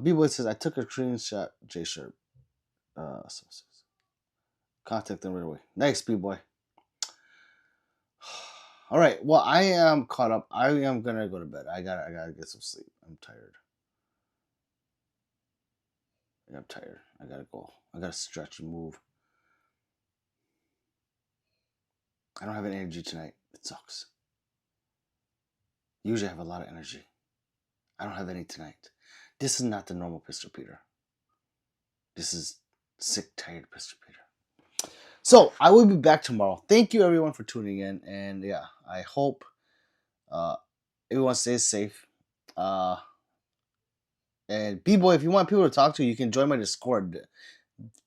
B-Boy says, I took a screenshot, J Sharp. Contact them right away. Nice, B-Boy. All right. Well, I am caught up. I am gonna go to bed. I gotta get some sleep. I'm tired. I'm tired. I gotta go. I gotta stretch and move. I don't have any energy tonight. It sucks. Usually I have a lot of energy. I don't have any tonight. This is not the normal Pistol Peter. This is sick, tired Pistol Peter. So I will be back tomorrow. Thank you everyone for tuning in, and yeah, I hope everyone stays safe. And B-Boy, if you want people to talk to, you can join my Discord.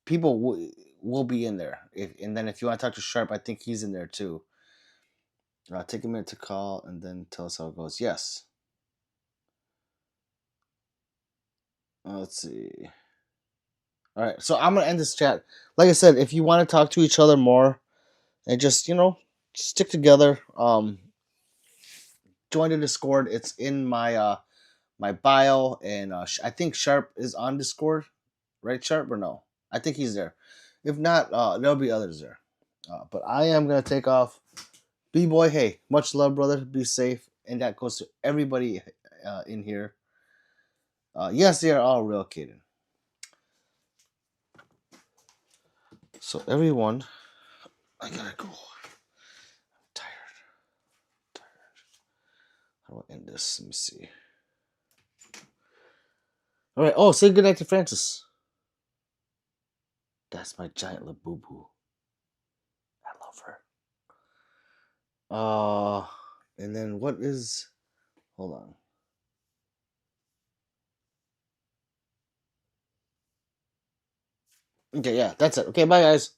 People will be in there. And then if you want to talk to Sharp, I think he's in there too. Take a minute to call and then tell us how it goes. Yes. Let's see. All right, so I'm gonna end this chat. Like I said, if you want to talk to each other more and just stick together, join the Discord. It's in my my bio, and I think Sharp is on Discord, right? Sharp or no? I think he's there. If not, there'll be others there. But I am gonna take off. B-Boy, hey, much love, brother. Be safe, and that goes to everybody in here. Yes, they are all relocated. So everyone, I gotta go. I'm tired. How do I end this? Let me see. All right. Oh, say goodnight to Francis. That's my giant Labubu. I love her. And then what is? Hold on. Okay, yeah, that's it. Okay, bye, guys.